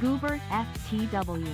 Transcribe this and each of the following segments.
Goobert FTW.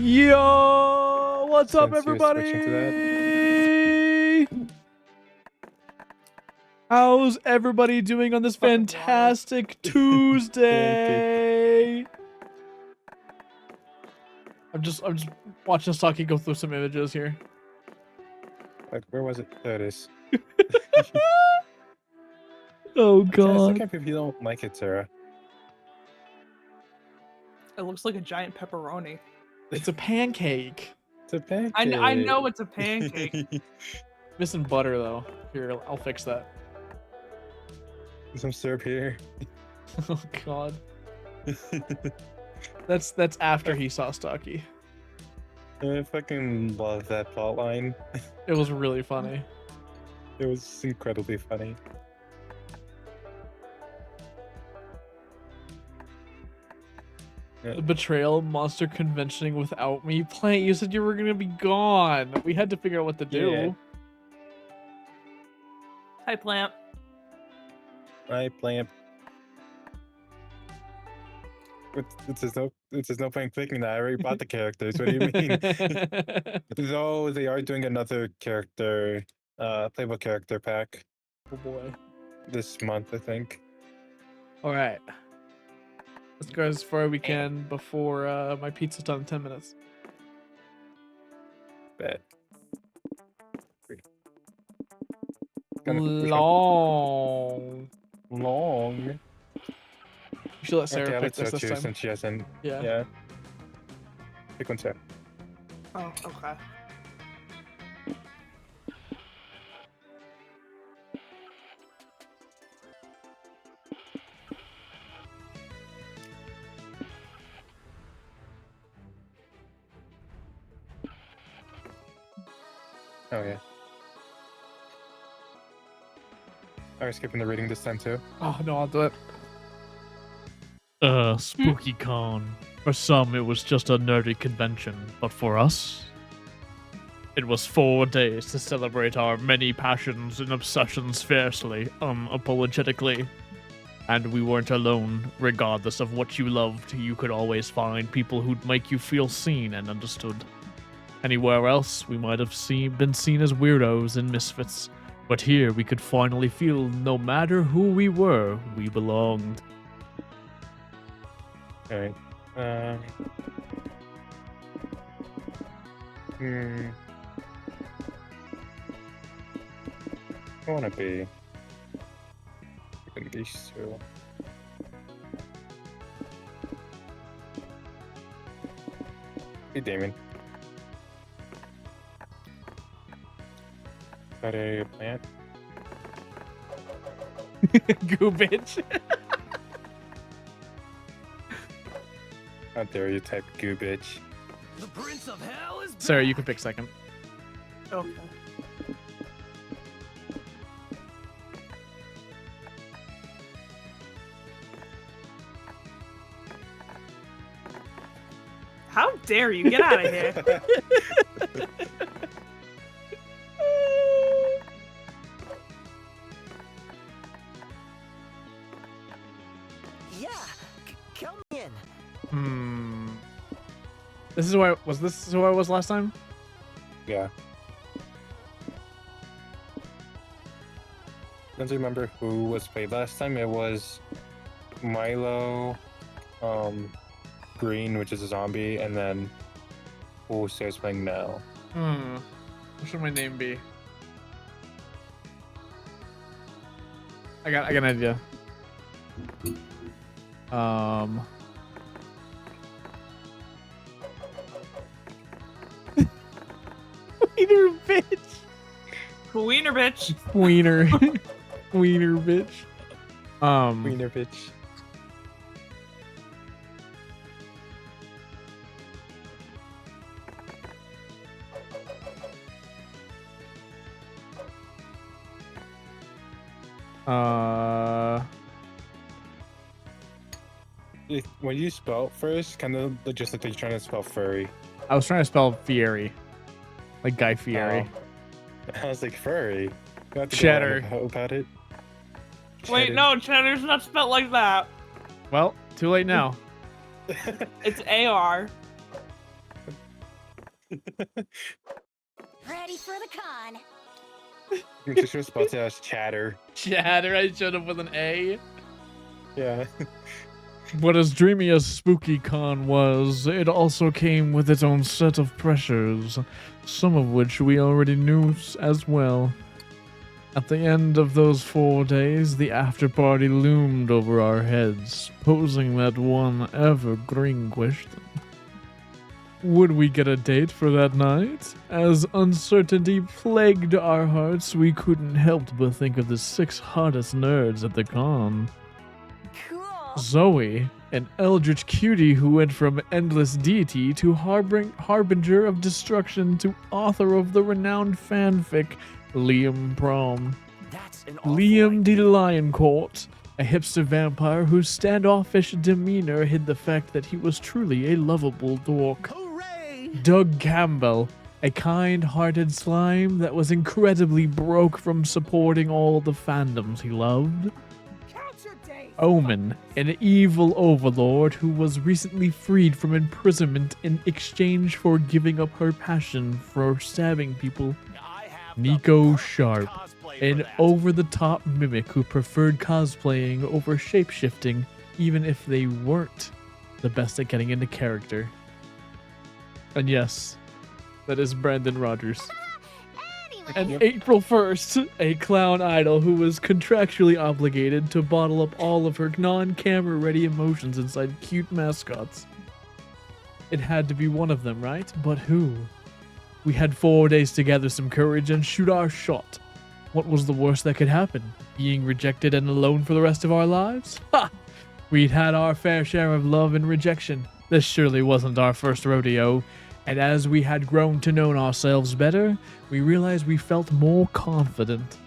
Yo, what's up, Since you're switching to everybody? How's everybody doing on this Fucking fantastic Tuesday? I'm just watching Saki go through some images here. Like, where was it? There it is. Oh I still god. can't believe you don't like it, Sarah. It looks like a giant pepperoni. It's a pancake. It's a pancake. I know it's a pancake. Missing butter though. Here, I'll fix that. Some syrup here. Oh god. That's after he saw Stocky. I fucking love that plot line. It was really funny. It was incredibly funny. The betrayal, monster conventioning without me. Plant, you said you were gonna be gone. We had to figure out what to do. Yeah. Hi, plant. Right, Plamp. There's no point clicking that. I already bought the characters. What do you mean? Though they are doing another character, playable character pack Oh boy. this month, I think. All right. Let's go as far as we can before my pizza's done in 10 minutes. Bet. Long. Long. You should let Sarah Okay, pick let's this start you time. since she hasn't. Yeah. Yeah. Pick one, Sarah. Oh, okay. Oh yeah. I was skipping the reading this time too. Oh no, I'll do it. Spooky Con. For some, it was just a nerdy convention, but for us, it was 4 days to celebrate our many passions and obsessions fiercely, unapologetically. And we weren't alone. Regardless of what you loved, you could always find people who'd make you feel seen and understood. Anywhere else, we might have been seen as weirdos and misfits, but here we could finally feel no matter who we were, we belonged. Alright. I wanna be picking these two. Hey Damon. Got a plant? Goo bitch. How dare you type goo bitch? The Prince of Hell is Sarah, you can pick second. Okay. How dare you get out of here? Yeah, come in. This is who this who I was last time? Yeah. Don't remember who was played last time. It was Milo, Green, which is a zombie, and then who Sarah's playing now. What should my name be? I got an idea. Wiener bitch. Wiener bitch. Wiener. Wiener bitch. Wiener bitch. When you spell it first, kind of just like you're trying to spell furry. I was trying to spell Fieri. Like Guy Fieri. I was like, furry. You have to go Cheddar. on about it. Wait, Cheddar. no, cheddar's not spelled like that. Well, too late now. It's AR. Ready for the con. You're just supposed to have chatter. Chatter, I should have with an A. Yeah. But as dreamy as Spooky Con was, it also came with its own set of pressures, some of which we already knew as well. At the end of those 4 days, the after party loomed over our heads, posing that one evergreen question. Would we get a date for that night? As uncertainty plagued our hearts, we couldn't help but think of the 6 hottest nerds at the con. Cool. Zoe, an eldritch cutie who went from endless deity to harbinger of destruction to author of the renowned fanfic Liam Prom. That's an awful Liam de idea. Lioncourt, a hipster vampire whose standoffish demeanor hid the fact that he was truly a lovable dork. Hooray! Doug Campbell, a kind-hearted slime that was incredibly broke from supporting all the fandoms he loved. Count your days. Omen, an evil overlord who was recently freed from imprisonment in exchange for giving up her passion for stabbing people. I have the Nico perfect Sharp, cosplay for an that. over-the-top mimic who preferred cosplaying over shapeshifting, even if they weren't the best at getting into character. And yes, that is Brandon Rogers. Anyway, And April 1st, a clown idol who was contractually obligated to bottle up all of her non-camera ready emotions inside cute mascots. It had to be one of them, right? But who? We had 4 days to gather some courage and shoot our shot. What was the worst that could happen? Being rejected and alone for the rest of our lives? Ha! We'd had our fair share of love and rejection. This surely wasn't our first rodeo. And as we had grown to know ourselves better, we realized we felt more confident.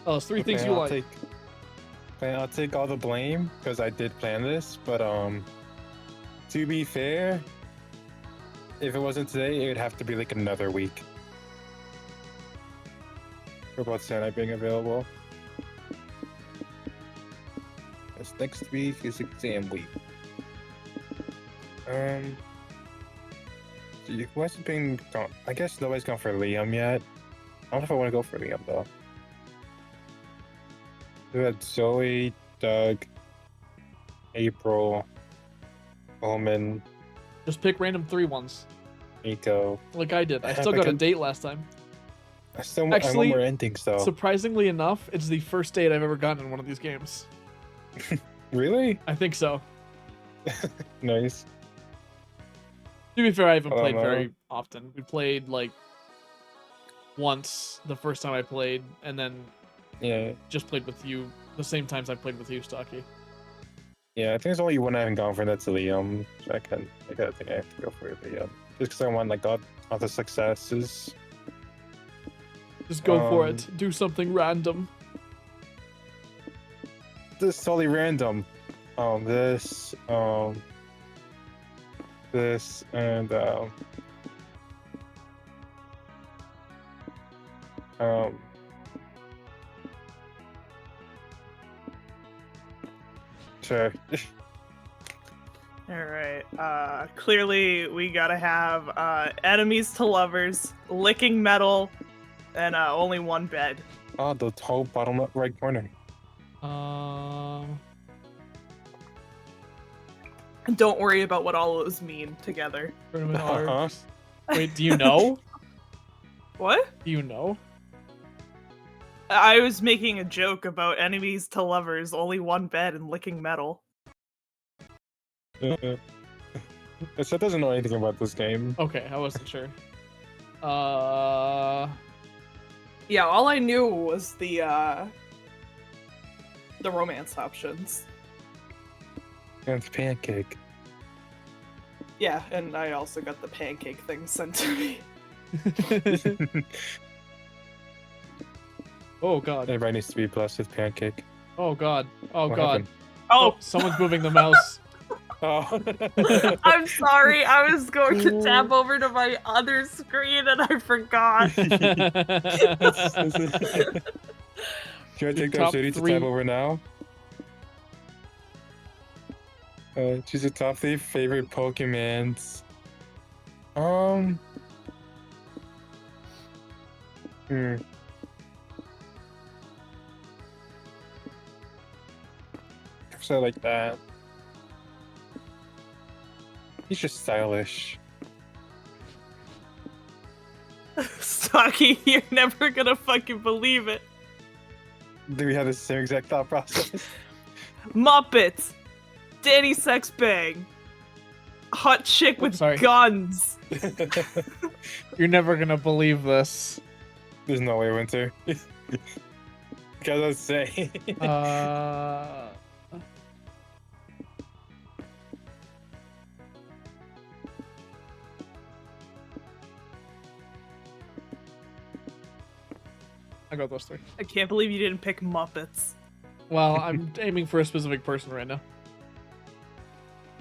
Oh, it's 3 things Okay, you I'll like. I'll take all the blame because I did plan this, but to be fair, if it wasn't today, it would have to be like another week. For about Santa being available. This next week is exam week. Who hasn't been gone? I guess nobody's gone for Liam yet. I don't know if I want to go for Liam though. We had Zoe, Doug, April, Omen, Just pick random 3 ones, Nico. like I did. I Yeah, still but got a can- date last time. I still I Actually, want more endings though. Surprisingly enough, it's the first date I've ever gotten in one of these games. Really? I think so. Nice. To be fair, I haven't Oh, played no. very often. We played like once the first time I played, and then Yeah. just played with you the same times I played with you, Stocky. Yeah, I think there's only one I haven't gone for, and that's Liam. So I think I have to go for Liam. Just because I want like all the successes. Just go for Um, it. Do something random. This is totally random. This, and sure. All right. Clearly we gotta have enemies to lovers, licking metal, and only one bed. Oh, the whole bottom up right corner. And don't worry about what all of those mean together. Tournament Uh-huh. arcs. Wait, do you know? What? Do you know? I was making a joke about enemies to lovers, only one bed, and licking metal. Seth doesn't know anything about this game. Okay, I wasn't sure. Yeah, all I knew was the romance options. And it's pancake. Yeah, and I also got the pancake thing sent to me. Oh god. Everybody needs to be blessed with pancake. Oh god. Oh What god. happened? Oh, Someone's moving the mouse. Oh. I'm sorry. I was going to tab over to my other screen and I forgot. Can I take the Top opportunity to 3. tab over now? Choose your top 3 favorite Pokemons. Um. Hmm. So like that. He's just stylish. Stocky, you're never gonna fucking believe it. Do we have the same exact thought process? Muppets, Danny Sexbang, hot chick with Sorry. guns. You're never gonna believe this. There's no way, Winter. Because I was saying. I got those three. I can't believe you didn't pick Muppets. Well, I'm aiming for a specific person right now.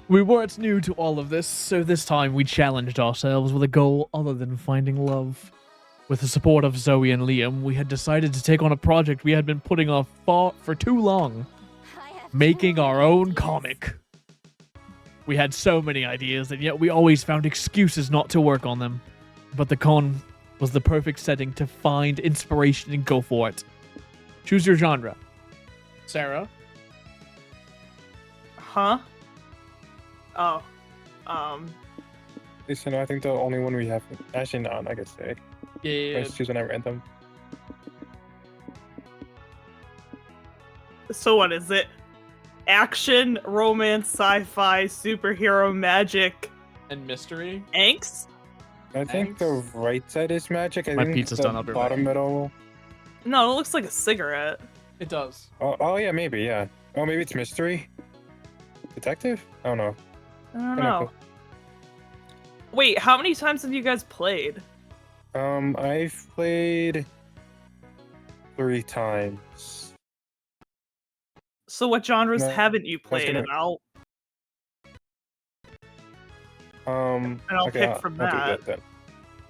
We weren't new to all of this, so this time we challenged ourselves with a goal other than finding love. With the support of Zoe and Liam, we had decided to take on a project we had been putting off for too long. I have Making totally our own used comic. We had so many ideas, and yet we always found excuses not to work on them. But the con was the perfect setting to find inspiration and go for it. Choose your genre. Sarah? Huh? Oh. Listen, I think the only one we have. Actually, no, I could say. Yeah. Let's choose when I random. So what is it? Action, romance, sci-fi, superhero, magic, And mystery? angst? I think the Thanks. right side is magic. I My think pizza's the done, I'll be right bottom back. middle. No, it looks like a cigarette. It does. Oh, yeah, maybe, yeah. Oh, maybe it's mystery? Detective? I don't know. I don't Kinda know. Wait, how many times have you guys played? I've played 3 times. So what genres No, haven't you played? gonna- And I'll I'll pick from I'll do that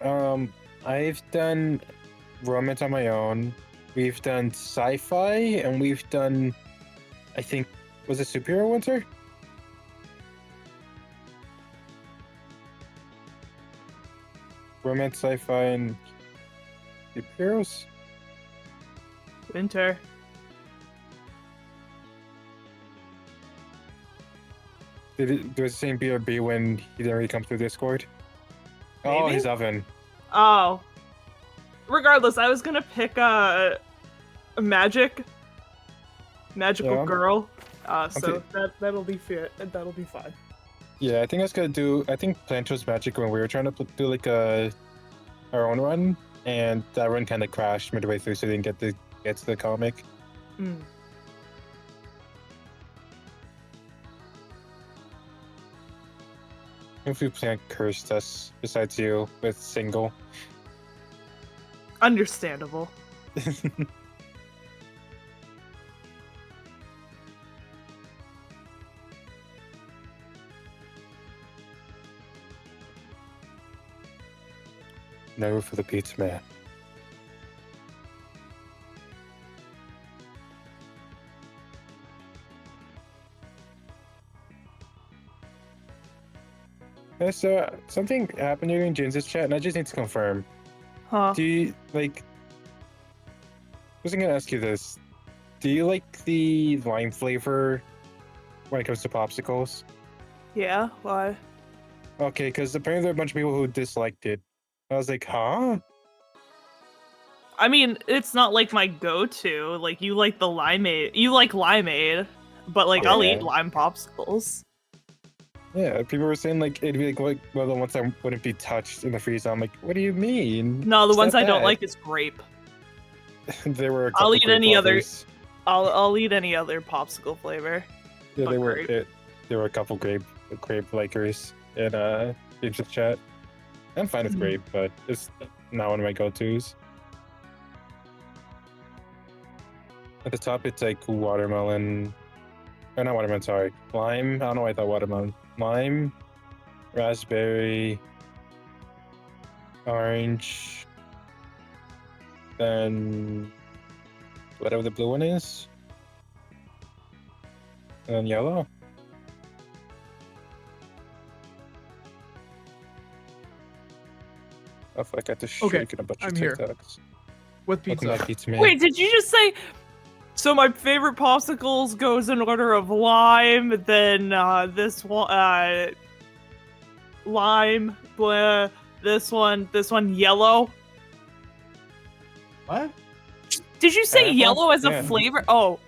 then. I've done romance on my own. We've done sci-fi, and we've done, I think, was it superhero Winter? Romance, sci-fi, and superheroes? Winter. Did it was the same BRB when he didn't really come through Discord? Oh, Maybe? his oven. Oh. Regardless, I was gonna pick a magical Yeah. girl. So Okay. that'll be fit. That'll be fine. Yeah, I think I was gonna do. I think Plan chose Magic when we were trying to do like our own run, and that run kind of crashed midway through, so we didn't get to the comic. Mm. Hopefully, Plan cursed us besides you with single. Understandable. Never for the pizza man. There's something happened during James's chat, and I just need to confirm. Huh? Do you like? I was gonna ask you this. Do you like the lime flavor when it comes to popsicles? Yeah. Why? Okay, because apparently there are a bunch of people who disliked it. I was like, huh? I mean, it's not like my go-to. Like you like the limeade. You like limeade, but like I'll Yeah. eat lime popsicles. Yeah, people were saying like it'd be like one of the ones that wouldn't be touched in the freezer. I'm like, what do you mean? No, the It's ones not I don't bad. like is grape. There were. A I'll couple eat grape any other- lovers. I'll eat any other popsicle flavor. Yeah, but there were. grape. There were a couple grape likers in James's chat. I'm fine with Mhm. grape, but it's not one of my go-tos. At the top, it's like watermelon. Oh, not watermelon, sorry. Lime. I don't know why I thought watermelon. Lime, raspberry, orange, then whatever the blue one is, and then yellow. I feel like I got to Okay, shake a bunch I'm of here. TikToks. With Welcome pizza. back, Pizza Man. Wait, did you just say? So my favorite popsicles goes in order of lime, then this one, lime, blah, this one yellow. What? Did you say Pineapple? yellow as a Yeah. flavor? Oh,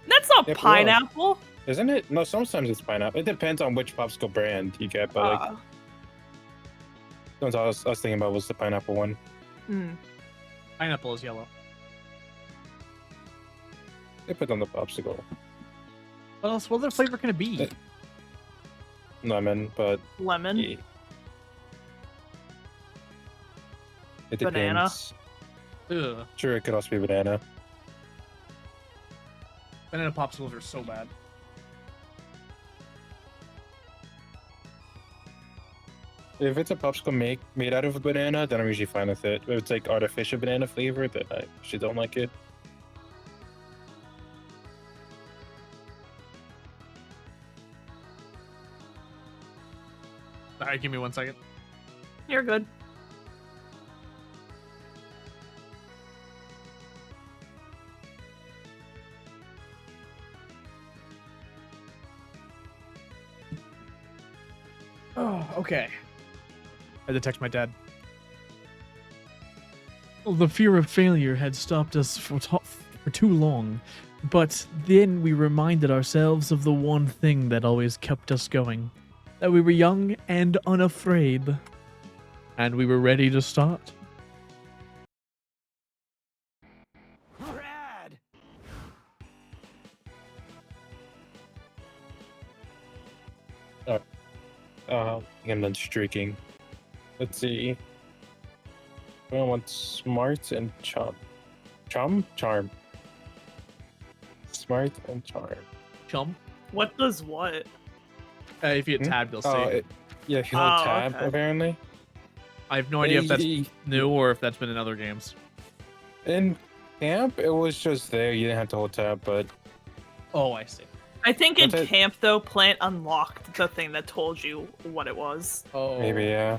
that's not Yep, yellow. pineapple. Isn't it? No, sometimes it's pineapple. It depends on which popsicle brand you get, but like, the ones I was thinking about was the pineapple one. Pineapple is yellow. They put on the popsicle. What else? What other flavor can it be? Lemon, but Lemon. yeah. It Banana. depends. Ugh. Sure, it could also be banana. Banana popsicles are so bad. If it's a popsicle made out of a banana, then I'm usually fine with it. If it's like artificial banana flavor, then I actually don't like it. Alright, give me 1 second. You're good. Oh, okay. I had to text my dad. The fear of failure had stopped us for too long, but then we reminded ourselves of the one thing that always kept us going. That we were young and unafraid. And we were ready to start. Rad. I'm done streaking. Let's see. I want smart and charm. Charm. Smart and charm. Chum. What does what? If you hit Hmm? tab, you'll see. Oh, yeah, if you Oh, hold tab, okay. apparently. I have no idea if that's Hey, new or if that's been in other games. in camp, it was just there. You didn't have to hold tab, but Oh, I see. I think in That's it. camp though, Plant unlocked the thing that told you what it was. Oh. maybe, yeah.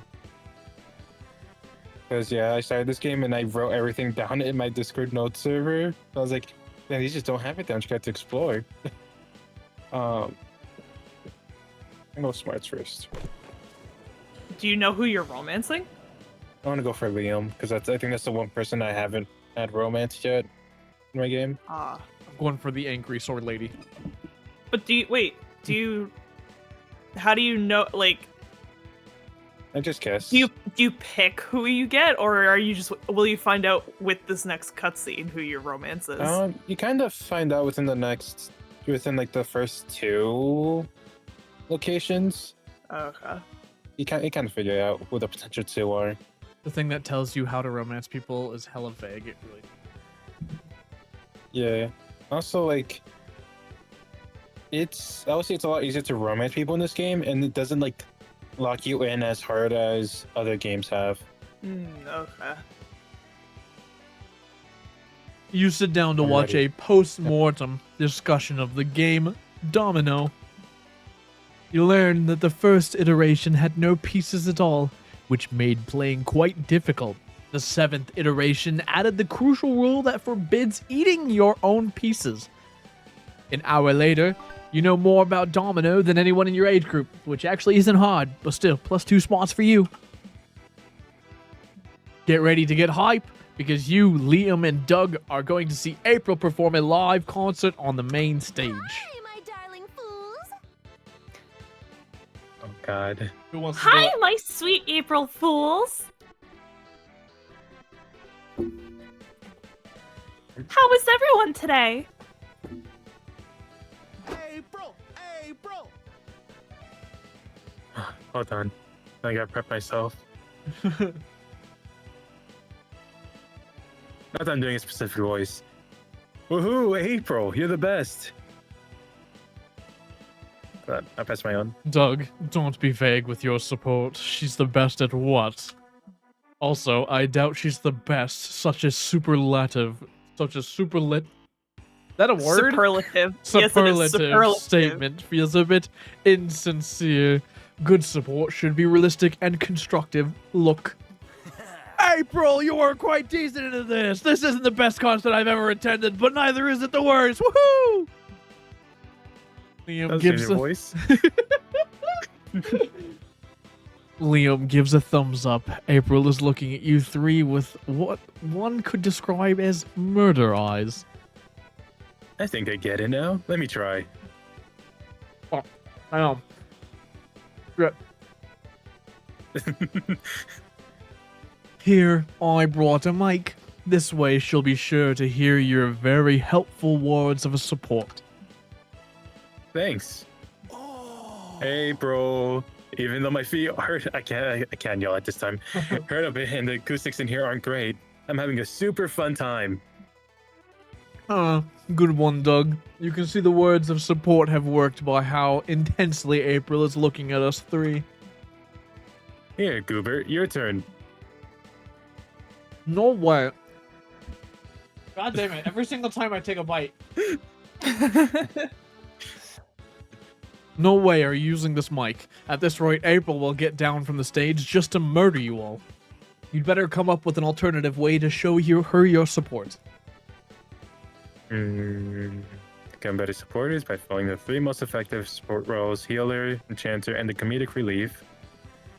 Because, yeah, I started this game and I wrote everything down in my Discord notes server. I was like, man, these just don't have it down. You got to explore. I'm going smarts first. Do you know who you're romancing? I want to go for Liam because I think that's the one person I haven't had romance yet in my game. Ah. I'm going for the angry sword lady. But do you how do you know, like, I just guess. do you pick who you get, or are you just, will you find out with this next cutscene who your romance is? You kind of find out within like the first 2 locations. Okay. You kind of figure out who the potential 2 are. The thing that tells you how to romance people is hella vague. It really. Yeah. Also, like, I would say it's a lot easier to romance people in this game, and it doesn't like lock you in as hard as other games have. Okay. You sit down to I'm watch ready. a post-mortem discussion of the game Domino. You learn that the first iteration had no pieces at all, which made playing quite difficult. The 7th iteration added the crucial rule that forbids eating your own pieces. An hour later, you know more about Domino than anyone in your age group, which actually isn't hard, but still, +2 spots for you. Get ready to get hype, because you, Liam, and Doug are going to see April perform a live concert on the main stage. Hi, my darling fools. Oh God. Who wants to Hi, my sweet April fools. How was everyone today? April. April. Hold on. I gotta prep myself. Not that I'm doing a specific voice. Woohoo, April, you're the best. But I pressed my own. Doug, don't be vague with your support. She's the best at what? Also, I doubt she's the best. Such a superlative. That a word? Superlative. Superlative Yes, it is. Superlative. statement feels a bit insincere. Good support should be realistic and constructive. Look, April, you are quite decent into this. This isn't the best concert I've ever attended, but neither is it the worst. Woohoo! Liam That's gives your a voice. Liam gives a thumbs up. April is looking at you three with what one could describe as murder eyes. I think I get it now. Let me try. I know. Yeah. Here, I brought a mic. This way she'll be sure to hear your very helpful words of support. Thanks. Hey, bro. Even though my feet hurt, I can't yell at this time. Hurt a bit, and the acoustics in here aren't great. I'm having a super fun time. Good one, Doug. You can see the words of support have worked by how intensely April is looking at us three. Here, Goober, your turn. No way. God damn it, every single time I take a bite. No way are you using this mic. At this rate, April will get down from the stage just to murder you all. You'd better come up with an alternative way to show her your support. Become better supporters by following the 3 most effective support roles: healer, enchanter, and the comedic relief.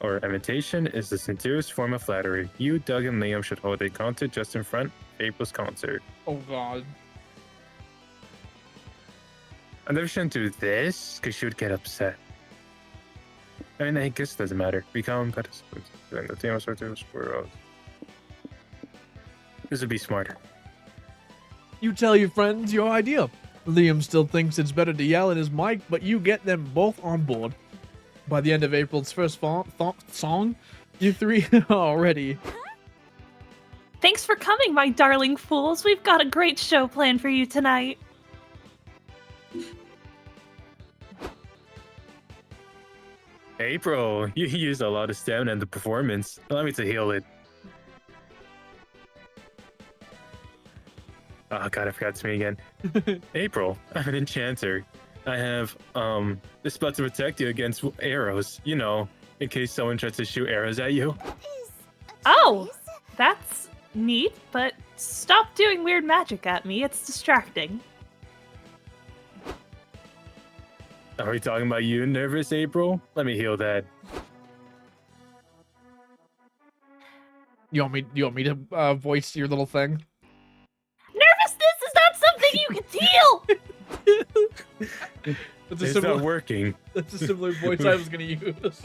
Or imitation is the sincerest form of flattery. You, Doug, and Liam should hold a concert just in front of April's concert. Oh god. I never shouldn't do this, because she would get upset. I mean, I guess it doesn't matter. Become better supporters. Then the team will start to support roles. This would be smarter. You tell your friends your idea. Liam still thinks it's better to yell at his mic, but you get them both on board. By the end of April's first song, you three are ready. Thanks for coming, my darling fools. We've got a great show planned for you tonight. April, you used a lot of stamina in the performance. Allow me to heal it. Oh god, I forgot it's me again. April, I'm an enchanter. I have this spell to protect you against arrows, you know, in case someone tries to shoot arrows at you. Oh, that's neat, but stop doing weird magic at me. It's distracting. Are we talking about you, nervous April? Let me heal that. You want me to voice your little thing? Nervousness is not something you can heal! That's a It's similar not working. That's a similar voice I was gonna use.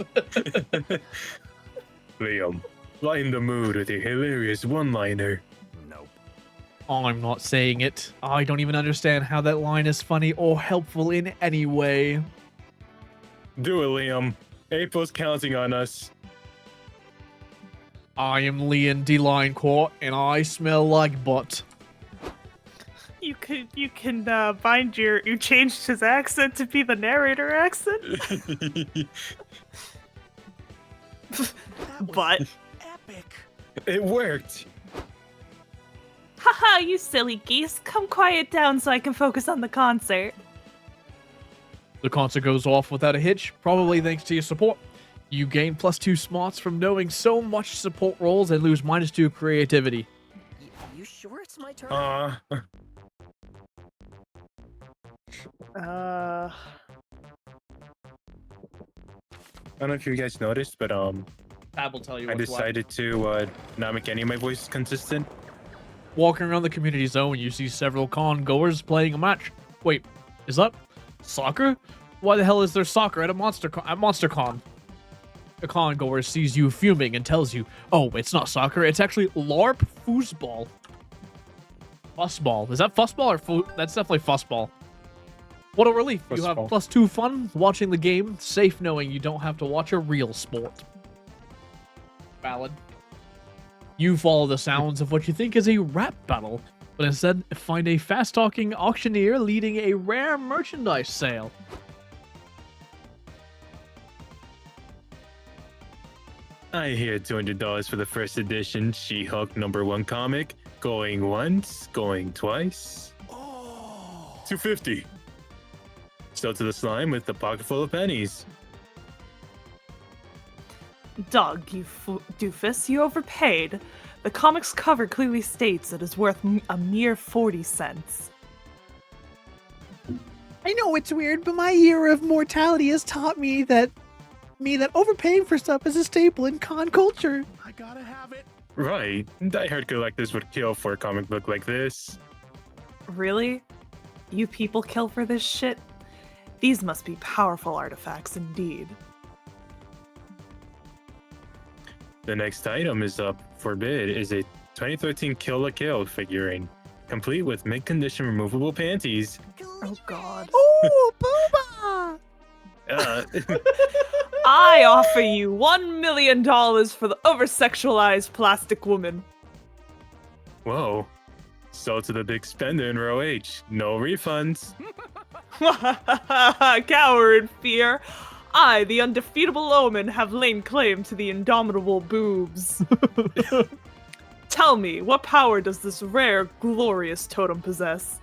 Liam, lighten the mood with a hilarious one-liner. Nope. I'm not saying it. I don't even understand how that line is funny or helpful in any way. Do it, Liam. April's counting on us. I am Leon D. Linecourt, and I smell like butt. You can find you changed his accent to be the narrator accent. But Epic. It worked. Haha, you silly geese. Come quiet down so I can focus on the concert. The concert goes off without a hitch, probably thanks to your support. You gain +2 smarts from knowing so much support roles and lose -2 creativity. You sure it's my turn? Uh, uh, I don't know if you guys noticed, but Tab will tell you I what's what. decided to not make any of my voices consistent. Walking around the community zone, you see several con goers playing a match. Wait, is that soccer? Why the hell is there soccer at a MonsterCon? A con goer sees you fuming and tells you, "Oh, it's not soccer. It's actually LARP foosball." Fussball. Is that fussball or that's definitely fussball. What a relief! You have Fussball. +2 fun watching the game, safe knowing you don't have to watch a real sport. Valid. You follow the sounds of what you think is a rap battle, but instead find a fast-talking auctioneer leading a rare merchandise sale. I hear $200 for the first edition She-Hulk #1 comic. Going once, going twice. Oh. $250. Still to the slime with the pocket full of pennies. Doug, you doofus, you overpaid. The comic's cover clearly states it is worth a mere 40 cents. I know it's weird, but my year of mortality has taught me that overpaying for stuff is a staple in con culture. I gotta have it. Right. Die-hard collectors would kill for a comic book like this. Really? You people kill for this shit? These must be powerful artifacts indeed. The next item is up for bid is a 2013 Kill la Kill figurine, complete with mid-condition removable panties. Oh god. Oh, booba! I offer you $1 million for the over-sexualized plastic woman. Whoa. Sell to the big spender in row H. No refunds. Cower in fear. I, the undefeatable Omen, have laid claim to the indomitable boobs. Tell me, what power does this rare, glorious totem possess?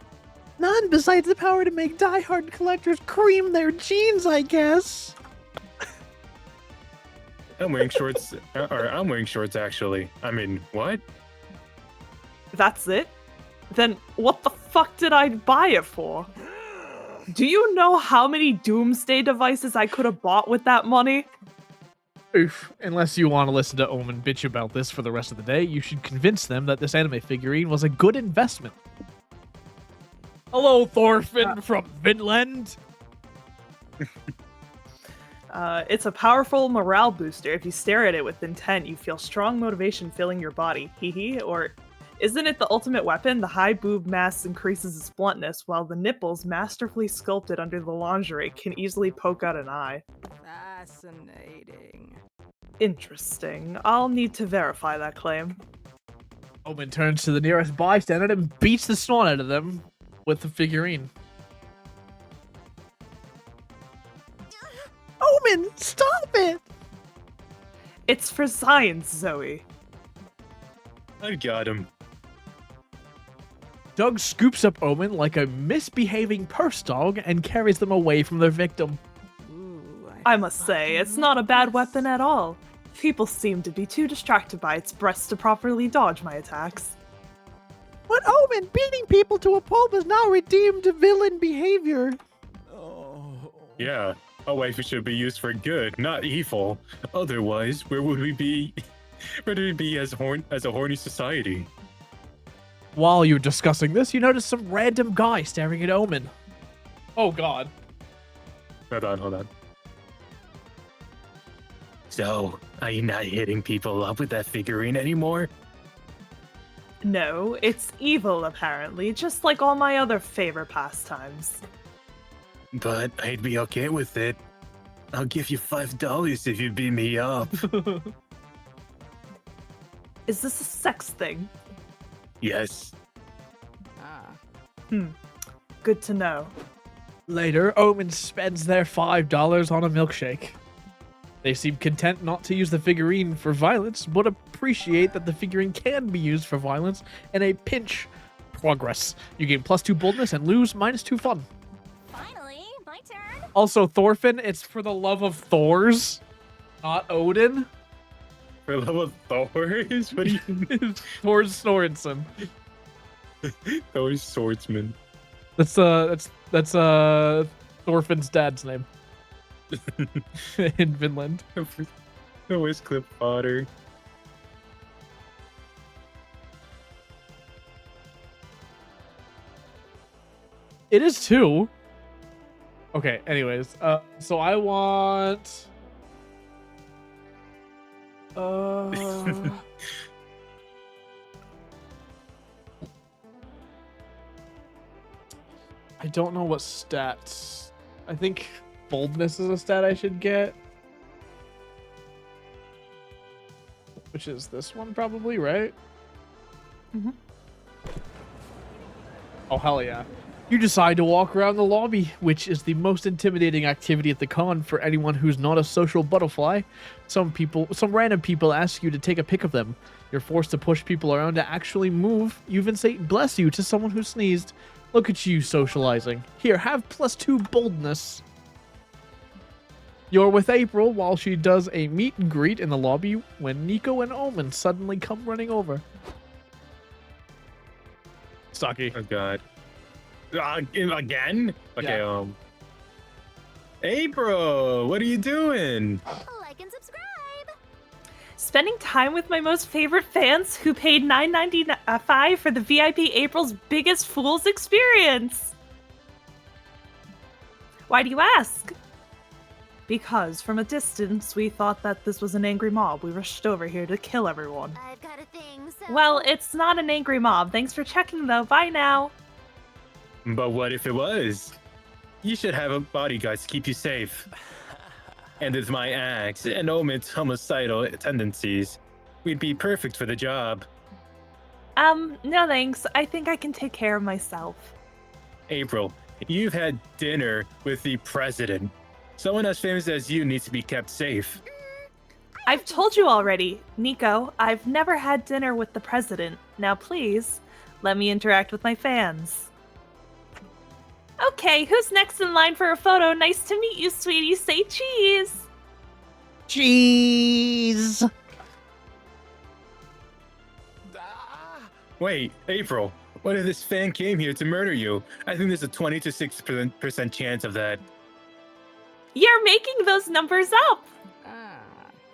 None besides the power to make die-hard collectors cream their jeans, I guess. I'm wearing shorts. I'm wearing shorts, actually. I mean, what? That's it? Then what the fuck did I buy it for? Do you know how many doomsday devices I could have bought with that money? Oof. Unless you want to listen to Omen bitch about this for the rest of the day, you should convince them that this anime figurine was a good investment. Hello, Thorfinn from Vinland. It's a powerful morale booster. If you stare at it with intent, you feel strong motivation filling your body. Hee. Or isn't it the ultimate weapon? The high boob mass increases its bluntness, while the nipples, masterfully sculpted under the lingerie, can easily poke out an eye. Fascinating. Interesting. I'll need to verify that claim. Omen turns to the nearest bystander and beats the snot out of them with the figurine. Omen, stop it! It's for science, Zoe. I got him. Doug scoops up Omen like a misbehaving purse dog and carries them away from their victim. Ooh, I must say, it's not a bad weapon at all. People seem to be too distracted by its breasts to properly dodge my attacks. But Omen, beating people to a pulp is now redeemed villain behavior. Oh. Yeah, a wife should be used for good, not evil. Otherwise, where would we be? Where do we be as a horny society? While you're discussing this, you notice some random guy staring at Omen. Oh god. Hold on. So, are you not hitting people up with that figurine anymore? No, it's evil apparently, just like all my other favorite pastimes. But I'd be okay with it. I'll give you $5 if you beat me up. Is this a sex thing? Yes. Ah. Good to know. Later, Omen spends their $5 on a milkshake. They seem content not to use the figurine for violence, but appreciate that the figurine can be used for violence in a pinch. Progress. You gain +2 boldness and lose -2 fun. Finally, my turn. Also, Thorfinn, it's for the love of Thors, not Odin. For love of Thors? What do you mean? Thor's Sorensen. Thor's swordsman. That's Thorfinn's dad's name in Vinland. No, it's clip fodder. It is 2. Okay, anyways, so I want I don't know what stats. I think boldness is a stat I should get. Which is this one probably, right? Mhm. Oh, hell yeah. You decide to walk around the lobby, which is the most intimidating activity at the con for anyone who's not a social butterfly. Some random people ask you to take a pic of them. You're forced to push people around to actually move. You even say bless you to someone who sneezed. Look at you socializing. Here, have +2 boldness. You're with April while she does a meet and greet in the lobby when Nico and Omen suddenly come running over. Saki. Oh god. Again? Okay, Yeah. April, what are you doing? Like and subscribe. Spending time with my most favorite fans who paid $9.95 for the VIP April's Biggest Fools experience. Why do you ask? Because from a distance, we thought that this was an angry mob. We rushed over here to kill everyone. I've got a thing, so... Well, it's not an angry mob. Thanks for checking, though. Bye now. But what if it was? You should have a bodyguard to keep you safe. And with my axe and Omen's homicidal tendencies, we'd be perfect for the job. No thanks. I think I can take care of myself. April, you've had dinner with the president. Someone as famous as you needs to be kept safe. I've told you already, Nico, I've never had dinner with the president. Now please, let me interact with my fans. Okay, who's next in line for a photo? Nice to meet you, sweetie. Say cheese. Cheese. Wait, April, what if this fan came here to murder you? I think there's a 20 to 6% chance of that. You're making those numbers up.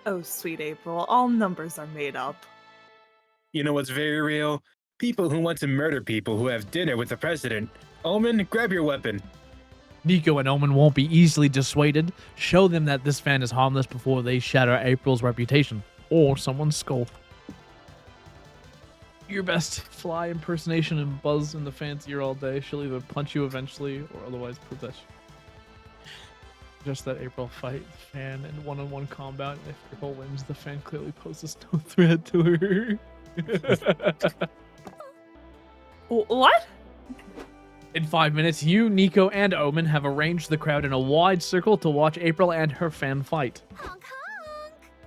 Oh, sweet April, all numbers are made up. You know what's very real? People who want to murder people who have dinner with the president. Omen, grab your weapon. Nico and Omen won't be easily dissuaded. Show them that this fan is harmless before they shatter April's reputation or someone's skull. Your best fly impersonation and buzz in the fan's ear all day. She'll either punch you eventually or otherwise prove that just that April fight the fan in one-on-one combat. And if April wins, the fan clearly poses no threat to her. What? In 5 minutes, you, Nico, and Omen have arranged the crowd in a wide circle to watch April and her fan fight. Honk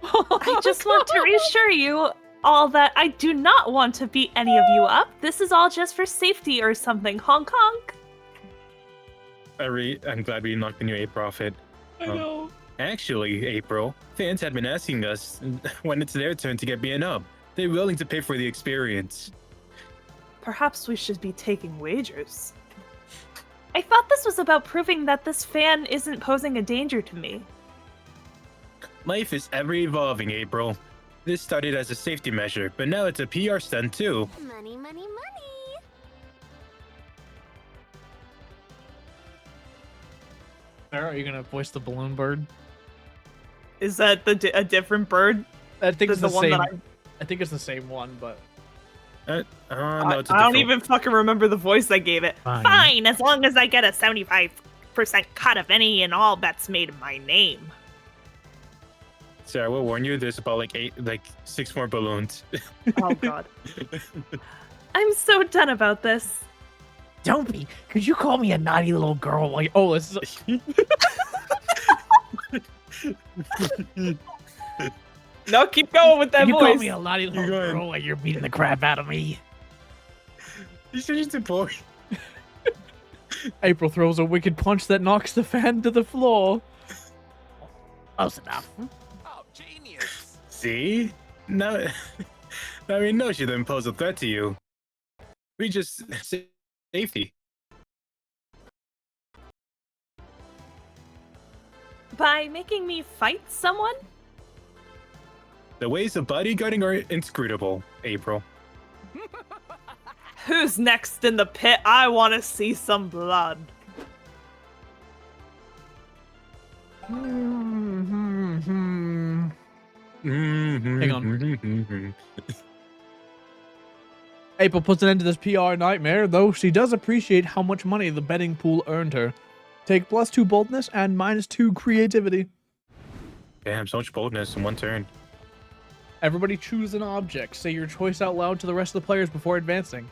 honk. I just want to reassure you all that I do not want to beat any of you up. This is all just for safety or something. Honk honk. I'm glad we knocked the new April off it. I know. Actually, April, fans had been asking us when it's their turn to get beaten up. They're willing to pay for the experience. Perhaps we should be taking wagers. I thought this was about proving that this fan isn't posing a danger to me. Life is ever evolving, April. This started as a safety measure, but now it's a PR stunt too. Money, money, money. Sarah, are you gonna voice the balloon bird? Is that a different bird? I think it's Than the one same. that I think it's the same one, but No, it's a I don't different- even fucking remember the voice I gave it. Fine. Fine, as long as I get a 75% cut of any and all bets made in my name. Sarah, I will warn you, there's about like 6 more balloons. Oh god. I'm so done about this. don't be. Could you call me a naughty little girl? Like, oh, this is. No, keep going with that you call voice. me a naughty little You're going- girl while you're beating the crap out of me. You should just deploy. April throws a wicked punch that knocks the fan to the floor. Close enough. Oh, genius. See? Now we know she didn't pose a threat to you. We just safety. By making me fight someone? The ways of bodyguarding are inscrutable, April. Who's next in the pit? I want to see some blood. Hang on. April puts an end to this PR nightmare, though she does appreciate how much money the betting pool earned her. Take +2 boldness and -2 creativity. Damn, so much boldness in one turn. Everybody choose an object. Say your choice out loud to the rest of the players before advancing.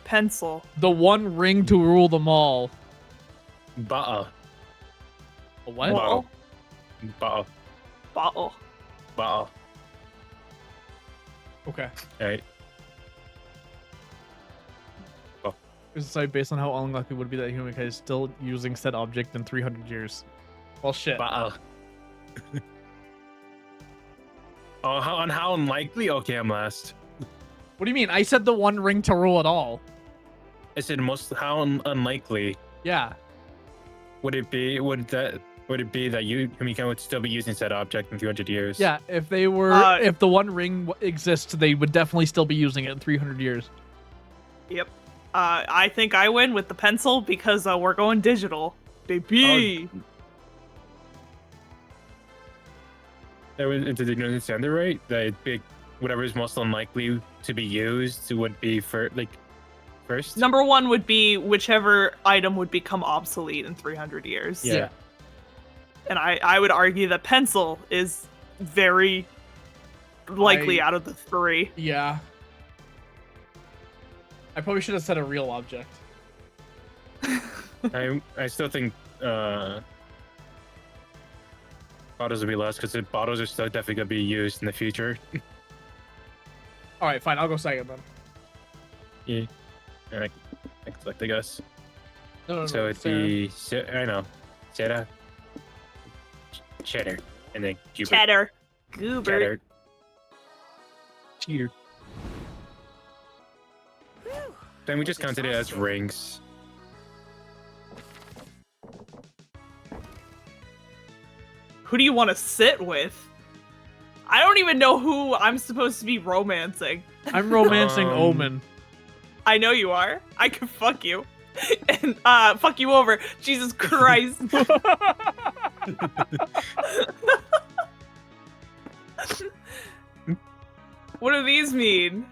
Pencil. The one ring to rule them all. Ba'a. A what? Ba'a. Ba'a. Bottle. Ba'a. Okay. Alright. So based on how unlikely it would be that humankind is still using said object in 300 years. Well, shit. Wow. Oh, how unlikely? Okay, I'm last. What do you mean? I said the One Ring to rule it all. I said how unlikely Yeah. would it be? Would it be that humankind would still be using said object in 300 years? Yeah, if they were, if the One Ring exists, they would definitely still be using it in 300 years. Yep. I think I win with the pencil because we're going digital, baby. Did you understand it right? That whatever is most unlikely to be used would be first. Number one would be whichever item would become obsolete in 300 years. Yeah. And I would argue that pencil is very likely out of the three. Yeah. I probably should have said a real object. I still think bottles would be less because bottles are still definitely gonna be used in the future. All right, fine. I'll go second then. Yeah. All right. I can select, I guess. No, So it'd be I know, Sarah, cheddar, and then Goober. Cheddar. Goober. Cheddar. Cheater. Then we just counted it as rings. Who do you want to sit with? I don't even know who I'm supposed to be romancing. I'm romancing Omen. I know you are. I can fuck you. And fuck you over. Jesus Christ. What do these mean?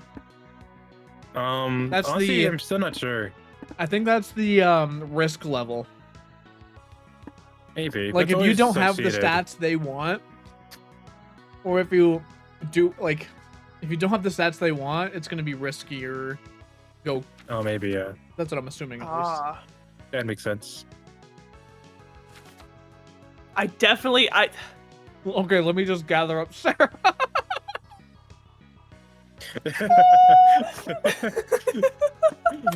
That's honestly, I'm still not sure. I think that's the risk level. Maybe. Like, but if you it's don't always have the associated. stats they want, or if you do, like, if you don't have the stats they want, it's going to be riskier. Go. Oh, maybe, yeah. That's what I'm assuming, at least. That makes sense. I definitely. Okay, let me just gather up Sarah.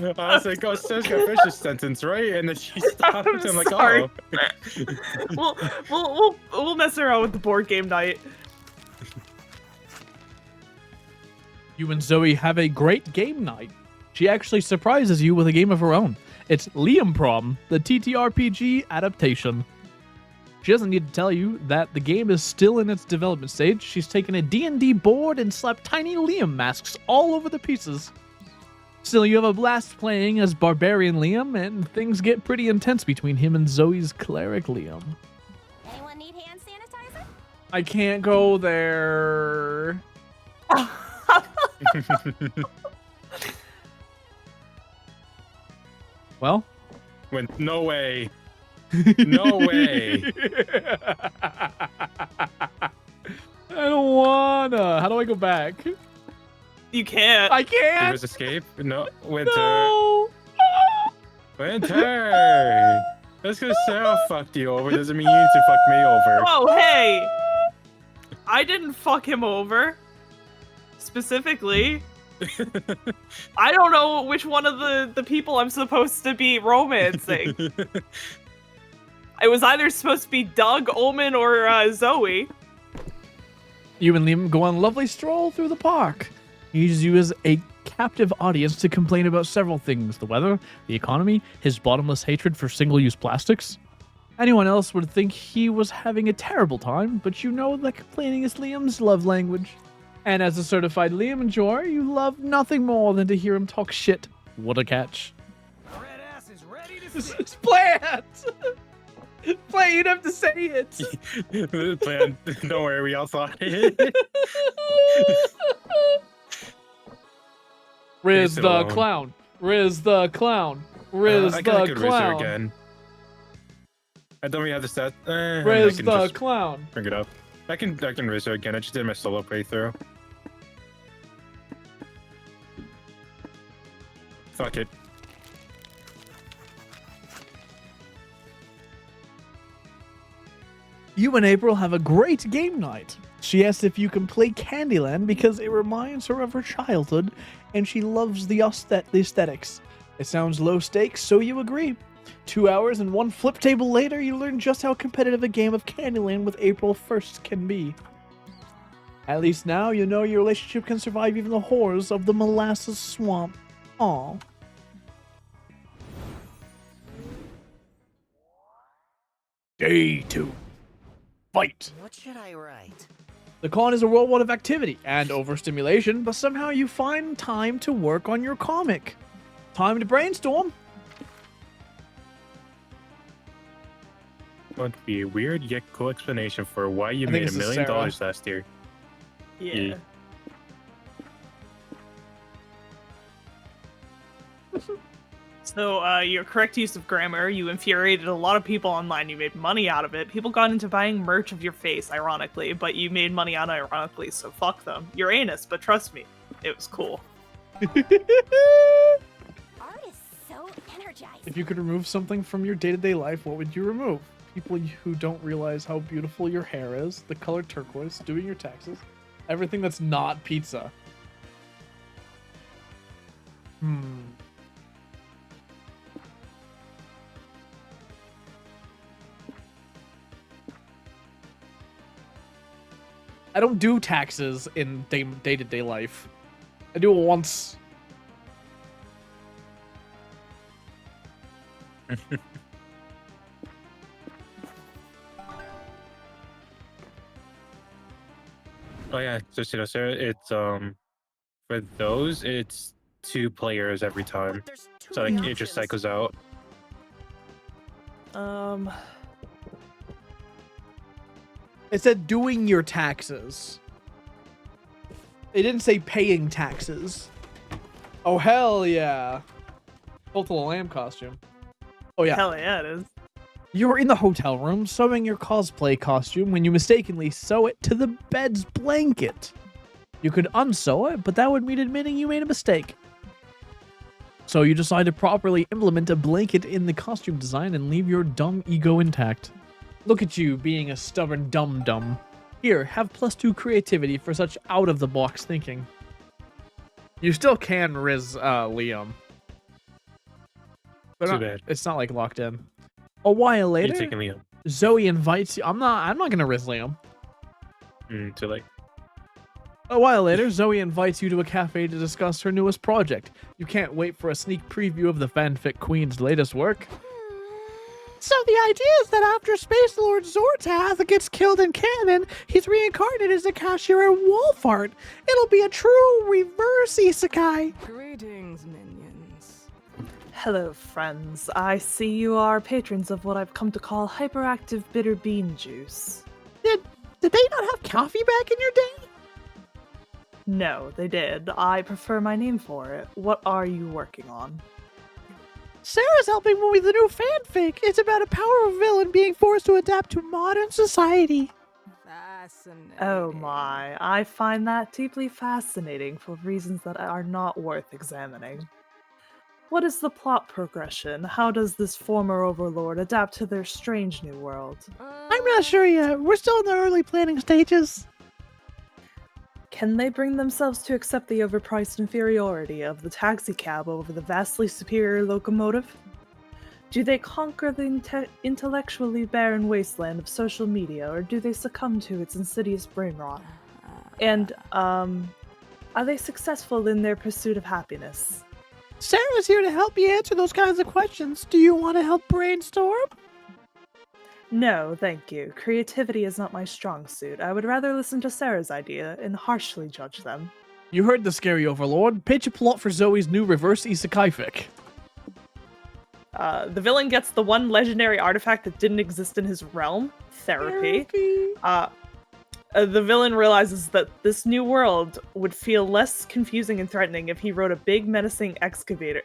I was like, oh, Sarah's gonna finish this sentence, right? And then she stopped. I'm I'm like, sorry. oh. We'll mess around with the board game night. You and Zoe have a great game night. She actually surprises you with a game of her own. It's Liam Prom, the TTRPG adaptation. She doesn't need to tell you that the game is still in its development stage. She's taken a D&D board and slapped tiny Liam masks all over the pieces. Still, you have a blast playing as Barbarian Liam, and things get pretty intense between him and Zoe's Cleric Liam. Anyone need hand sanitizer? I can't go there. Well, No way. No way. I don't wanna. How do I go back? You can't. I can't. Reverse escape? No. Winter. No. Winter. That's because Sarah fucked you over. Doesn't mean you need to fuck me over. Oh, hey! I didn't fuck him over. Specifically. I don't know which one of the people I'm supposed to be romancing. It was either supposed to be Doug, Omen, or Zoe. You and Liam go on a lovely stroll through the park. He uses you as a captive audience to complain about several things: the weather, the economy, his bottomless hatred for single-use plastics. Anyone else would think he was having a terrible time, but you know that complaining is Liam's love language. And as a certified Liam enjoyer, you love nothing more than to hear him talk shit. What a catch. Red ass is ready to Play it! Play, you'd have to say it. Plan. Don't worry, we all thought it. Riz it the alone. clown. Riz the clown. Riz I the could Rizzer clown. again. I don't really have the stats. I Riz can the just clown. bring it up. I can Rizzer again. I just did my solo playthrough. Fuck it. You and April have a great game night. She asks if you can play Candyland because it reminds her of her childhood and she loves the aesthetics. It sounds low stakes, so you agree. 2 hours and 1 flip table later, you learn just how competitive a game of Candyland with April 1st can be. At least now you know your relationship can survive even the horrors of the molasses swamp. Aw. Day 2. Fight! What should I write? The con is a whirlwind of activity and overstimulation, but somehow you find time to work on your comic. Time to brainstorm. Going to be a weird yet cool explanation for why you I think made this $1 is million Sarah. last year. Yeah. So, your correct use of grammar, you infuriated a lot of people online. You made money out of it. People got into buying merch of your face, ironically, but you made money unironically, so fuck them. You're anus, but trust me, it was cool. Art is so energizing. If you could remove something from your day-to-day life, what would you remove? People who don't realize how beautiful your hair is, the color turquoise, doing your taxes, everything that's not pizza. I don't do taxes in day-to-day life. I do it once. Oh yeah, just you know, Sarah, it's for those it's 2 players every time. But there's too So like many it just options. cycles out. It said doing your taxes. It didn't say paying taxes. Oh, hell yeah. Both of the lamb costume. Oh, yeah. Hell yeah, it is. You're in the hotel room sewing your cosplay costume when you mistakenly sew it to the bed's blanket. You could unsew it, but that would mean admitting you made a mistake. So you decide to properly implement a blanket in the costume design and leave your dumb ego intact. Look at you being a stubborn dum-dum. Here, have +2 creativity for such out-of-the-box thinking. You still can riz Liam. But Too bad. it's not like locked in. A while You're later, taking Liam. Zoe invites you. I'm not gonna riz Liam. To like A while later, Zoe invites you to a cafe to discuss her newest project. You can't wait for a sneak preview of the fanfic queen's latest work. So the idea is that after Space Lord Zortath gets killed in canon, he's reincarnated as a cashier at Wolfart. It'll be a true reverse isekai. Greetings, minions. Hello, friends. I see you are patrons of what I've come to call hyperactive bitter bean juice. Did they not have coffee back in your day? No, they did. I prefer my name for it. What are you working on? Sarah's helping me with the new fanfic. It's about a powerful villain being forced to adapt to modern society. Fascinating. Oh my, I find that deeply fascinating for reasons that are not worth examining. What is the plot progression? How does this former overlord adapt to their strange new world? I'm not sure yet. We're still in the early planning stages. Can they bring themselves to accept the overpriced inferiority of the taxicab over the vastly superior locomotive? Do they conquer the intellectually barren wasteland of social media, or do they succumb to its insidious brain rot? And, are they successful in their pursuit of happiness? Sarah's here to help you answer those kinds of questions. Do you want to help brainstorm? No, thank you. Creativity is not my strong suit. I would rather listen to Sarah's idea and harshly judge them. You heard the scary overlord. Pitch a plot for Zoe's new reverse isekai fic. The villain gets the one legendary artifact that didn't exist in his realm, therapy. The villain realizes that this new world would feel less confusing and threatening if he rode a big menacing excavator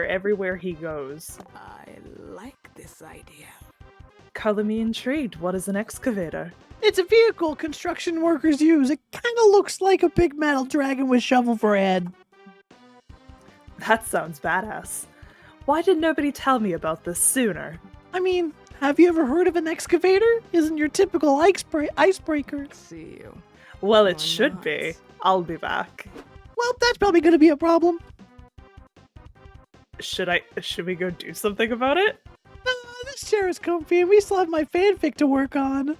everywhere he goes. I like this idea. Color me intrigued. What is an excavator? It's a vehicle construction workers use. It kind of looks like a big metal dragon with shovel for a head. That sounds badass. Why did nobody tell me about this sooner? I mean, have you ever heard of an excavator? Isn't your typical icebreaker. See you. Well, it Why should not? be. I'll be back. Well, that's probably going to be a problem. Should we go do something about it? This chair is comfy, and we still have my fanfic to work on.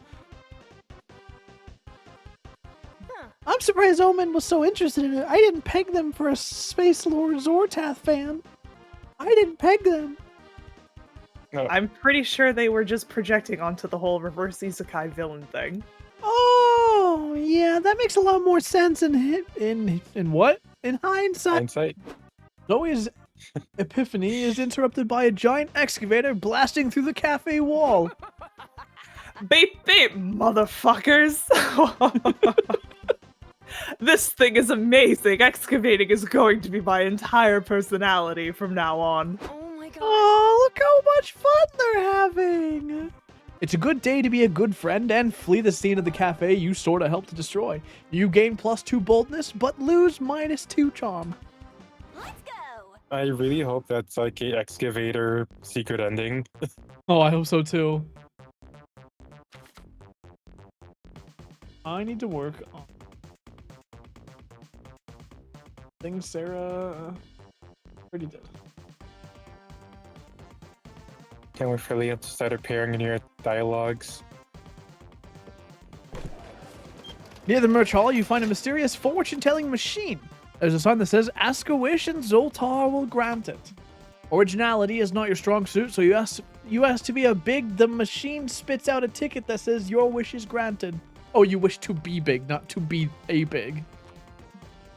I'm surprised Omen was so interested in it. I didn't peg them for a Space Lord Zortath fan. I didn't peg them. I'm pretty sure they were just projecting onto the whole reverse isekai villain thing. Oh, yeah, that makes a lot more sense in what? In hindsight. Hindsight. Zoe's epiphany is interrupted by a giant excavator blasting through the cafe wall. Beep beep, motherfuckers! This thing is amazing. Excavating is going to be my entire personality from now on. Oh my god. Oh, look how much fun they're having! It's a good day to be a good friend and flee the scene of the cafe you sorta helped to destroy. You gain +2 boldness, but lose -2 charm. Let's go. I really hope that's like a excavator secret ending. Oh, I hope so too. I need to work on things Sarah already did. Can't wait for Liam to start appearing in your dialogues. Near the merch hall, you find a mysterious fortune-telling machine. There's a sign that says, "Ask a wish and Zoltar will grant it." Originality is not your strong suit, so you ask to be a big. The machine spits out a ticket that says, "Your wish is granted." Oh, you wish to be big, not to be a big.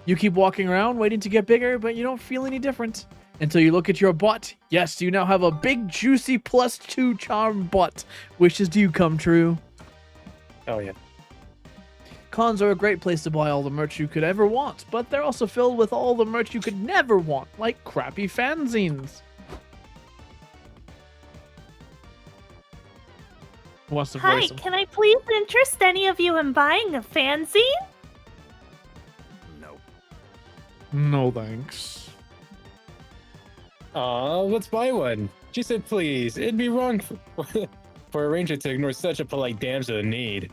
You keep walking around, waiting to get bigger, but you don't feel any different. Until you look at your butt. Yes, you now have a big, juicy +2 charm butt. Wishes do come true. Oh yeah. Cons are a great place to buy all the merch you could ever want, but they're also filled with all the merch you could never want, like crappy fanzines. Who wants to Hi, voice them? can I please interest any of you in buying a fanzine? No thanks. Let's buy one. She said please. It'd be wrong for a ranger to ignore such a polite damsel in need.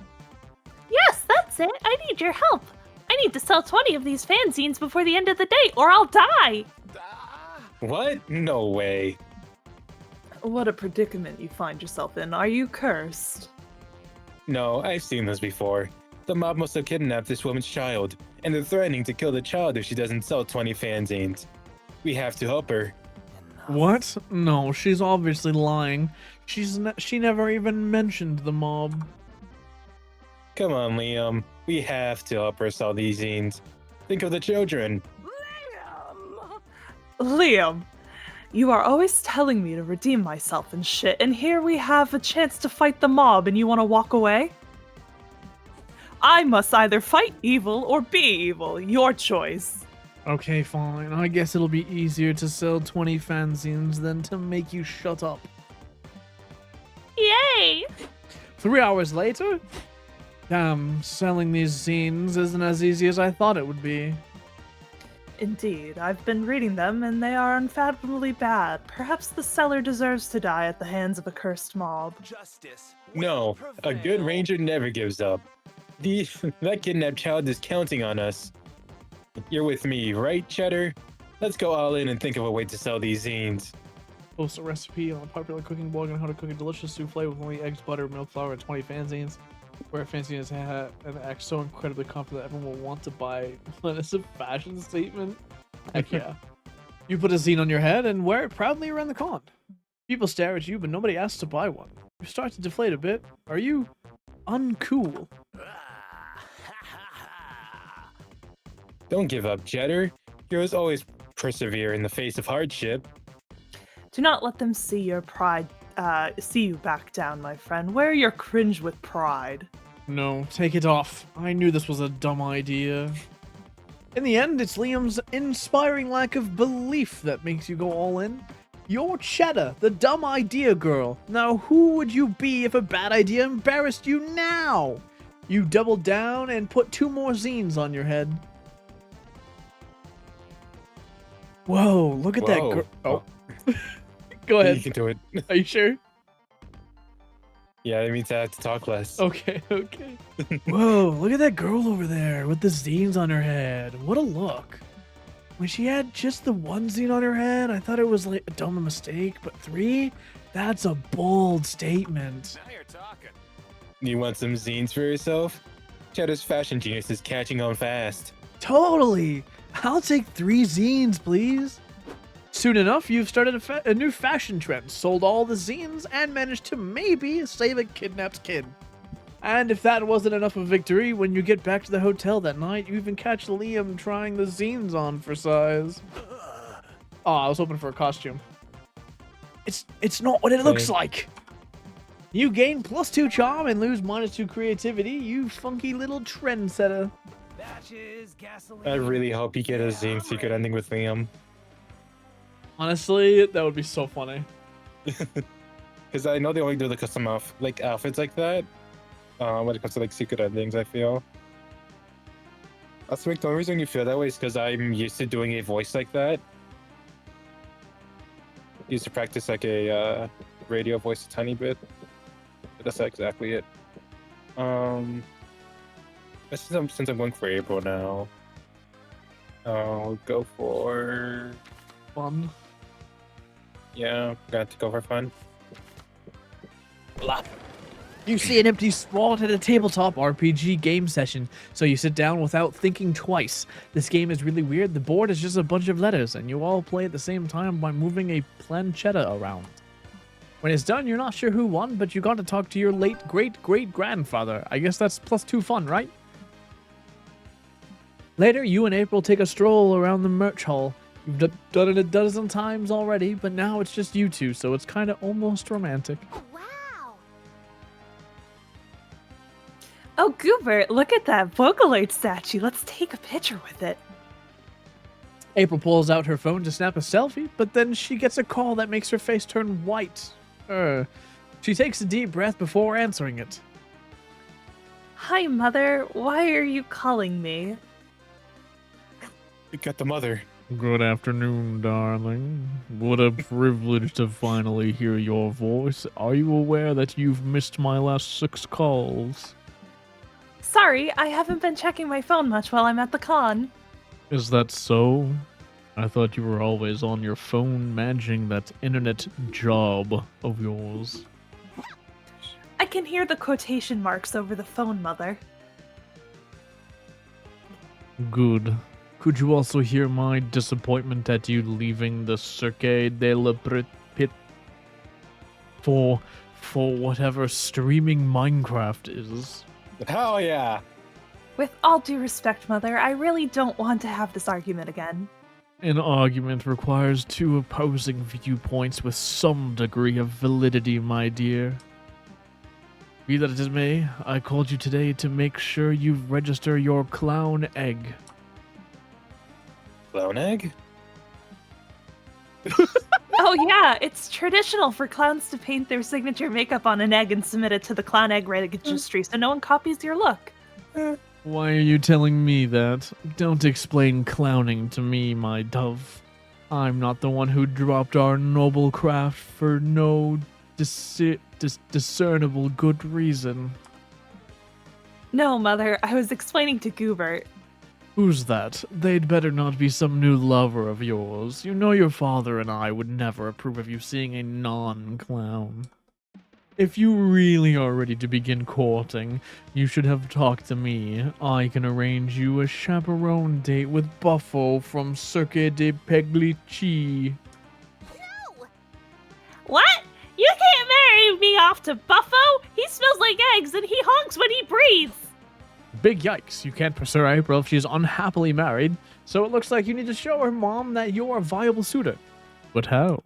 Yes, that's it. I need your help. I need to sell 20 of these fanzines before the end of the day, or I'll die. What? No way. What a predicament you find yourself in. Are you cursed? No, I've seen this before. The mob must have kidnapped this woman's child, and they're threatening to kill the child if she doesn't sell 20 fanzines. We have to help her. What? No, she's obviously lying. She never even mentioned the mob. Come on, Liam. We have to help her sell these zines. Think of the children. Liam, you are always telling me to redeem myself and shit, and here we have a chance to fight the mob and you want to walk away? I must either fight evil or be evil. Your choice. Okay, fine. I guess it'll be easier to sell 20 fanzines than to make you shut up. Yay! 3 hours later? Damn, selling these zines isn't as easy as I thought it would be. Indeed, I've been reading them and they are unfathomably bad. Perhaps the seller deserves to die at the hands of a cursed mob. Justice. No, a good ranger never gives up. That kidnapped child is counting on us. You're with me, right, Cheddar? Let's go all in and think of a way to sell these zines. Post a recipe on a popular cooking blog on how to cook a delicious souffle with only eggs, butter, milk, flour, and 20 fanzines. Where a fanzine is an act so incredibly confident that everyone will want to buy when it's a fashion statement. Heck yeah. You put a zine on your head and wear it proudly around the con. People stare at you, but nobody asks to buy one. You start to deflate a bit. Are you uncool? Don't give up, Cheddar. Heroes always persevere in the face of hardship. Do not let them see your pride, see you back down, my friend. Wear your cringe with pride. No, take it off. I knew this was a dumb idea. In the end, it's Liam's inspiring lack of belief that makes you go all in. You're Cheddar, the dumb idea girl. Now, who would you be if a bad idea embarrassed you now? You doubled down and put 2 more zines on your head. Whoa, look at that Whoa. girl. Oh. Go ahead. You can do it. Are you sure? Yeah, that means I have to talk less. Okay. Whoa, look at that girl over there with the zines on her head. What a look. When she had just the one zine on her head, I thought it was like a dumb mistake, but 3? That's a bold statement. Now you're talking. You want some zines for yourself? Cheddar's fashion genius is catching on fast. Totally! I'll take 3 zines, please. Soon enough, you've started a new fashion trend, sold all the zines, and managed to maybe save a kidnapped kid. And if that wasn't enough of a victory, when you get back to the hotel that night, you even catch Liam trying the zines on for size. Oh, I was hoping for a costume. It's not what it looks like. You gain +2 charm and lose -2 creativity, you funky little trendsetter. Batches, gasoline. I really hope you get a zine secret ending with Liam. Honestly, that would be so funny. Because I know they only do the custom outfits like that. When it comes to like secret endings, I feel. That's like the only reason you feel that way is because I'm used to doing a voice like that. Used to practice like a radio voice a tiny bit. But that's not exactly it. Since I'm going for April now, I'll go for Fun. yeah. Got to go for fun. Blah. You see an empty spot at a tabletop RPG game session, so you sit down without thinking twice. This game is really weird. The board is just a bunch of letters, and you all play at the same time by moving a planchetta around. When it's done, you're not sure who won, but you got to talk to your late great-great-grandfather. I guess that's +2 fun, right? Later, you and April take a stroll around the merch hall. You've done it a dozen times already, but now it's just you two, so it's kind of almost romantic. Oh, wow. Oh, Goobert, look at that Vocaloid statue. Let's take a picture with it. April pulls out her phone to snap a selfie, but then she gets a call that makes her face turn white. She takes a deep breath before answering it. Hi, Mother. Why are you calling me? You got the mother. Good afternoon, darling. What a privilege to finally hear your voice. Are you aware that you've missed my last 6 calls? Sorry, I haven't been checking my phone much while I'm at the con. Is that so? I thought you were always on your phone managing that internet job of yours. I can hear the quotation marks over the phone, Mother. Good. Could you also hear my disappointment at you leaving the Cirque de la Pit for whatever streaming Minecraft is? Hell yeah! With all due respect, Mother, I really don't want to have this argument again. An argument requires 2 opposing viewpoints with some degree of validity, my dear. Be that as it may, I called you today to make sure you register your clown egg. Clown egg? Oh yeah, it's traditional for clowns to paint their signature makeup on an egg and submit it to the clown egg registry so no one copies your look. Why are you telling me that? Don't explain clowning to me, my dove. I'm not the one who dropped our noble craft for no discernible good reason. No, Mother, I was explaining to Goobert. Who's that? They'd better not be some new lover of yours. You know your father and I would never approve of you seeing a non-clown. If you really are ready to begin courting, you should have talked to me. I can arrange you a chaperone date with Buffo from Cirque de Peglici. No! What? You can't marry me off to Buffo? He smells like eggs and he honks when he breathes. Big yikes, you can't pursue April if she's unhappily married, so it looks like you need to show her mom that you're a viable suitor. But how?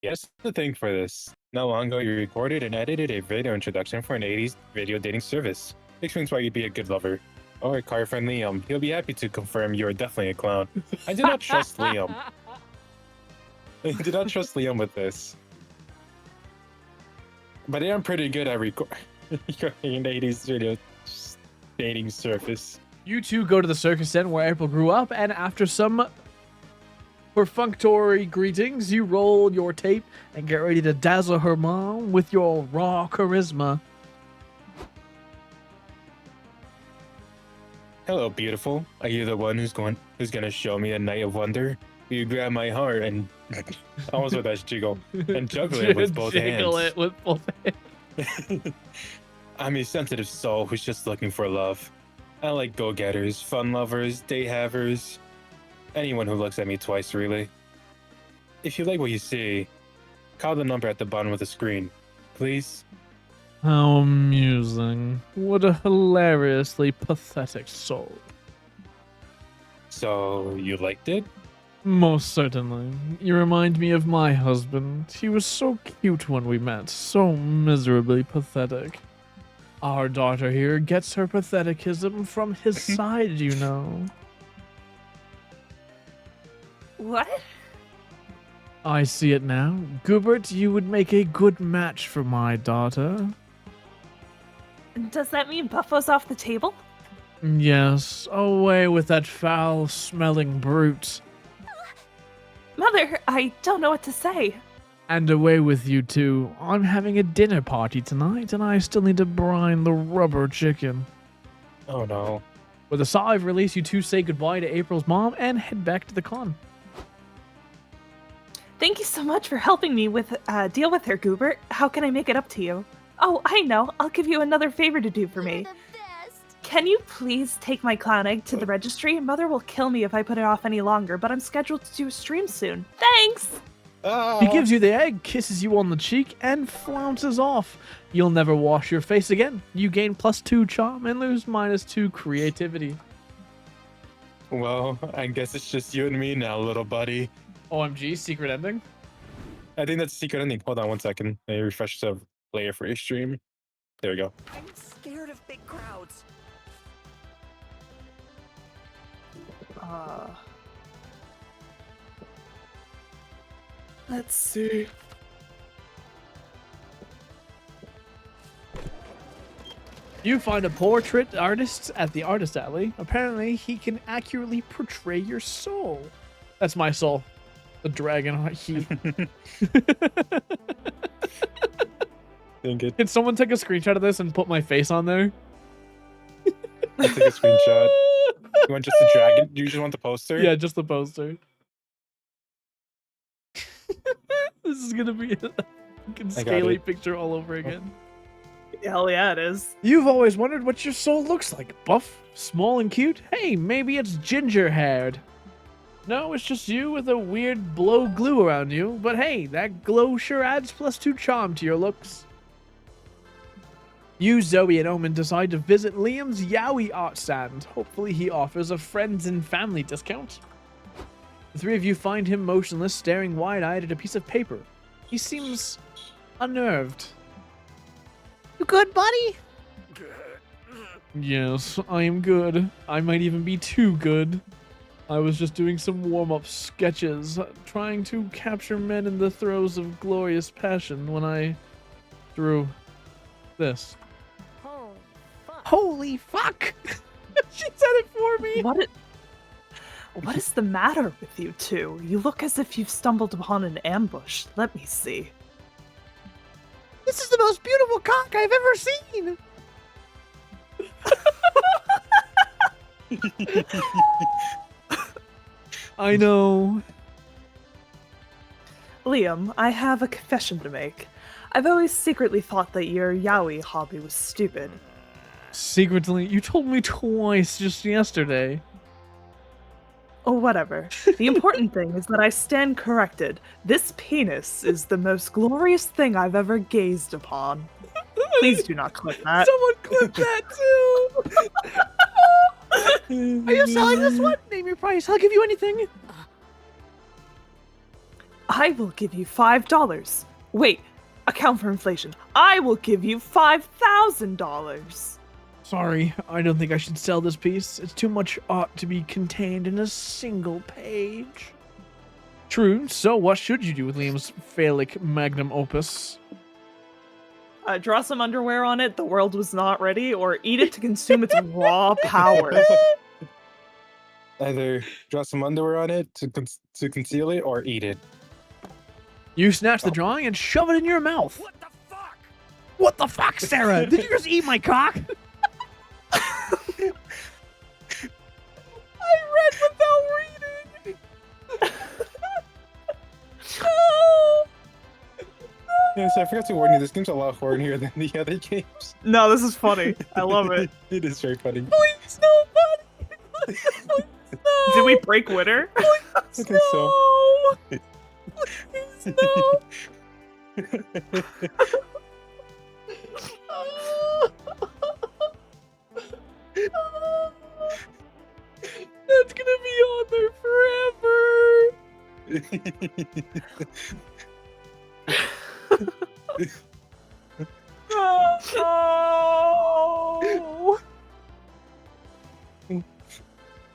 Yes, the thing for this. Not long ago, you recorded and edited a video introduction for an 80s video dating service. Explains why you'd be a good lover. Or call your friend Liam. He'll be happy to confirm you're definitely a clown. I do not trust Liam. I do not trust Liam with this. But I am pretty good at recording an 80s video dating service. You two go to the circus den where April grew up, and after some perfunctory greetings, you roll your tape and get ready to dazzle her mom with your raw charisma. Hello, beautiful. Are you the one who's gonna show me a night of wonder? You grab my heart and almost with that jiggle and juggle it with both Jiggle hands. it with both hands. I'm a sensitive soul who's just looking for love. I like go-getters, fun lovers, day havers, anyone who looks at me twice, really. If you like what you see, call the number at the bottom of the screen, please. How amusing. What a hilariously pathetic soul. So, you liked it? Most certainly. You remind me of my husband. He was so cute when we met, so miserably pathetic. Our daughter here gets her patheticism from his side, you know. What? I see it now. Goobert, you would make a good match for my daughter. Does that mean Buffo's off the table? Yes, away with that foul-smelling brute. Mother, I don't know what to say. And away with you too. I'm having a dinner party tonight, and I still need to brine the rubber chicken. Oh no. With a sigh of release, you two say goodbye to April's mom and head back to the con. Thank you so much for helping me with deal with her, Goobert. How can I make it up to you? Oh, I know. I'll give you another favor to do for me. You're the best. Can you please take my clown egg to the registry? Mother will kill me if I put it off any longer, but I'm scheduled to do a stream soon. Thanks! He gives you the egg, kisses you on the cheek, and flounces off. You'll never wash your face again. You gain +2 charm and lose -2 creativity. Well, I guess it's just you and me now, little buddy. OMG, secret ending? I think that's the secret ending. Hold on 1 second. Let me refresh the player for a stream. There we go. I'm scared of big crowds. Let's see. You find a portrait artist at the artist alley. Apparently, he can accurately portray your soul. That's my soul. The dragon he. Think it. Can someone take a screenshot of this and put my face on there? I'll take a screenshot. You want just the dragon? You just want the poster? Yeah, just the poster. This is gonna be a fucking I got scaly it. picture all over again. Hell yeah, it is. You've always wondered what your soul looks like. Buff, small and cute? Hey, maybe it's ginger-haired. No, it's just you with a weird blow glue around you. But hey, that glow sure adds +2 charm to your looks. You, Zoe, and Omen decide to visit Liam's Yowie art stand. Hopefully he offers a friends and family discount. The three of you find him motionless, staring wide-eyed at a piece of paper. He seems unnerved. You good, buddy? Yes, I am good. I might even be too good. I was just doing some warm-up sketches, trying to capture men in the throes of glorious passion when I drew this. Oh, fuck. Holy fuck! She said it for me! What is the matter with you two? You look as if you've stumbled upon an ambush. Let me see. This is the most beautiful cock I've ever seen! I know. Liam, I have a confession to make. I've always secretly thought that your yaoi hobby was stupid. Secretly, you told me twice just yesterday. Oh, whatever. The important thing is that I stand corrected. This penis is the most glorious thing I've ever gazed upon. Please do not clip that. Someone clip that too! Are you selling this one? Name your price. I'll give you anything. I will give you $5. Wait, account for inflation. I will give you $5,000. Sorry, I don't think I should sell this piece. It's too much art to be contained in a single page. True, so what should you do with Liam's phallic magnum opus? Draw some underwear on it, the world was not ready, or eat it to consume its raw power. Either draw some underwear on it to conceal it, or eat it. You snatch the drawing and shove it in your mouth. What the fuck? What the fuck, Sarah? Did you just eat my cock? Yes, I forgot to warn you. This game's a lot hornier than the other games. No, this is funny. I love it. It is very funny. Please, nobody. Please, no. Did we break Winter? I think so. Please, no. That's gonna be on there forever. No.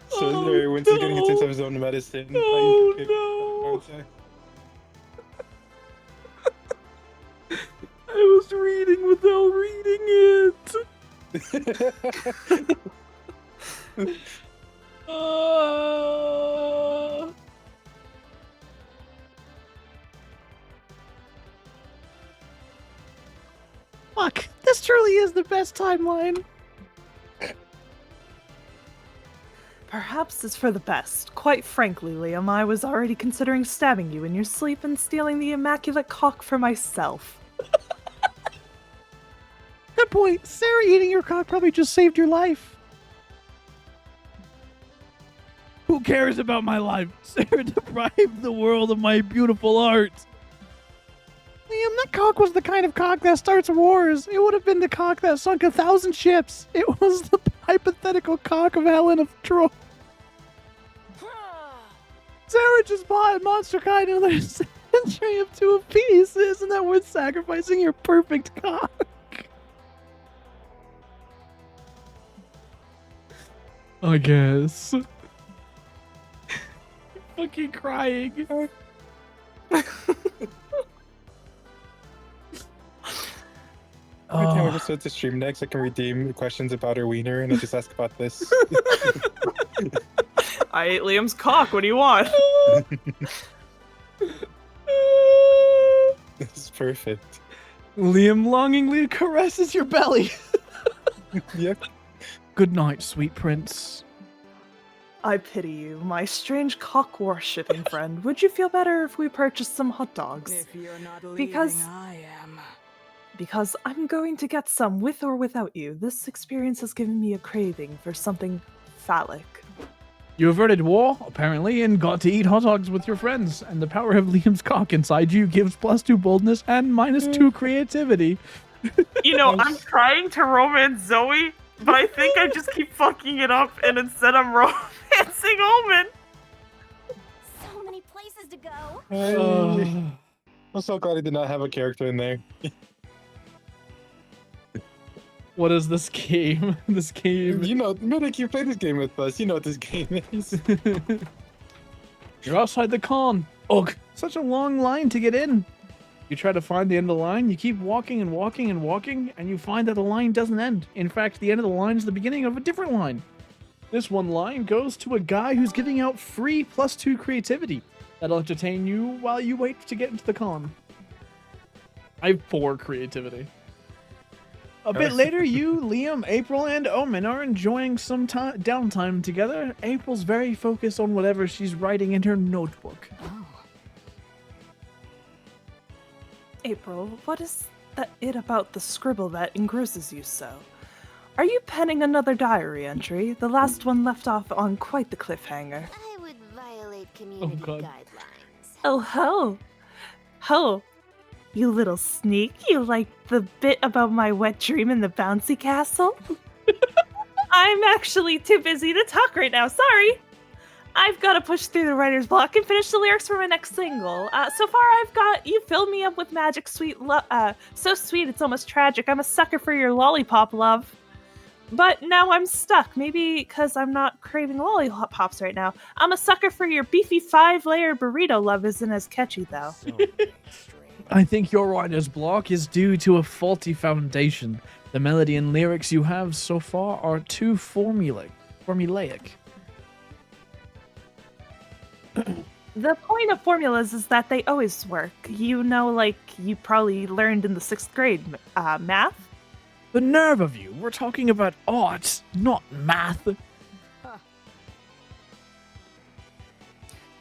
So Oh, there, Winston's getting no. hit of his own medicine. Oh, Okay. I was reading without reading it. Fuck, this truly is the best timeline. Perhaps it's for the best. Quite frankly, Liam, I was already considering stabbing you in your sleep and stealing the immaculate cock for myself. Good point. Sarah eating your cock probably just saved your life. Who cares about my life? Sarah deprived the world of my beautiful art. Liam, that cock was the kind of cock that starts wars. It would have been the cock that sunk 1,000 ships. It was the hypothetical cock of Helen of Troy. Sarah just bought Monster Kind another century of two apiece. Isn't that worth sacrificing your perfect cock? I guess. Fucking crying. Every time I just went to stream next, I can redeem questions about her wiener and I just ask about this. I ate Liam's cock. What do you want? This is perfect. Liam longingly caresses your belly. Yep. Good night, sweet prince. I pity you, my strange cock worshipping friend. Would you feel better if we purchased some hot dogs? If you're not leaving, Because- I am. Because I'm going to get some with or without you. This experience has given me a craving for something phallic. You averted war, apparently, and got to eat hot dogs with your friends. And the power of Liam's cock inside you gives +2 boldness and -2 creativity. You know, I'm trying to romance Zoe, but I think I just keep fucking it up, and instead I'm romancing Omen. So many places to go. I'm so glad I did not have a character in there. What is this game? This game. You know, Medic, you played this game with us. You know what this game is. You're outside the con. Ugh, such a long line to get in. You try to find the end of the line, you keep walking and walking and walking, and you find that the line doesn't end. In fact, the end of the line is the beginning of a different line. This one line goes to a guy who's giving out free +2 creativity. That'll entertain you while you wait to get into the con. I have 4 creativity. A bit later, you, Liam, April, and Omen are enjoying some downtime together. April's very focused on whatever she's writing in her notebook. Oh. April, what is it about the scribble that engrosses you so? Are you penning another diary entry? The last one left off on quite the cliffhanger. I would violate community God. guidelines. Oh ho! Ho! You little sneak, you like the bit about my wet dream in the bouncy castle? I'm actually too busy to talk right now, sorry! I've got to push through the writer's block and finish the lyrics for my next single. So far I've got you filled me up with magic sweet so sweet it's almost tragic. I'm a sucker for your lollipop love. But now I'm stuck, maybe because I'm not craving lollipops right now. I'm a sucker for your beefy 5-layer burrito love isn't as catchy though. I think your writer's block is due to a faulty foundation. The melody and lyrics you have so far are too formulaic. The point of formulas is that they always work. You know, like you probably learned in the 6th grade math. The nerve of you! We're talking about art, not math.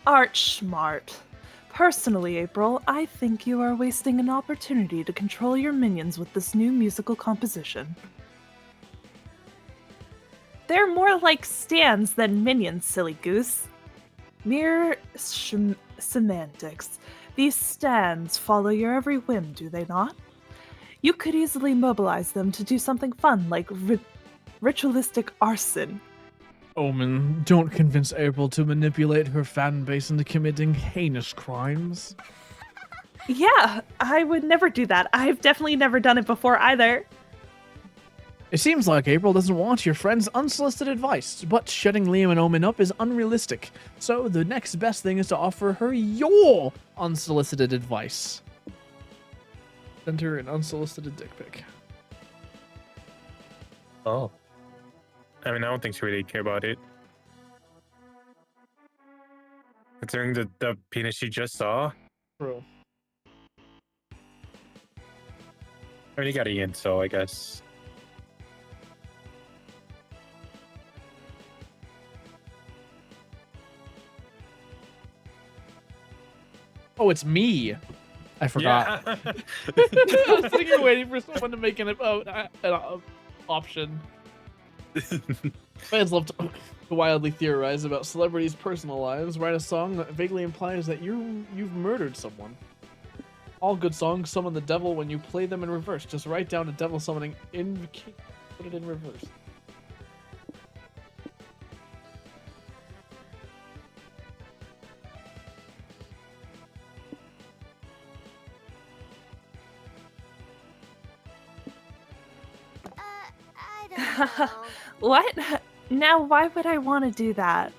Art smart. Personally, April, I think you are wasting an opportunity to control your minions with this new musical composition. They're more like stands than minions, silly goose. Mere semantics. These stands follow your every whim, do they not? You could easily mobilize them to do something fun, like ritualistic arson. Omen, don't convince April to manipulate her fan base into committing heinous crimes. Yeah, I would never do that. I've definitely never done it before either. It seems like April doesn't want your friend's unsolicited advice, but shutting Liam and Omen up is unrealistic. So the next best thing is to offer her your unsolicited advice. Send her an unsolicited dick pic. Oh. I mean, I don't think she really care about it. Considering the penis she just saw. Bro. I mean, he got Ian, so I guess. Oh, it's me. I forgot. Yeah. I was sitting here waiting for someone to make an option. Fans love to wildly theorize about celebrities' personal lives. Write a song that vaguely implies that you've murdered someone. All good songs summon the devil when you play them in reverse. Just write down a devil summoning invocation. Put it in reverse. I don't know. What? Now, why would I want to do that?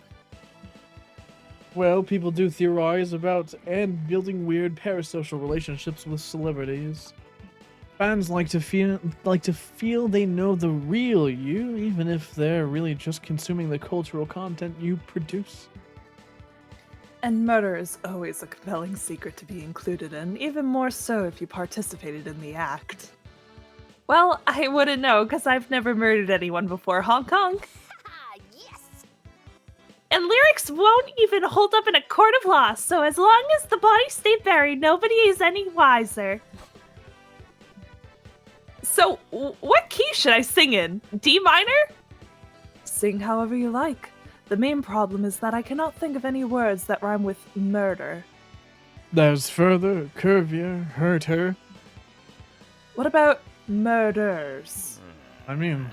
Well, people do theorize about and building weird parasocial relationships with celebrities. Fans like to feel they know the real you, even if they're really just consuming the cultural content you produce. And murder is always a compelling secret to be included in, even more so if you participated in the act. Well, I wouldn't know, because I've never murdered anyone before, Hong Kong. Ah, yes. And lyrics won't even hold up in a court of law, so as long as the body stay buried, nobody is any wiser. So, what key should I sing in? D minor? Sing however you like. The main problem is that I cannot think of any words that rhyme with murder. There's further, curvier, hurt her. What about murders? I mean,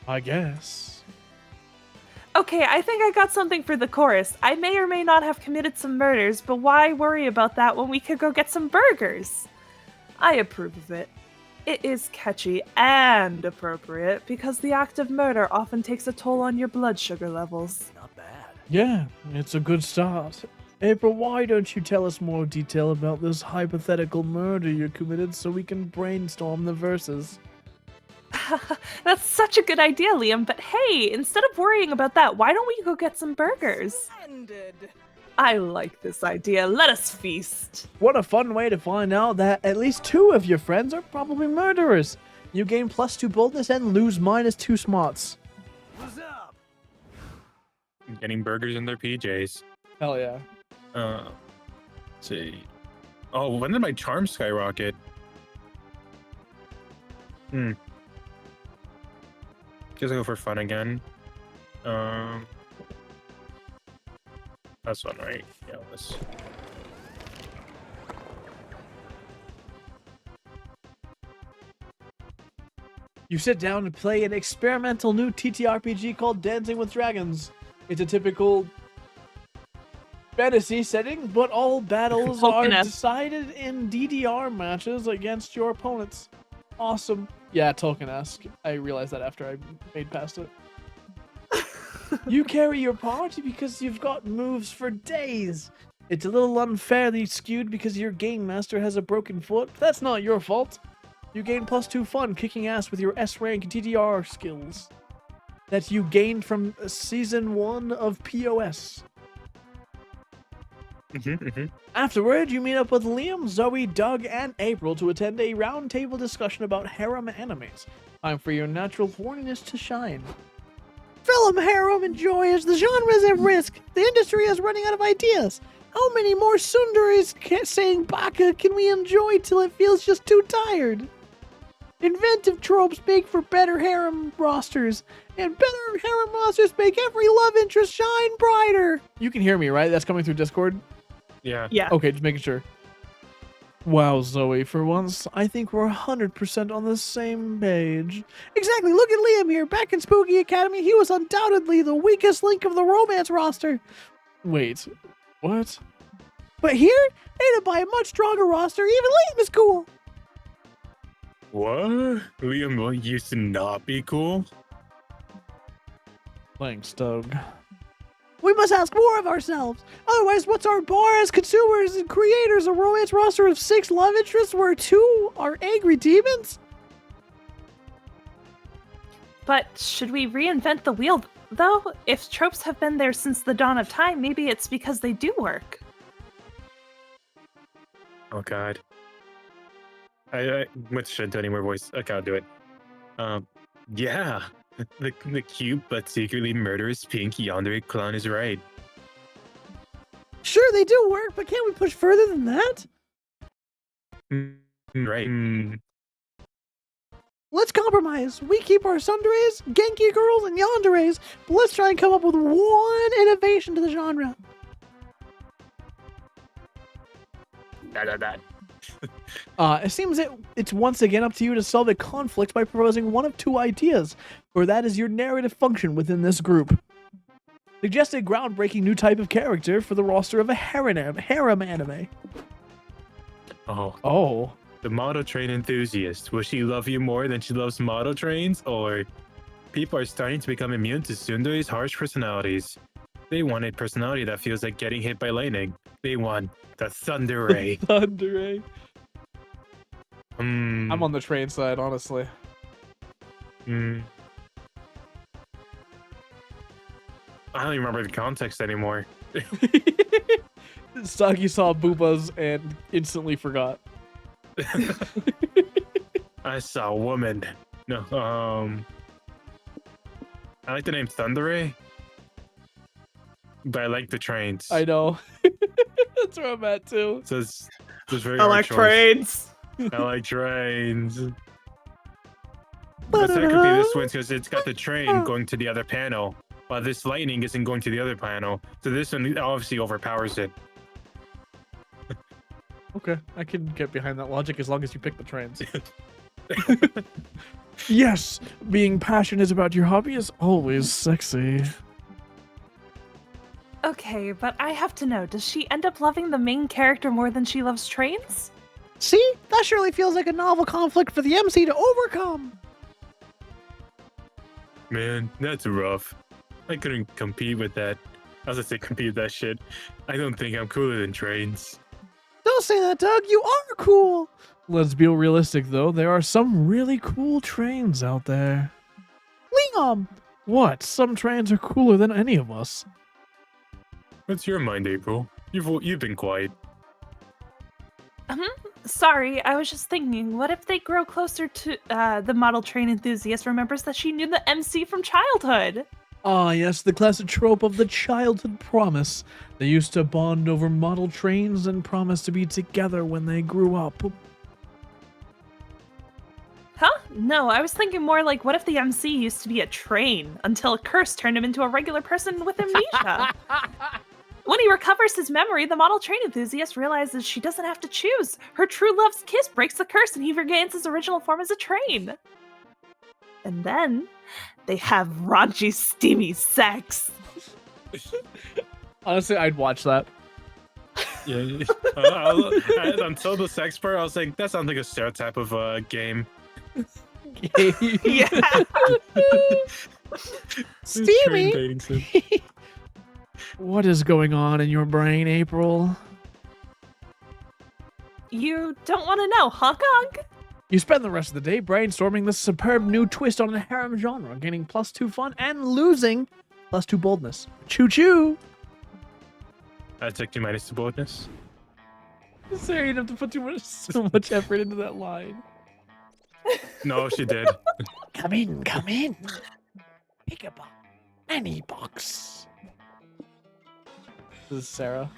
I guess. Okay, I think I got something for the chorus. I may or may not have committed some murders, but why worry about that when we could go get some burgers? I approve of it. It is catchy and appropriate because the act of murder often takes a toll on your blood sugar levels. Not bad. Yeah, it's a good start. April, why don't you tell us more detail about this hypothetical murder you committed so we can brainstorm the verses? That's such a good idea, Liam, but hey, instead of worrying about that, why don't we go get some burgers? Splendid. I like this idea. Let us feast. What a fun way to find out that at least 2 of your friends are probably murderers. You gain +2 boldness and lose -2 smarts. What's up? Getting burgers in their PJs. Hell yeah. Let's see. Oh, when did my charm skyrocket? Guess I'll go for fun again. That's one, right? Yeah, let's. You sit down and play an experimental new TTRPG called Dancing with Dragons. It's a typical fantasy setting, but all battles are Tolkien-esque. decided in DDR matches against your opponents. Awesome. Yeah, Tolkien-esque. I realized that after I made past it. You carry your party because you've got moves for days. It's a little unfairly skewed because your game master has a broken foot. But that's not your fault. You gain +2 fun kicking ass with your S rank DDR skills that you gained from season 1 of POS. Afterward, you meet up with Liam, Zoe, Doug, and April to attend a roundtable discussion about harem animes. Time for your natural horniness to shine. Film harem enjoyers, the genre is at risk. The industry is running out of ideas. How many more sundaries saying baka can we enjoy till it feels just too tired? Inventive tropes make for better harem rosters, and better harem rosters make every love interest shine brighter. You can hear me, right? That's coming through Discord? Yeah. Yeah. Okay, just making sure. Wow, Zoe, for once, I think we're 100% on the same page. Exactly, look at Liam here. Back in Spooky Academy, he was undoubtedly the weakest link of the romance roster. Wait, what? But here, aided by a much stronger roster, even Liam is cool. What? Liam used to not be cool? Thanks, Doug. We must ask more of ourselves. Otherwise, what's our bar as consumers and creators? A romance roster of 6 love interests where 2 are angry demons? But should we reinvent the wheel, though? If tropes have been there since the dawn of time, maybe it's because they do work. Oh god. I shouldn't do any more voice. I can't do it. Yeah. The cute but secretly murderous pink yandere clown is right. Sure, they do work, but can't we push further than that? Right. Let's compromise. We keep our sundays, Genki girls, and yanderes, but let's try and come up with one innovation to the genre. It seems it's once again up to you to solve a conflict by proposing one of 2 ideas, for that is your narrative function within this group. Suggest a groundbreaking new type of character for the roster of a harem anime. Oh. The model train enthusiast. Will she love you more than she loves model trains? Or people are starting to become immune to Sundari's harsh personalities. They want a personality that feels like getting hit by lightning. They want the Thunder Ray. Thunder Ray. I'm I'm on the train side, honestly. I don't even remember the context anymore. Saki saw Boobas and instantly forgot. I saw a woman. No, I like the name Thunder Ray, but I like the trains. I know. That's where I'm at too. So it's very I hard like choice. trains. I like trains. But technically this one's because it's got the train going to the other panel, while this lightning isn't going to the other panel. So this one obviously overpowers it. Okay, I can get behind that logic as long as you pick the trains. Yes, being passionate about your hobby is always sexy. Okay, but I have to know, does she end up loving the main character more than she loves trains? See? That surely feels like a novel conflict for the MC to overcome. Man, that's rough. I couldn't compete with that. I was gonna say compete with that shit. I don't think I'm cooler than trains. Don't say that, Doug. You are cool. Let's be realistic, though. There are some really cool trains out there. Liam! What? Some trains are cooler than any of us. What's your mind, April? You've been quiet. Sorry, I was just thinking, what if they grow closer to the model train enthusiast remembers that she knew the MC from childhood? Ah, yes, the classic trope of the childhood promise. They used to bond over model trains and promise to be together when they grew up. Huh? No, I was thinking more like, what if the MC used to be a train until a curse turned him into a regular person with amnesia? When he recovers his memory, the model train enthusiast realizes she doesn't have to choose. Her true love's kiss breaks the curse and he regains his original form as a train. And then they have raunchy, steamy sex. Honestly, I'd watch that. Yeah. Until the sex part, I was like, that sounds like a stereotype of game. Yeah. Steamy? Train dating sim. What is going on in your brain, April? You don't want to know, huh, Gog? You spend the rest of the day brainstorming this superb new twist on the harem genre, gaining +2 fun and losing +2 boldness. Choo-choo! I took 2 minus to boldness. Sorry, you have to put so much effort into that line. No, she did. Come in, come in. Pick a box. Any box. This is Sarah.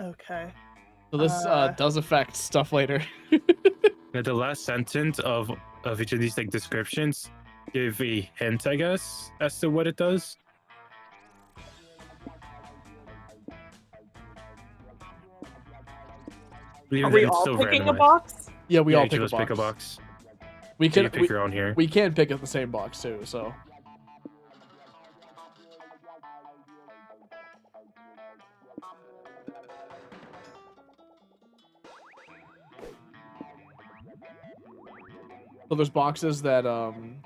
Okay. So this does affect stuff later. Now, the last sentence of each of these like descriptions give a hint, I guess, as to what it does. Are we all picking a box? Yeah, we Yeah, all each pick of a us box. pick a box. We You can can pick we, your own here. we can pick at the same box too. So so there's boxes that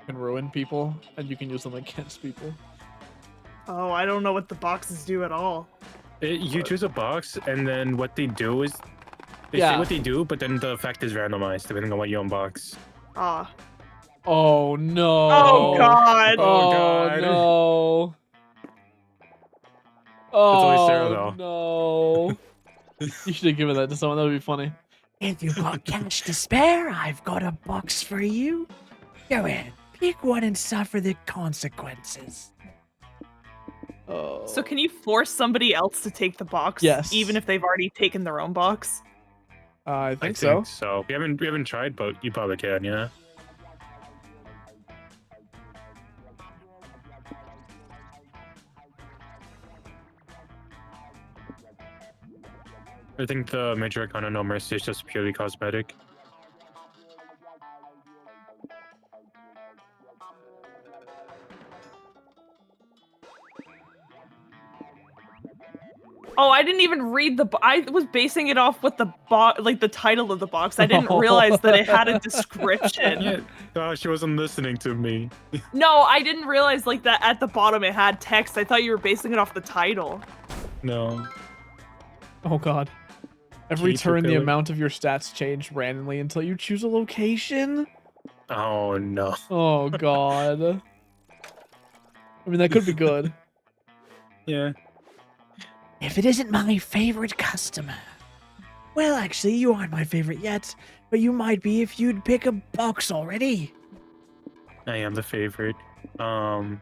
can ruin people, and you can use them against people. Oh, I don't know what the boxes do at all. You choose a box, and then what they do is they Yeah. say what they do, but then the effect is randomized depending on what you unbox. Ah. Oh no! Oh god. Oh, God. No! only Sarah, though. No! You should have given that to someone. That would be funny. If you've got cash to spare, I've got a box for you. Go ahead, pick one and suffer the consequences. Oh. So can you force somebody else to take the box? Yes. Even if they've already taken their own box? I think so. So we haven't tried, but you probably can, yeah. I think the Major Arcana No Mercy is just purely cosmetic. Oh, I didn't even read I was basing it off what the like the title of the box. I didn't realize that it had a description. Yeah. Oh, she wasn't listening to me. No, I didn't realize like that at the bottom it had text. I thought you were basing it off the title. No. Oh god. Every Keep turn, the repelling. amount of your stats change randomly until you choose a location. Oh no. Oh god. I mean, that could be good. Yeah. If it isn't my favorite customer. Well, actually, you aren't my favorite yet, but you might be if you'd pick a box already. I am the favorite. You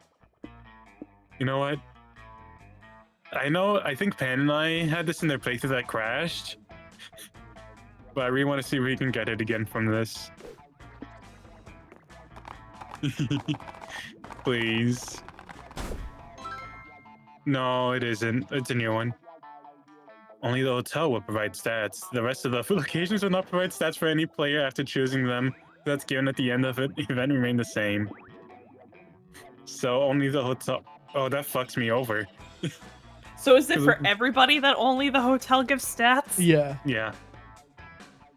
know what? I think Pan and I had this in their playthrough that crashed. But I really want to see if we can get it again from this. Please. No, it isn't. It's a new one. Only the hotel will provide stats. The rest of the locations will not provide stats for any player after choosing them. That's given at the end of it. The event remain the same. So only the hotel. Oh, that fucks me over. So is it for everybody that only the hotel gives stats? Yeah. Yeah.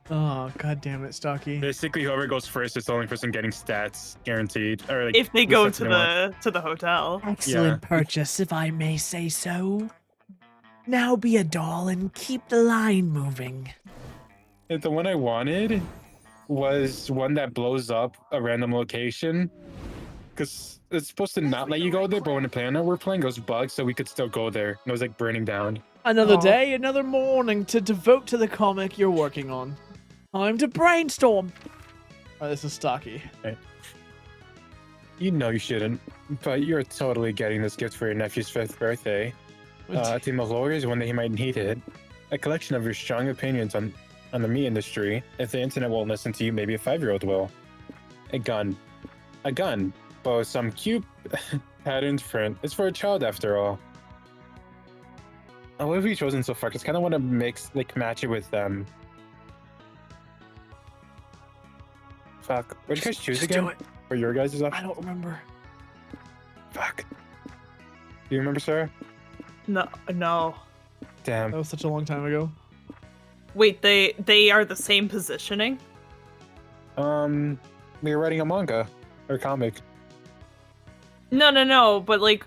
Oh god damn it, Stocky. Basically, whoever goes first is the only person getting stats guaranteed. Or like If they the go stats to they want. the hotel. Excellent purchase, if I may say so. Now be a doll and keep the line moving. The one I wanted was one that blows up a random location. Because it's supposed to not let you go there, but when the planet we're playing goes bugged, so we could still go there. And it was like burning down. Another Aw. day, another morning to devote to the comic you're working on. Time to brainstorm. Oh, this is Stocky. You know you shouldn't, but you're totally getting this gift for your nephew's 5th birthday. A team of lawyers, one that he might need it. A collection of your strong opinions on the meat industry. If the internet won't listen to you, maybe a 5-year-old will. A gun. A gun, but with some cute patterned print. It's for a child after all. What have we chosen so far? Because kind of want to match it with them. Fuck. What did you guys choose Just again? do it. For your guys' I option? don't remember. Fuck. Do you remember, Sarah? No. Damn. That was such a long time ago. Wait, they are the same positioning? We were writing a manga or comic. No, but like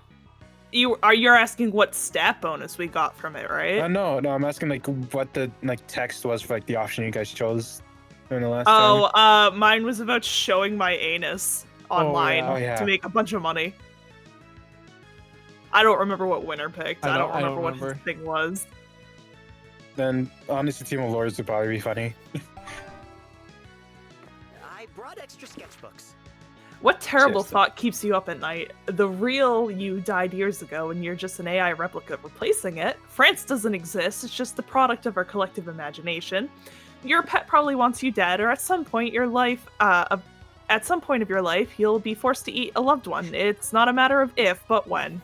you're asking what stat bonus we got from it, right? No, I'm asking like what the text was for like the option you guys chose during the last time. Oh, mine was about showing my anus online Oh, yeah. to make a bunch of money. I don't remember what winner picked. I don't I don't remember what his remember. thing was. Then honestly, Team of Lawyers would probably be funny. I brought extra sketchbooks. What terrible Seriously. thought keeps you up at night? The real you died years ago and you're just an AI replica replacing it. France doesn't exist, it's just the product of our collective imagination. Your pet probably wants you dead, or at some point your life at some point of your life you'll be forced to eat a loved one. It's not a matter of if, but when.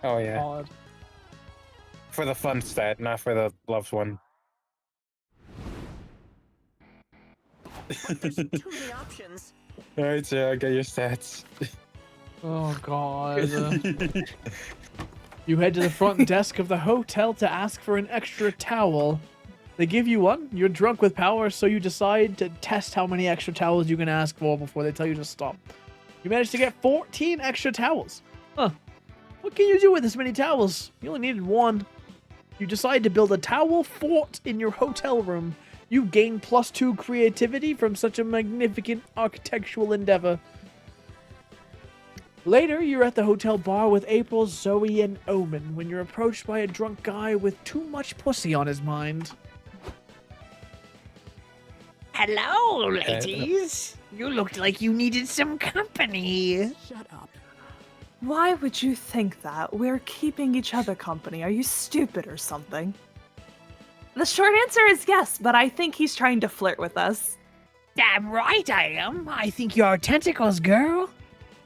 Oh yeah. God. For the fun stat, not for the loved one. There's too many options. All right, so I got your stats. Oh God. You head to the front desk of the hotel to ask for an extra towel. They give you one. You're drunk with power, so you decide to test how many extra towels you can ask for before they tell you to stop. You managed to get 14 extra towels. Huh. What can you do with this many towels? You only needed one. You decide to build a towel fort in your hotel room. You gain +2 creativity from such a magnificent architectural endeavor. Later, you're at the hotel bar with April, Zoe, and Omen when you're approached by a drunk guy with too much pussy on his mind. Hello, ladies. You looked like you needed some company. Shut up. Why would you think that? We're keeping each other company. Are you stupid or something? The short answer is yes, but I think he's trying to flirt with us. Damn right I am. I think you're tentacles, girl.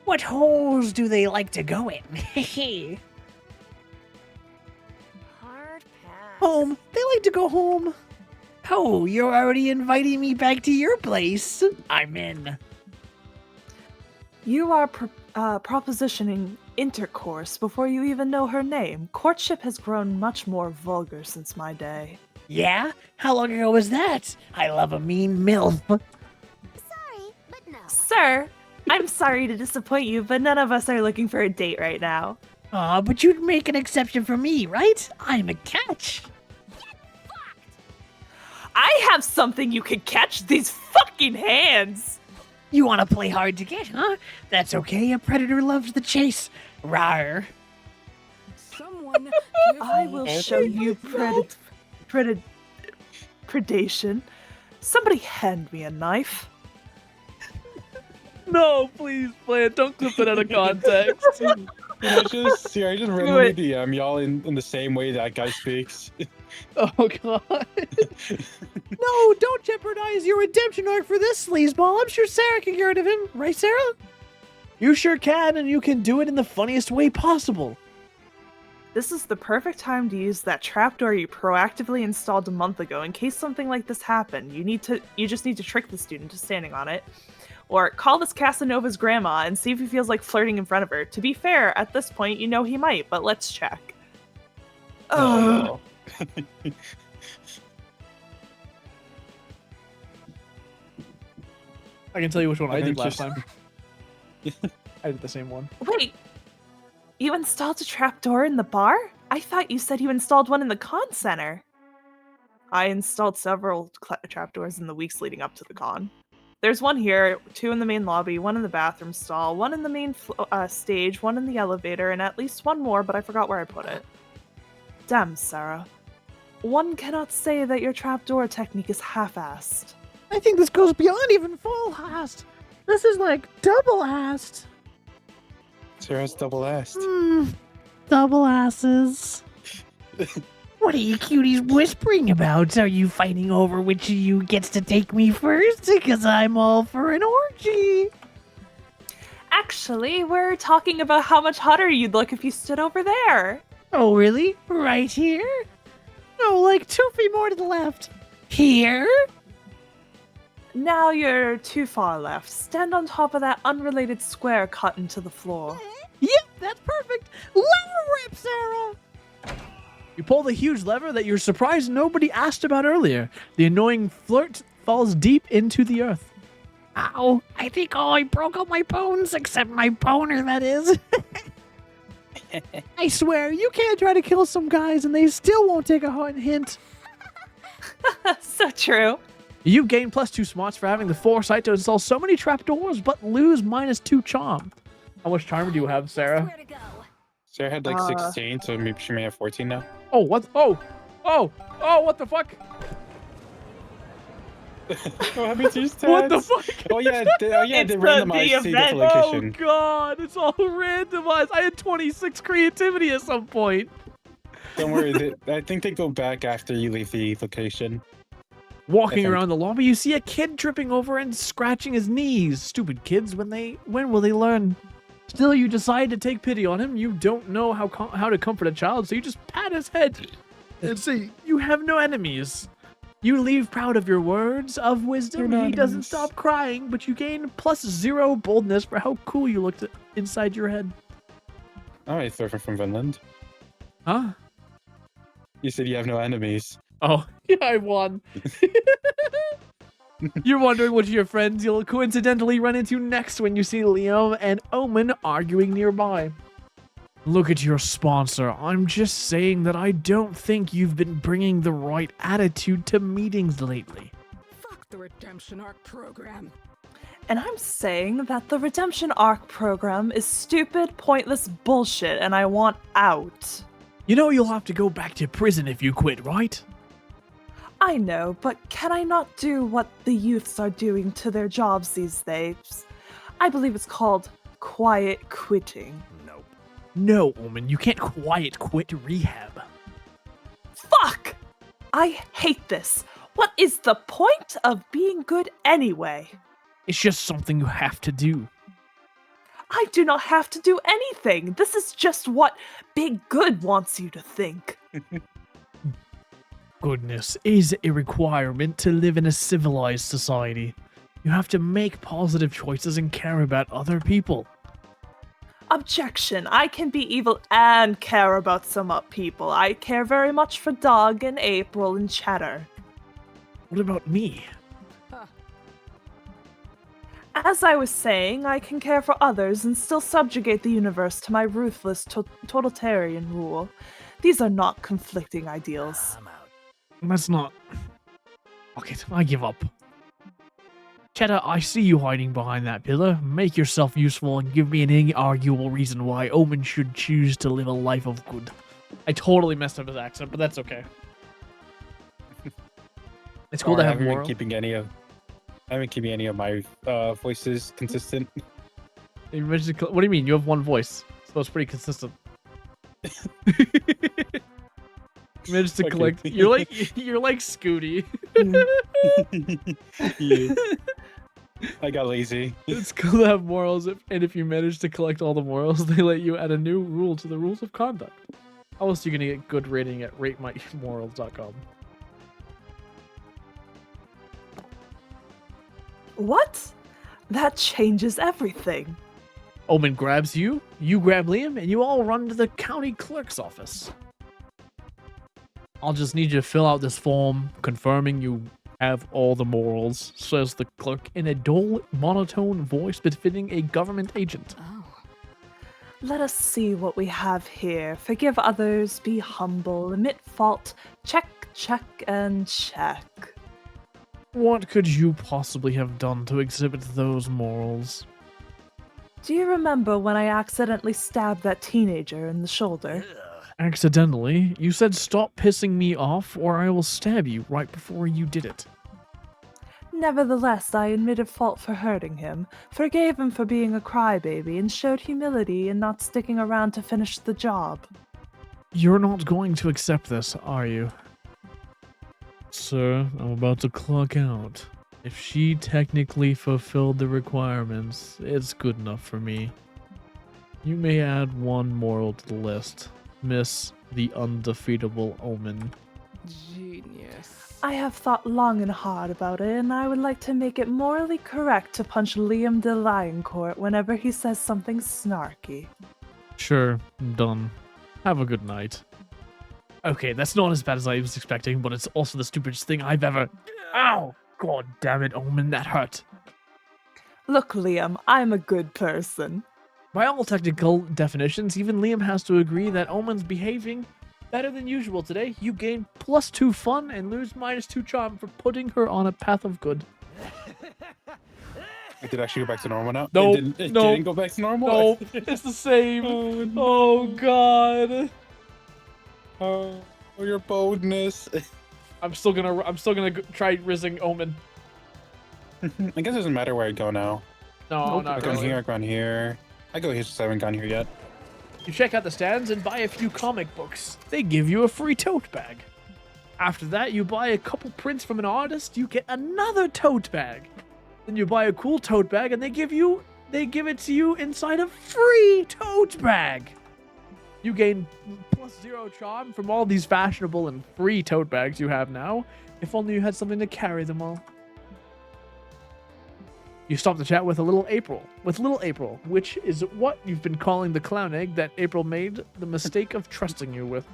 What holes do they like to go in? Hard pass. Home. They like to go home. Oh, you're already inviting me back to your place. I'm in. You are propositioning intercourse before you even know her name. Courtship has grown much more vulgar since my day. Yeah? How long ago was that? I love a mean MILF. Sorry, but no. Sir, I'm sorry to disappoint you, but none of us are looking for a date right now. Aw, but you'd make an exception for me, right? I'm a catch. I have something you can catch, these fucking hands! You want to play hard to get, huh? That's okay, a predator loves the chase. Rawr. Someone give I me will a show you predation. Somebody hand me a knife. No, please play it. Don't clip it out of context. I just randomly DM y'all in the same way that guy speaks. Oh God. No, don't jeopardize your redemption arc for this sleazeball. I'm sure Sarah can get rid of him. Right, Sarah? You sure can, and you can do it in the funniest way possible. This is the perfect time to use that trapdoor you proactively installed a month ago in case something like this happened. You just need to trick the student to standing on it. Or call this Casanova's grandma and see if he feels like flirting in front of her. To be fair, at this point, you know he might, but let's check. Oh, no. I can tell you which one I did think last just- time. I did the same one. Wait, you installed a trapdoor in the bar? I thought you said you installed one in the con center. I installed several trapdoors in the weeks leading up to the con. There's one here, 2 in the main lobby, 1 in the bathroom stall, 1 in the main stage, 1 in the elevator, and at least 1 more, but I forgot where I put it. Damn, Sarah. One cannot say that your trapdoor technique is half-assed. I think this goes beyond even full-assed. This is like double-assed. Sarah's double-assed. Double asses. What are you cuties whispering about? Are you fighting over which of you gets to take me first? Because I'm all for an orgy. Actually, we're talking about how much hotter you'd look if you stood over there. Oh, really? Right here? No, like 2 feet more to the left. Here? Now you're too far left. Stand on top of that unrelated square cut into the floor. Yep, that's perfect. Lever rip, Sarah. You pull the huge lever that you're surprised nobody asked about earlier. The annoying flirt falls deep into the earth. Ow, I think I broke all my bones, except my boner, that is. I swear, you can't try to kill some guys and they still won't take a hint. So true. You gain +2 smarts for having the foresight to install so many trapdoors, but lose -2 charm. How much charm do you have, Sarah? Where to go? Sarah had like 16, so maybe she may have 14 now. Oh, what? Oh, what the fuck? What happened to your stats? What the fuck? Oh yeah, they It's the randomized see event. the Oh location. god, it's all randomized. I had 26 creativity at some point. Don't worry, I think they go back after you leave the location. Walking think. around the lobby, you see a kid tripping over and scratching his knees. Stupid kids, when will they learn? Still, you decide to take pity on him. You don't know how to comfort a child, so you just pat his head and say, "You have no enemies." You leave proud of your words of wisdom. He doesn't stop crying, but you gain +0 boldness for how cool you looked inside your head. Alright, Thorfinn from Finland. Huh? You said you have no enemies. Oh, yeah, I won. You're wondering which of your friends you'll coincidentally run into next when you see Liam and Omen arguing nearby. Look at your sponsor. I'm just saying that I don't think you've been bringing the right attitude to meetings lately. Fuck the redemption arc program. And I'm saying that the Redemption Arc program is stupid, pointless bullshit, and I want out. You know you'll have to go back to prison if you quit, right? I know, but can I not do what the youths are doing to their jobs these days? I believe it's called quiet quitting. No, Omen, you can't quiet quit rehab. Fuck! I hate this. What is the point of being good anyway? It's just something you have to do. I do not have to do anything. This is just what Big Good wants you to think. Goodness is a requirement to live in a civilized society. You have to make positive choices and care about other people. Objection. I can be evil and care about some people. I care very much for Dog and April and Cheddar. What about me? As I was saying, I can care for others and still subjugate the universe to my ruthless totalitarian rule. These are not conflicting ideals. That's not... Okay, I give up. Cheddar, I see you hiding behind that pillar. Make yourself useful and give me an inarguable reason why Omen should choose to live a life of good. I totally messed up his accent, but that's okay. It's cool to have moral. I haven't keeping any of my voices consistent. You managed to what do you mean? You have one voice, so it's pretty consistent. You managed to collect. You're like Scooty. Yeah. I got lazy. It's cool to have morals, and if you manage to collect all the morals, they let you add a new rule to the rules of conduct. How else are you gonna get good rating at ratemymorals.com? What? That changes everything. Omen grabs you, you grab Liam, and you all run to the county clerk's office. I'll just need you to fill out this form confirming you have all the morals, says the clerk in a dull, monotone voice befitting a government agent. Oh. Let us see what we have here. Forgive others, be humble, admit fault, check, check, and check. What could you possibly have done to exhibit those morals? Do you remember when I accidentally stabbed that teenager in the shoulder? Accidentally? You said stop pissing me off or I will stab you right before you did it. Nevertheless, I admitted fault for hurting him, forgave him for being a crybaby, and showed humility in not sticking around to finish the job. You're not going to accept this, are you? Sir, I'm about to clock out. If she technically fulfilled the requirements, it's good enough for me. You may add one moral to the list. Miss the undefeatable Omen. Genius. I have thought long and hard about it, and I would like to make it morally correct to punch Liam de Lioncourt whenever he says something snarky. Sure, done. Have a good night. Okay, that's not as bad as I was expecting, but it's also the stupidest thing I've ever... Ow! God damn it, Omen, that hurt. Look, Liam, I'm a good person. By all technical definitions, even Liam has to agree that Omen's behaving better than usual today. You gain +2 fun and lose -2 charm for putting her on a path of good. It did actually go back to normal now? No, It didn't go back to normal? No, it's the same. Oh, God. Oh, your boldness. I'm still gonna try rizzing Omen. I guess it doesn't matter where I go now. No, Nope. not I've gone really. here, I've gone here. I go here since I haven't gone here yet. You check out the stands and buy a few comic books. They give you a free tote bag. After that, you buy a couple prints from an artist, you get another tote bag. Then you buy a cool tote bag and they give it to you inside a free tote bag. You gain +0 charm from all these fashionable and free tote bags you have now. If only you had something to carry them all. You stop to chat with little April, which is what you've been calling the clown egg that April made the mistake of trusting you with.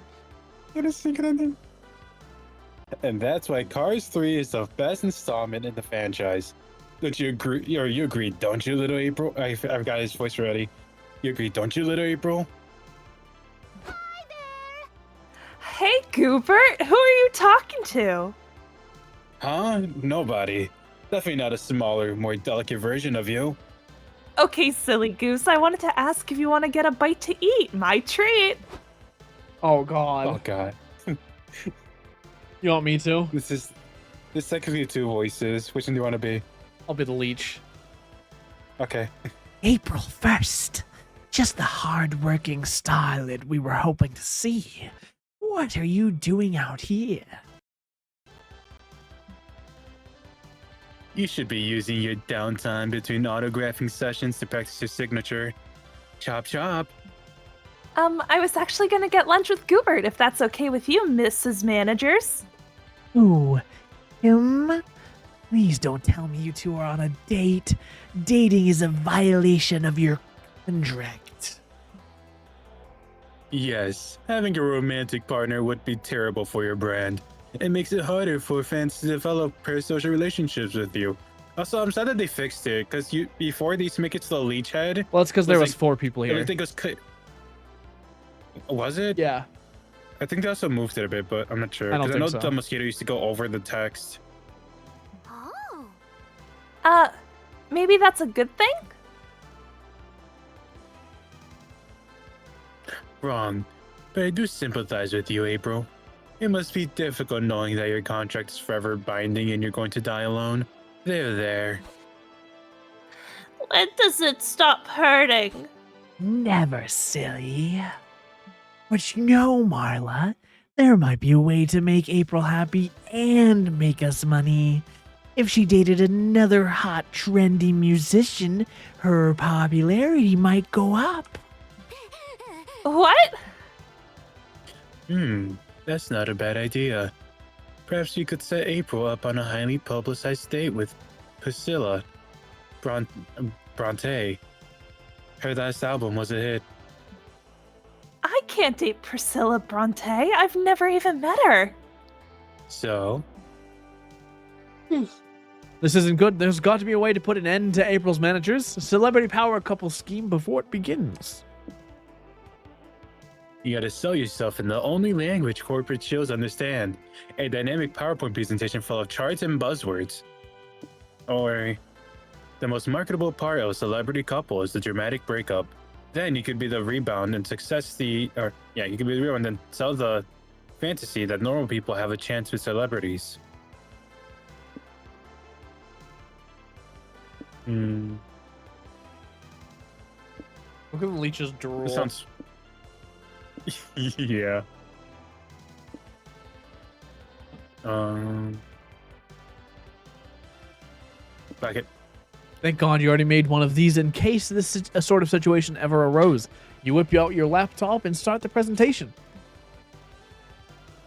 And that's why Cars 3 is the best installment in the franchise. Don't you agree? Or you agree, don't you, little April? I've got his voice ready. You agree, don't you, little April? Hey, Goobert, who are you talking to? Huh? Nobody. Definitely not a smaller, more delicate version of you. Okay, silly goose, I wanted to ask if you want to get a bite to eat. My treat. Oh god. Oh god. You want me to? This technically two voices. Which one do you want to be? I'll be the leech. Okay. April 1st. Just the hard-working starlet we were hoping to see. What are you doing out here? You should be using your downtime between autographing sessions to practice your signature. Chop chop. I was actually gonna get lunch with Goobert, if that's okay with you, Mrs. Managers. Ooh, him? Please don't tell me you two are on a date. Dating is a violation of your contract. Yes, having a romantic partner would be terrible for your brand. It makes it harder for fans to develop parasocial relationships with you. Also, I'm sad that they fixed it, because before they used to make it to the leech head, Well, it's because there Was was like- 4 people here. everything was cut. Was it? Yeah. I think they also moved it a bit, but I'm not sure. I don't 'cause I know think so. the mosquito used to go over the text. Oh. Maybe that's a good thing? Wrong. But I do sympathize with you, April. It must be difficult knowing that your contract is forever binding and you're going to die alone. There. When does it stop hurting? Never, silly. But you know, Marla, there might be a way to make April happy and make us money. If she dated another hot, trendy musician, her popularity might go up. What? That's not a bad idea. Perhaps you could set April up on a highly publicized date with Priscilla Bronte. Her last album was a hit. I can't date Priscilla Bronte. I've never even met her. So, This isn't good. There's got to be a way to put an end to April's managers. A celebrity power couple scheme before it begins. you gotta sell yourself in the only language corporate shows understand. A dynamic PowerPoint presentation full of charts and buzzwords. Or, the most marketable part of a celebrity couple is the dramatic breakup. Then you could be the rebound and you could be the rebound and sell the fantasy that normal people have a chance with celebrities. Look at the leech's drool. That sounds. Yeah. Back it. Thank God you already made one of these in case this sort of situation ever arose. You whip out your laptop and start the presentation.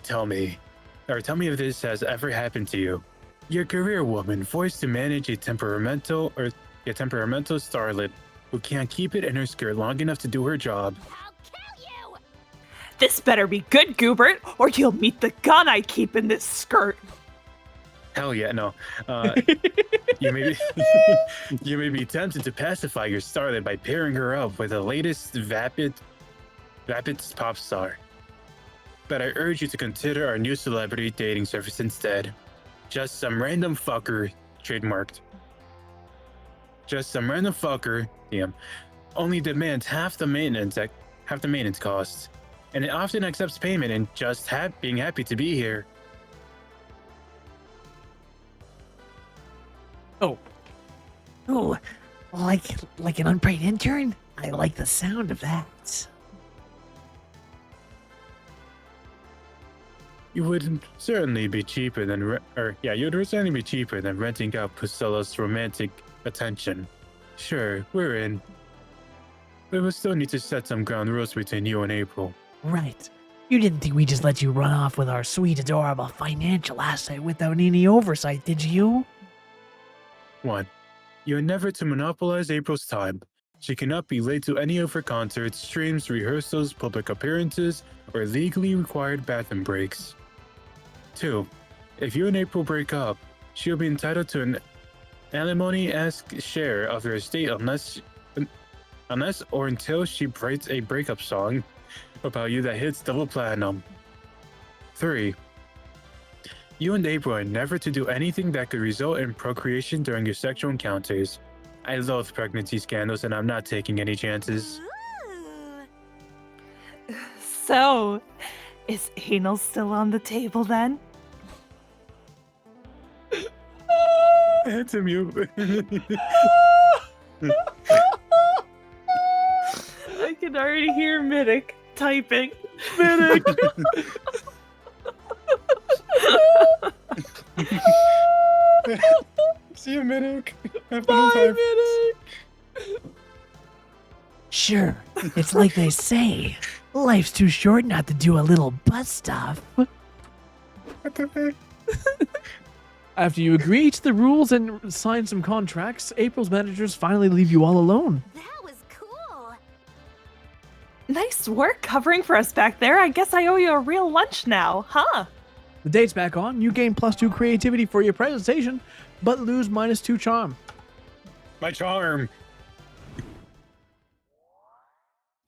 Tell me if this has ever happened to you. You're a career woman forced to manage a temperamental starlet who can't keep it in her skirt long enough to do her job. I'll kill you! This better be good, Goobert, or you'll meet the gun I keep in this skirt. Hell yeah, no. You may be tempted to pacify your starlet by pairing her up with the latest vapid pop star. But I urge you to consider our new celebrity dating service instead. Just some random fucker, trademarked. Just some random fucker, damn, only demands half the maintenance costs, and it often accepts payment and just being happy to be here. Oh, Ooh, like an unpaid intern? I like the sound of that. You would certainly be cheaper than renting out Priscilla's romantic attention. Sure, we're in. But we'll still need to set some ground rules between you and April. Right. You didn't think we just let you run off with our sweet, adorable financial asset without any oversight, did you? 1. You are never to monopolize April's time. She cannot be late to any of her concerts, streams, rehearsals, public appearances, or legally required bathroom breaks. 2. If you and April break up, she'll be entitled to an alimony-esque share of your estate unless or until she writes a breakup song about you that hits double platinum. 3. You and April are never to do anything that could result in procreation during your sexual encounters. I loathe pregnancy scandals and I'm not taking any chances. So, is anal still on the table then? It's a mute. I can already hear Middick typing. Middick! See you, Middick. Bye, Middick. Sure. It's like they say. Life's too short not to do a little butt stuff. After you agree to the rules and sign some contracts, April's managers finally leave you all alone. That was cool. Nice work covering for us back there. I guess I owe you a real lunch now, huh? The date's back on. You gain +2 creativity for your presentation, but lose -2 charm. My charm.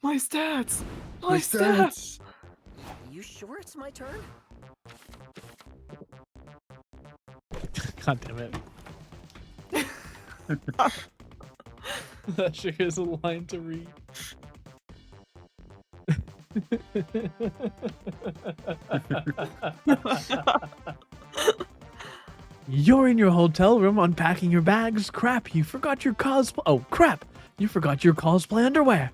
My stats! My stats. You sure it's my turn? God damn it. That sure is a line to read. You're in your hotel room unpacking your bags. Crap, you forgot your cosplay. Oh, crap. You forgot your cosplay underwear.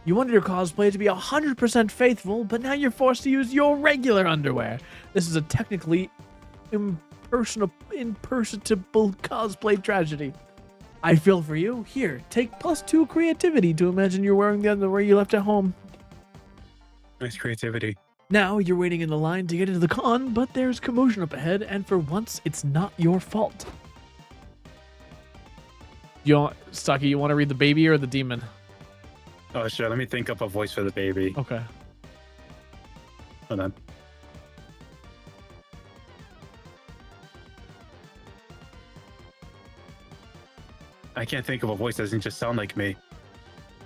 You wanted your cosplay to be 100% faithful, but now you're forced to use your regular underwear. This is a technically impersonable cosplay tragedy. I feel for you. Here, take +2 creativity to imagine you're wearing the underwear you left at home. Nice creativity. Now you're waiting in the line to get into the con, but there's commotion up ahead, and for once, it's not your fault. Stucky, you want to read the baby or the demon? Oh, sure. Let me think up a voice for the baby. Okay. Hold on. I can't think of a voice that doesn't just sound like me.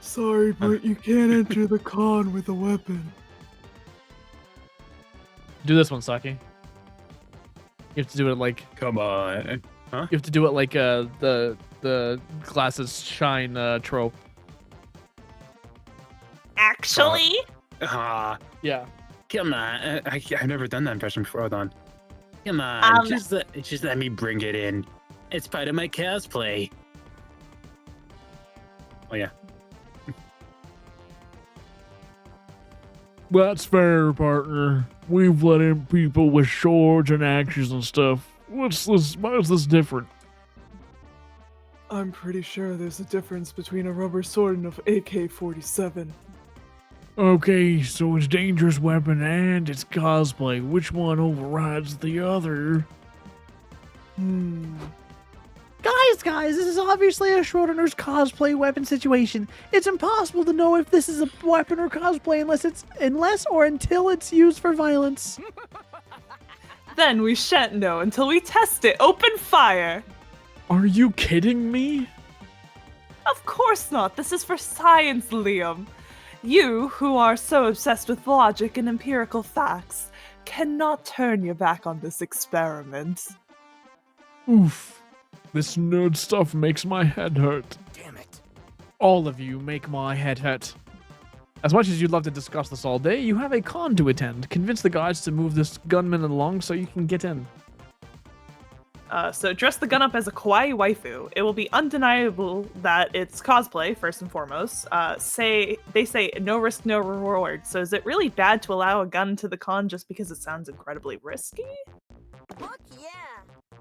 Sorry, but you can't enter the con with a weapon. Do this one, Saki. You have to do it like Come on. you have to do it like the glasses shine trope. Actually? Ah, Yeah. come on. I've never done that impression before. Hold on. Come on. Just let me bring it in. It's part of my cosplay. Oh, yeah. That's fair, partner. We've let in people with swords and axes and stuff. What's this? Why is this different? I'm pretty sure there's a difference between a rubber sword and an AK-47. Okay, so it's dangerous weapon and it's cosplay. Which one overrides the other? Guys, this is obviously a Schrodinger's cosplay weapon situation. It's impossible to know if this is a weapon or cosplay unless or until it's used for violence. Then we shan't know until we test it. Open fire! Are you kidding me? Of course not. This is for science, Liam. You, who are so obsessed with logic and empirical facts, cannot turn your back on this experiment. Oof. This nerd stuff makes my head hurt. Damn it. All of you make my head hurt. As much as you'd love to discuss this all day, you have a con to attend. Convince the guards to move this gunman along so you can get in. So dress the gun up as a kawaii waifu. It will be undeniable that it's cosplay, first and foremost. They say no risk, no reward. So is it really bad to allow a gun to the con just because it sounds incredibly risky? Fuck yeah!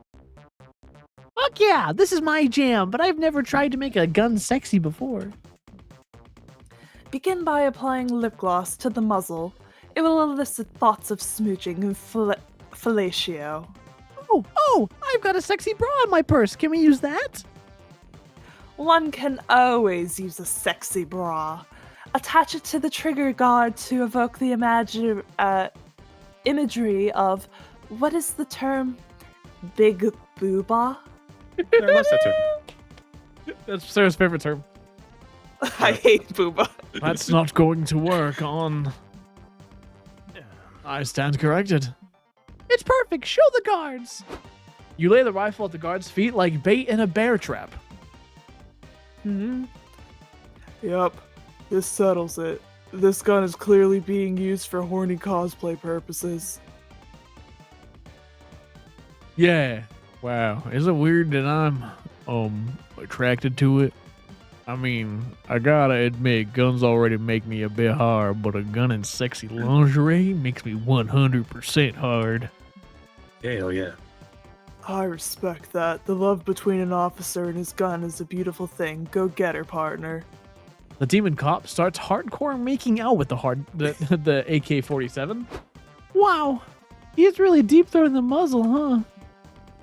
Fuck yeah, this is my jam, but I've never tried to make a gun sexy before. Begin by applying lip gloss to the muzzle. It will elicit thoughts of smooching and fellatio. Oh, I've got a sexy bra in my purse. Can we use that? One can always use a sexy bra. Attach it to the trigger guard to evoke the imagery of, what is the term? Big booba? Sarah loves that term. That's Sarah's favorite term. I hate booba. That's not going to work on. I stand corrected. It's perfect. Show the guards. You lay the rifle at the guard's feet like bait in a bear trap. Yep, this settles it. This gun is clearly being used for horny cosplay purposes. Yeah. Wow. Is it weird that I'm attracted to it? I mean, I gotta admit, guns already make me a bit hard, but a gun in sexy lingerie makes me 100% hard. Hell yeah. I respect that. The love between an officer and his gun is a beautiful thing. Go get her, partner. The demon cop starts hardcore making out with the AK-47. Wow, he's really deep throwing the muzzle, huh?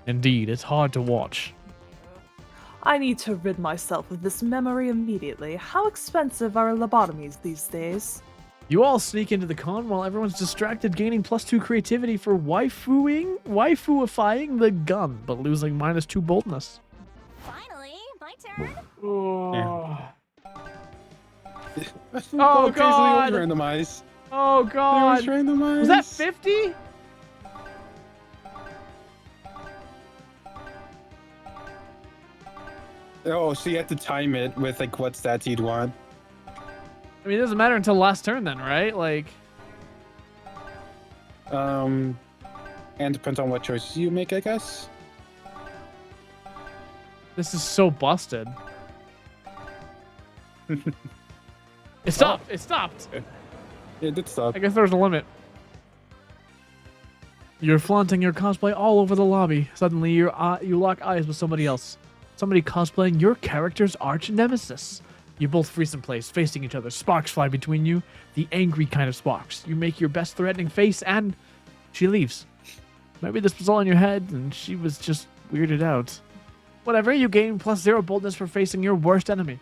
Indeed, it's hard to watch. I need to rid myself of this memory immediately. How expensive are lobotomies these days? You all sneak into the con while everyone's distracted, gaining +2 creativity for waifuifying the gun, but losing -2 boldness. Finally, my turn. Oh, Oh, God. Crazily was randomized. oh It was God. randomized. Was that 50? Oh, so you have to time it with like what stats you'd want. I mean, it doesn't matter until last turn then, right? Like, And depends on what choices you make, I guess. this is so busted. It stopped. It stopped. It did stop. I guess there's a limit. You're flaunting your cosplay all over the lobby. Suddenly, you lock eyes with somebody else. Somebody cosplaying your character's arch nemesis. You both freeze in place, facing each other. Sparks fly between you. The angry kind of sparks. You make your best threatening face, and she leaves. Maybe this was all in your head, and she was just weirded out. Whatever, you gain +0 boldness for facing your worst enemy.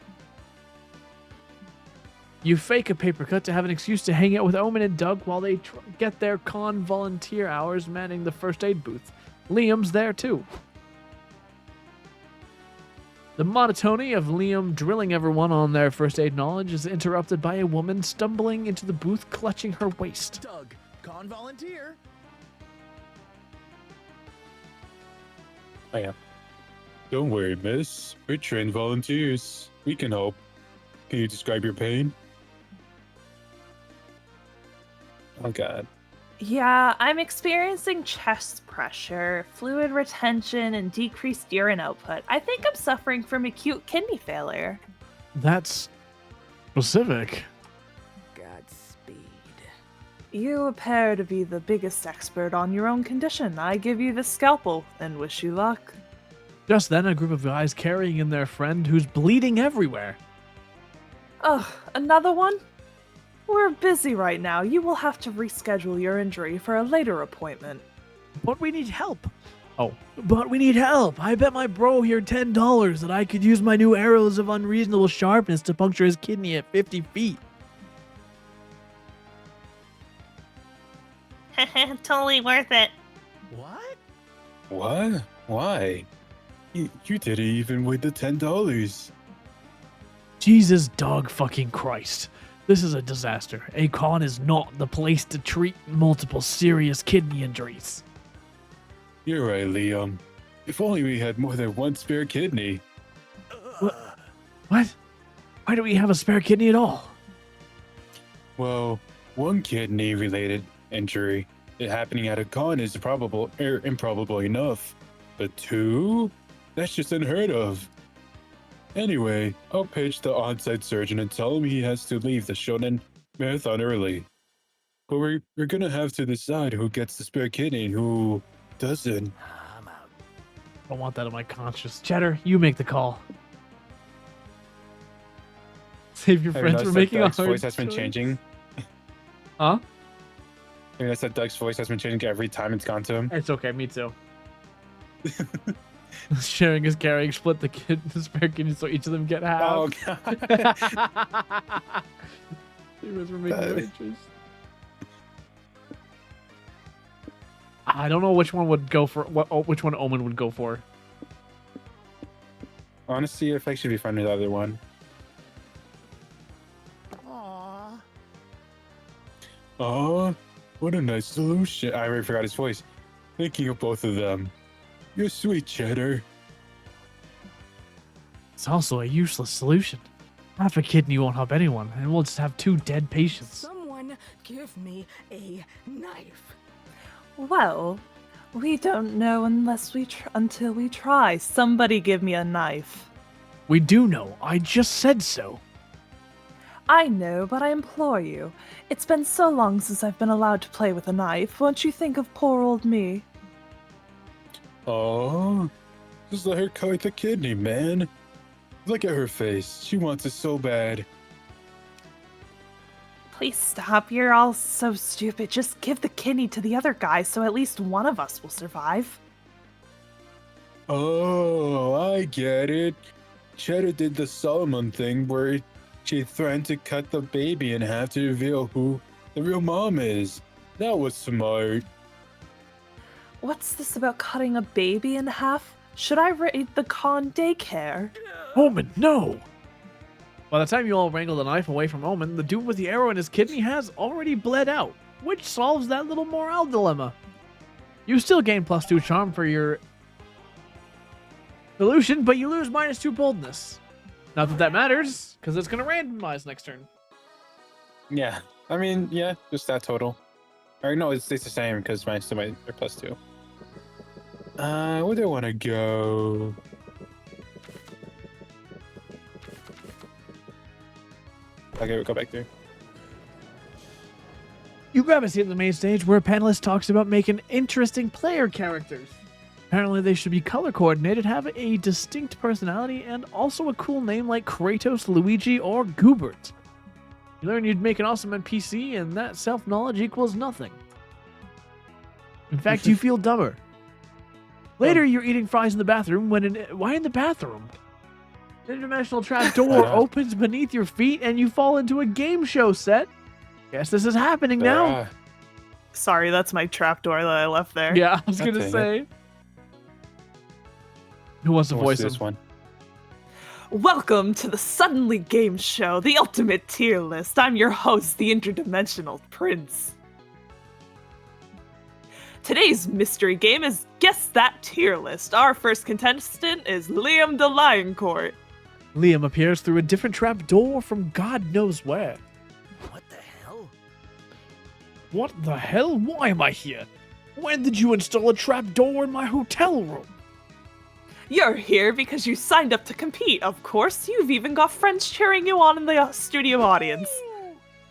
You fake a paper cut to have an excuse to hang out with Omen and Doug while they get their con volunteer hours manning the first aid booth. Liam's there too. The monotony of Liam drilling everyone on their first aid knowledge is interrupted by a woman stumbling into the booth clutching her waist. Doug, con volunteer. Oh, yeah. Don't worry, miss. We're trained volunteers. We can help. Can you describe your pain? Oh, God. Yeah, I'm experiencing chest pressure, fluid retention, and decreased urine output. I think I'm suffering from acute kidney failure. That's specific. Godspeed. You appear to be the biggest expert on your own condition. I give you the scalpel and wish you luck. Just then, a group of guys carrying in their friend who's bleeding everywhere. Ugh, another one? We're busy right now. You will have to reschedule your injury for a later appointment. But we need help. Oh, but we need help. I bet my bro here $10 that I could use my new arrows of unreasonable sharpness to puncture his kidney at 50 feet. Totally worth it. What? What? Why? You didn't even win the $10. Jesus dog fucking Christ. This is a disaster. A con is not the place to treat multiple serious kidney injuries. You're right, Liam. If only we had more than one spare kidney. What? Why do we have a spare kidney at all? Well, one kidney-related injury happening at a con is improbable enough. A 2? That's just unheard of. Anyway, I'll page the on-site surgeon and tell him he has to leave the Shonen Marathon early. But we're gonna have to decide who gets the spare kidney and who doesn't. I'm out. I don't want that on my conscience. Cheddar, you make the call. Save your Have you friends for noticed that making a Doug's hard voice has been choice. changing? Huh? Have you noticed that Doug's voice has been changing every time it's gone to him? It's okay, me too. Sharing is caring. Split the spare kidney so each of them get half. Oh, God. You guys were making the right choice. I don't know which one would go for which one Omen would go for. Honestly, if I should be fine with either one. Aww. Oh, what a nice solution. I already forgot his voice. Thinking of both of them. You're sweet, Cheddar. It's also a useless solution. Half a kidney won't help anyone, and we'll just have 2 dead patients. Someone give me a knife. Well, we don't know unless until we try. Somebody give me a knife. We do know. I just said so. I know, but I implore you. It's been so long since I've been allowed to play with a knife. Won't you think of poor old me? Oh, just let her cut the kidney, man. Look at her face. She wants it so bad. Please stop. You're all so stupid. Just give the kidney to the other guy so at least one of us will survive. Oh, I get it. Cheddar did the Solomon thing where she threatened to cut the baby in half to reveal who the real mom is. That was smart. What's this about cutting a baby in half? Should I raid the Khan daycare? Omen, no! By the time you all wrangle the knife away from Omen, the dude with the arrow in his kidney has already bled out, which solves that little morale dilemma. You still gain +2 charm for your solution, but you lose -2 boldness. Not that that matters, because it's going to randomize next turn. Yeah, I mean, yeah, just that total. Or no, it stays the same because mine's still my +2. Where do I want to go? Okay, we'll go back there. You grab a seat at the main stage where a panelist talks about making interesting player characters. Apparently they should be color coordinated, have a distinct personality, and also a cool name like Kratos, Luigi, or Goobert. You learn you'd make an awesome NPC, and that self-knowledge equals nothing. In fact, you feel dumber. Later, you're eating fries in the bathroom why in the bathroom? An interdimensional trapdoor opens beneath your feet, and you fall into a game show set. Guess this is happening now. Sorry, that's my trapdoor that I left there. Yeah, I was That's gonna it. say. Who wants to What's voice this him? one? Welcome to the Suddenly Game Show, the ultimate tier list. I'm your host, the Interdimensional Prince. Today's mystery game is Guess That Tier List. Our first contestant is Liam the Lioncourt. Liam appears through a different trapdoor from God knows where. What the hell? What the hell? Why am I here? When did you install a trapdoor in my hotel room? You're here because you signed up to compete. Of course, you've even got friends cheering you on in the studio audience.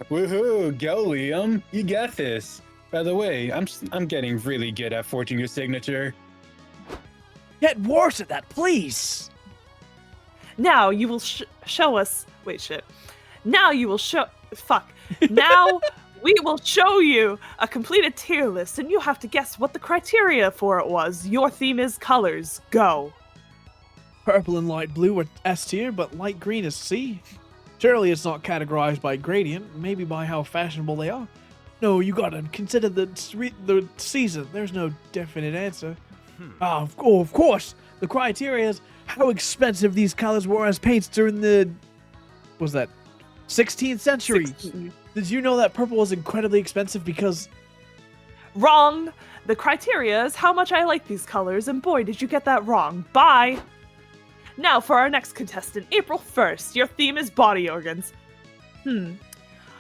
Woohoo! Go, Liam! You got this. By the way, I'm getting really good at forging your signature. Get worse at that, please! Now you will show us. Wait, shit. Now you will show. Fuck. Now we will show you a completed tier list, and you have to guess what the criteria for it was. Your theme is colors. Go. Purple and light blue are S tier, but light green is C. Surely it's not categorized by gradient, maybe by how fashionable they are. No, you gotta consider the season. There's no definite answer. Of course. The criteria is how expensive these colors were as paints during the... what was that? 16th century. 16. Did you know that purple was incredibly expensive because... Wrong. The criteria is how much I like these colors, and boy, did you get that wrong. Bye. Now for our next contestant, April 1st. Your theme is body organs.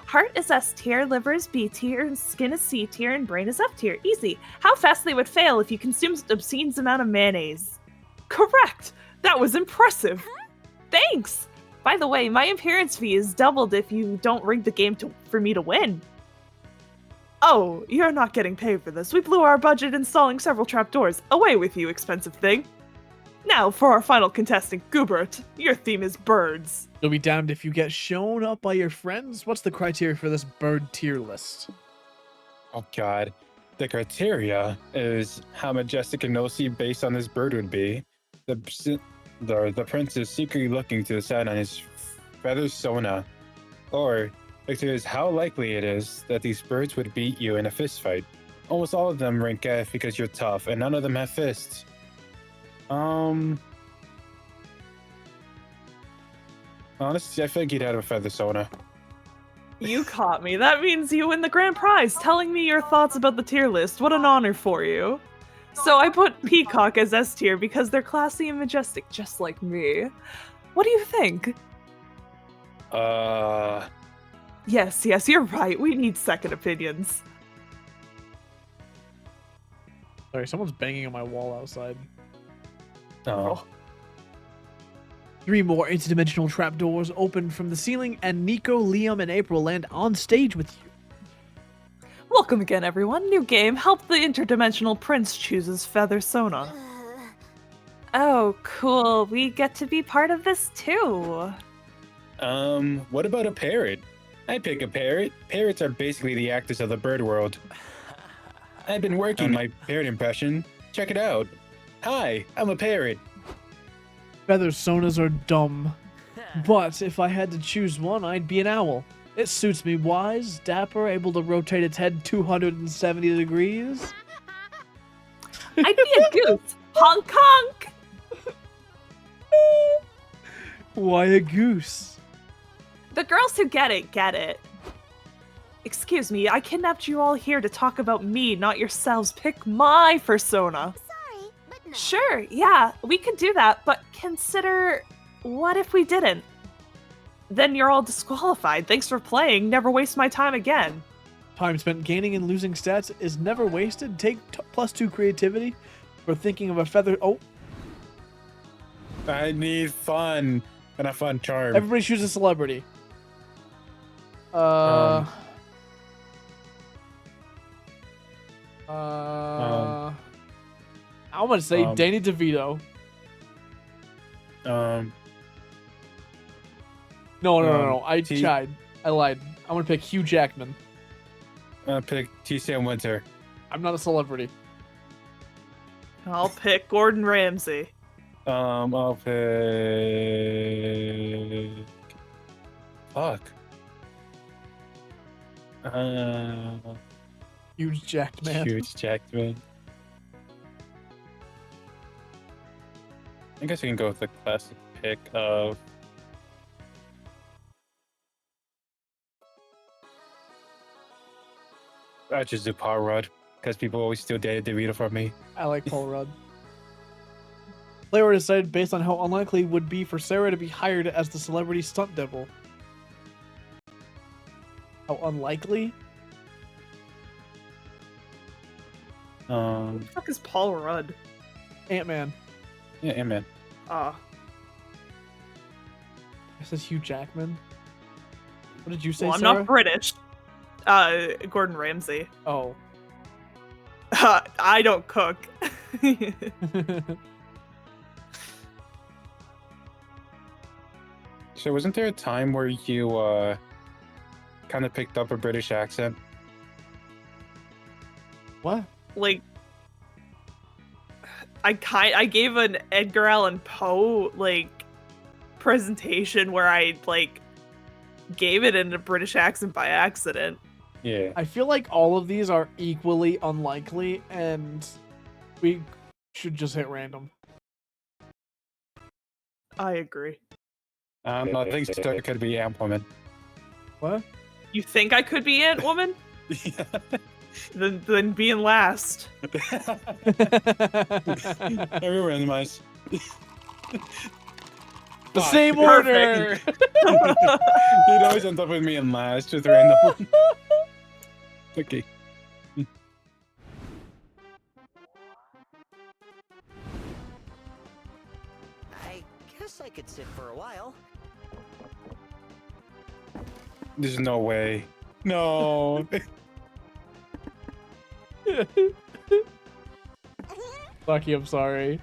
Heart is S tier, liver is B tier, and skin is C tier, and brain is F tier. Easy. How fast they would fail if you consumed obscene amount of mayonnaise. Correct. That was impressive. Thanks. By the way, my appearance fee is doubled if you don't rig the game for me to win. Oh, you're not getting paid for this. We blew our budget installing several trapdoors. Away with you, expensive thing. Now, for our final contestant, Goobert. Your theme is birds. You'll be damned if you get shown up by your friends. What's the criteria for this bird tier list? Oh god. The criteria is how majestic and nosy based on this bird would be. The prince is secretly looking to the side on his feather sona. Or it is how likely it is that these birds would beat you in a fist fight. Almost all of them rank F because you're tough, and none of them have fists. Honestly, I feel like you'd have a feather sona. You caught me. That means you win the grand prize, telling me your thoughts about the tier list. What an honor for you. So I put Peacock as S tier because they're classy and majestic, just like me. What do you think? Yes, you're right. We need second opinions. Sorry, someone's banging on my wall outside. Oh. 3 more interdimensional trapdoors open from the ceiling, and Nico, Liam, and April land on stage with you. Welcome again, everyone. New game. Help the interdimensional prince chooses Feather Sona. Oh, cool. We get to be part of this too. What about a parrot? I'd pick a parrot. Parrots are basically the actors of the bird world. I've been working on my parrot impression. Check it out. Hi, I'm a parrot. Feather sonas are dumb, but if I had to choose one, I'd be an owl. It suits me wise, dapper, able to rotate its head 270 degrees. I'd be a goose. Honk honk. Why a goose? The girls who get it, get it. Excuse me, I kidnapped you all here to talk about me, not yourselves. Pick my persona. Sorry, but no. Sure, yeah, we could do that, but consider, what if we didn't? Then you're all disqualified. Thanks for playing. Never waste my time again. Time spent gaining and losing stats is never wasted. Take +2 creativity for thinking of a feather. Oh, I need fun and a fun charm. everybody choose a celebrity. I'm gonna say Danny DeVito. No. I tried. I lied. I'm gonna pick Hugh Jackman. I'll pick T.C.M. Winter. I'm not a celebrity. I'll pick Gordon Ramsay. I'll pick. Fuck. Huge Jackman. Huge Jackman. I guess we can go with the classic pick of. I just do Paul Rudd because people always steal Danny DeVito from me. I like Paul Rudd. Player decided based on how unlikely it would be for Sarah to be hired as the celebrity stunt double. How unlikely? Who the fuck is Paul Rudd? Ant-Man. Yeah, Ant-Man. This is Hugh Jackman. What did you say, Well, I'm Sarah? not British. Gordon Ramsay. Oh. I don't cook. So wasn't there a time where you kind of picked up a British accent? What? Like, I gave an Edgar Allan Poe presentation where I gave it in a British accent by accident. Yeah. I feel like all of these are equally unlikely, and we should just hit random. I agree. I think so. It could be Ant-Woman. What? You think I could be Ant-Woman? Yeah. Then being last. Every randomized. The Fuck. same order. You'd always end up with me in last with random. Okay. I guess I could sit for a while. There's no way. No. Lucky, I'm sorry.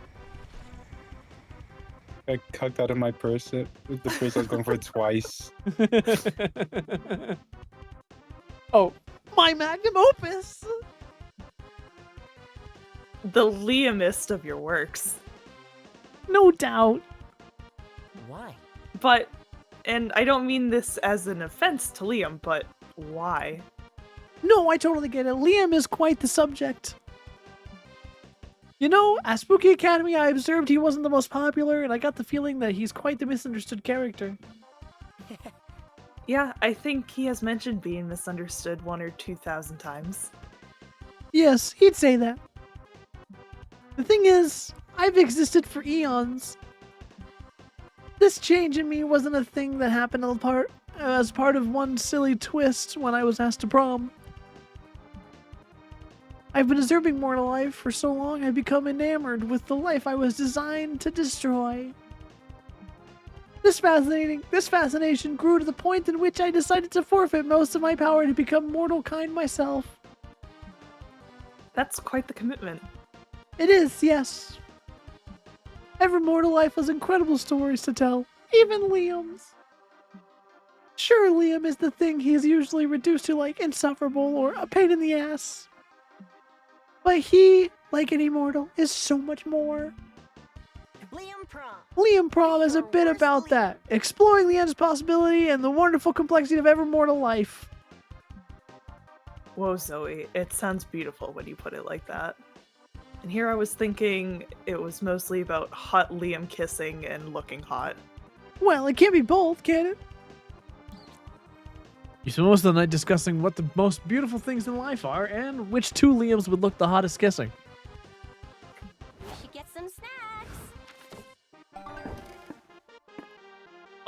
I cucked out of my purse. With the purse I was going for twice. Oh, My magnum opus. The Liamist of your works. No doubt. Why? But, and I don't mean this as an offense to Liam, but why? No, I totally get it. Liam is quite the subject. You know, at Spooky Academy, I observed he wasn't the most popular, and I got the feeling that he's quite the misunderstood character. Yeah, I think he has mentioned being misunderstood 1 or 2,000 times. Yes, he'd say that. The thing is, I've existed for eons. This change in me wasn't a thing that happened as part of one silly twist when I was asked to prom. I've been observing mortal life for so long I've become enamored with the life I was designed to destroy. This fascination grew to the point in which I decided to forfeit most of my power to become mortal kind myself. That's quite the commitment. It is, yes. Every mortal life has incredible stories to tell, even Liam's. Sure, Liam is the thing he's usually reduced to like insufferable or a pain in the ass. But he, like any mortal, is so much more. Liam Prom. Liam Prom is a bit about that, exploring the endless possibility and the wonderful complexity of every mortal life. Whoa, Zoe, it sounds beautiful when you put it like that. And here I was thinking it was mostly about hot Liam kissing and looking hot. Well, it can't be both, can it? You spent most of the night discussing what the most beautiful things in life are and which two Liams would look the hottest kissing. We should get some snacks.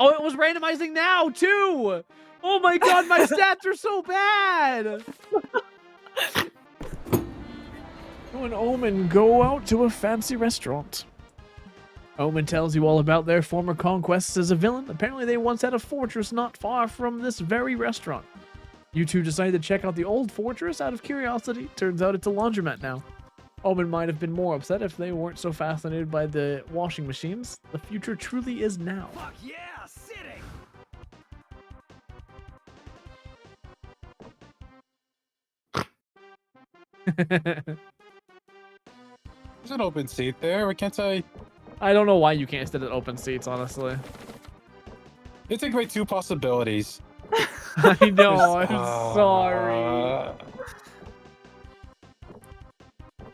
Oh, it was randomizing now, too! Oh my god, my stats are so bad! You and Omen go out to a fancy restaurant. Omen tells you all about their former conquests as a villain. Apparently they once had a fortress not far from this very restaurant. You two decide to check out the old fortress out of curiosity. Turns out it's a laundromat now. Omen might have been more upset if they weren't so fascinated by the washing machines. The future truly is now. Fuck yeah, sitting. There's an open seat there. Why can't I? I don't know why you can't sit at open seats, honestly. You take away two possibilities. I know, I'm sorry.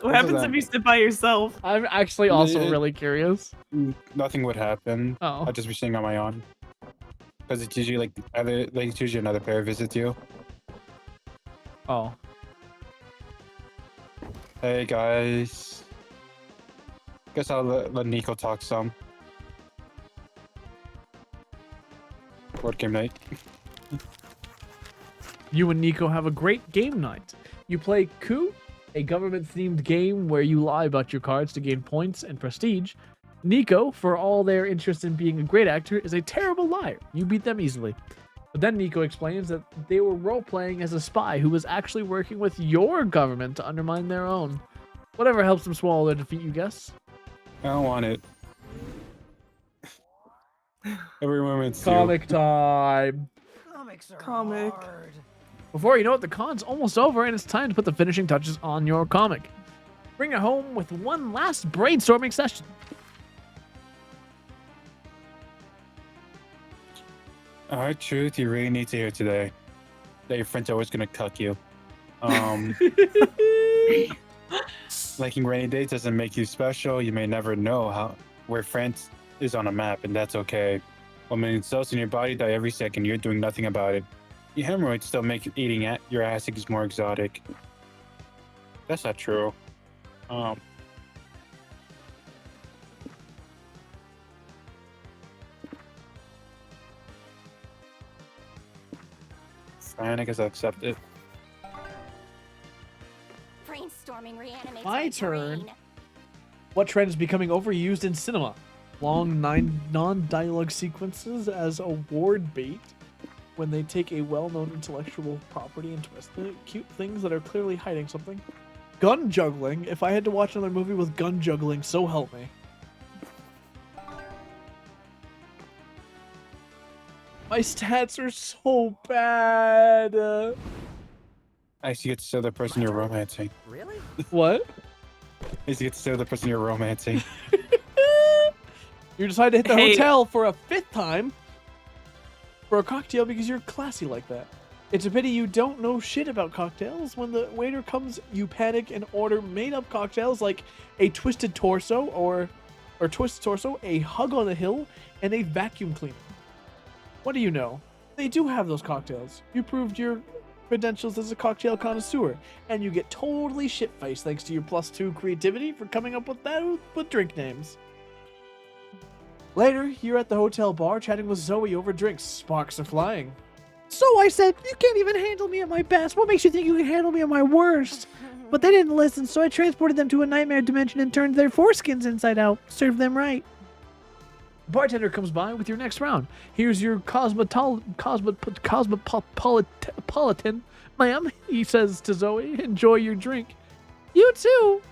What happens if you sit by yourself? I'm actually also really curious. Nothing would happen. Oh. I'd just be sitting on my own. Because it's usually like it's usually another pair visits you. Oh. Hey guys. Guess I'll let Nico talk some. Board game night. You and Nico have a great game night. You play Coup, a government-themed game where you lie about your cards to gain points and prestige. Nico, for all their interest in being a great actor, is a terrible liar. You beat them easily. But then Nico explains that they were role-playing as a spy who was actually working with your government to undermine their own. Whatever helps them swallow their defeat, you guess. I don't want it. Every moment's Comic time. Comics are Comic. hard. Before you know it, the con's almost over and it's time to put the finishing touches on your comic. Bring it home with one last brainstorming session. Alright, Truth, you really need to hear today that your friend's always gonna cuck you. Liking rainy days doesn't make you special. You may never know where France is on a map, and that's okay. When million cells in your body die every second, you're doing nothing about it. Your hemorrhoids still make eating at your ass cheeks more exotic. That's not true. Fine, I guess I'll accept it. Brainstorming reanimates My my turn. brain. What trend is becoming overused in cinema? Long non-dialogue sequences as award bait when they take a well-known intellectual property and twist it. Cute things that are clearly hiding something. Gun juggling. If I had to watch another movie with gun juggling, so help me. My stats are so bad. I used to get to show the person you're romancing. Really? What? I used to get to show the person you're romancing. You decide to hit the Hey. hotel for a 5th time for a cocktail because you're classy like that. It's a pity you don't know shit about cocktails. When the waiter comes, you panic and order made-up cocktails like a twisted torso or twisted torso, a hug on the hill, and a vacuum cleaner. What do you know? They do have those cocktails. You proved your credentials as a cocktail connoisseur, and you get totally shit-faced thanks to your +2 creativity for coming up with drink names. Later, you're at the hotel bar chatting with Zoe over drinks. Sparks are flying. So I said, you can't even handle me at my best. What makes you think you can handle me at my worst? But they didn't listen, so I transported them to a nightmare dimension and turned their foreskins inside out. Served them right. Bartender comes by with your next round. Here's your cosmopolitan, ma'am. He says to Zoe, enjoy your drink. You too.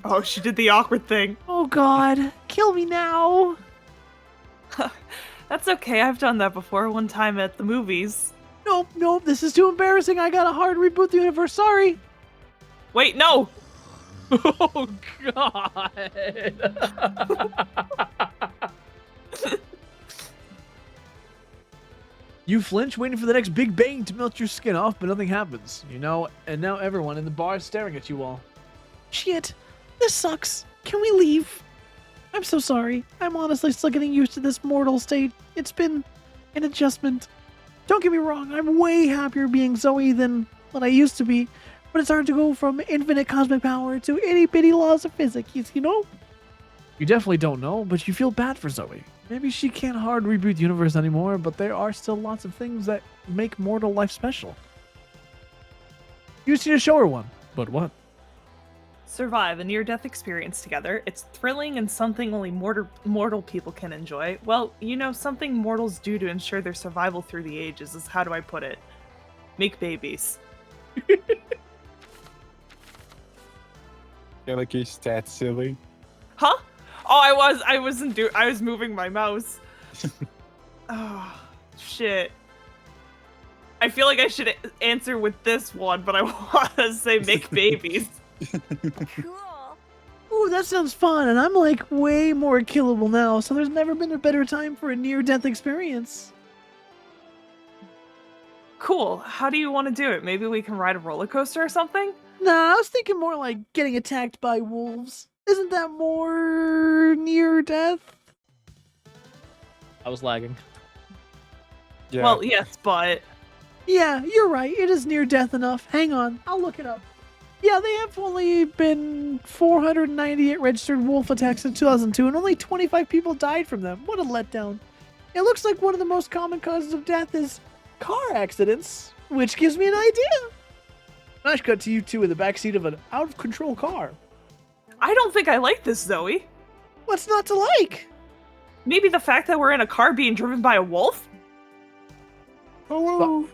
Oh, she did the awkward thing. Oh god, kill me now. That's okay. I've done that before. One time at the movies. Nope, this is too embarrassing. I gotta hard reboot the universe. Sorry. Wait, no. Oh god. You flinch, waiting for the next big bang to melt your skin off, but nothing happens. You know, and now everyone in the bar is staring at you all. Shit, this sucks. Can we leave? I'm so sorry. I'm honestly still getting used to this mortal state. It's been an adjustment. Don't get me wrong, I'm way happier being Zoe than what I used to be, but it's hard to go from infinite cosmic power to itty-bitty laws of physics, you know? You definitely don't know, but you feel bad for Zoe. Maybe she can't hard reboot the universe anymore, but there are still lots of things that make mortal life special. You just need to show her one. But what? Survive a near-death experience together. It's thrilling and something only mortal people can enjoy. Well, you know, something mortals do to ensure their survival through the ages is, how do I put it? Make babies. You're like your stats silly. Huh? Oh, I was moving my mouse. Oh, shit. I feel like I should answer with this one, but I want to say make babies. Cool. Ooh, that sounds fun, and I'm like way more killable now, so there's never been a better time for a near-death experience. Cool. How do you want to do it? Maybe we can ride a roller coaster or something? Nah, I was thinking more like getting attacked by wolves. Isn't that more near-death? I was lagging. Yeah. Well, yes, but Yeah, you're right. It is near-death enough. Hang on, I'll look it up. Yeah, they have only been 498 registered wolf attacks in 2002, and only 25 people died from them. What a letdown. It looks like one of the most common causes of death is car accidents, which gives me an idea. Nice cut to you two in the backseat of an out-of-control car. I don't think I like this, Zoe. What's not to like? Maybe the fact that we're in a car being driven by a wolf? Hello.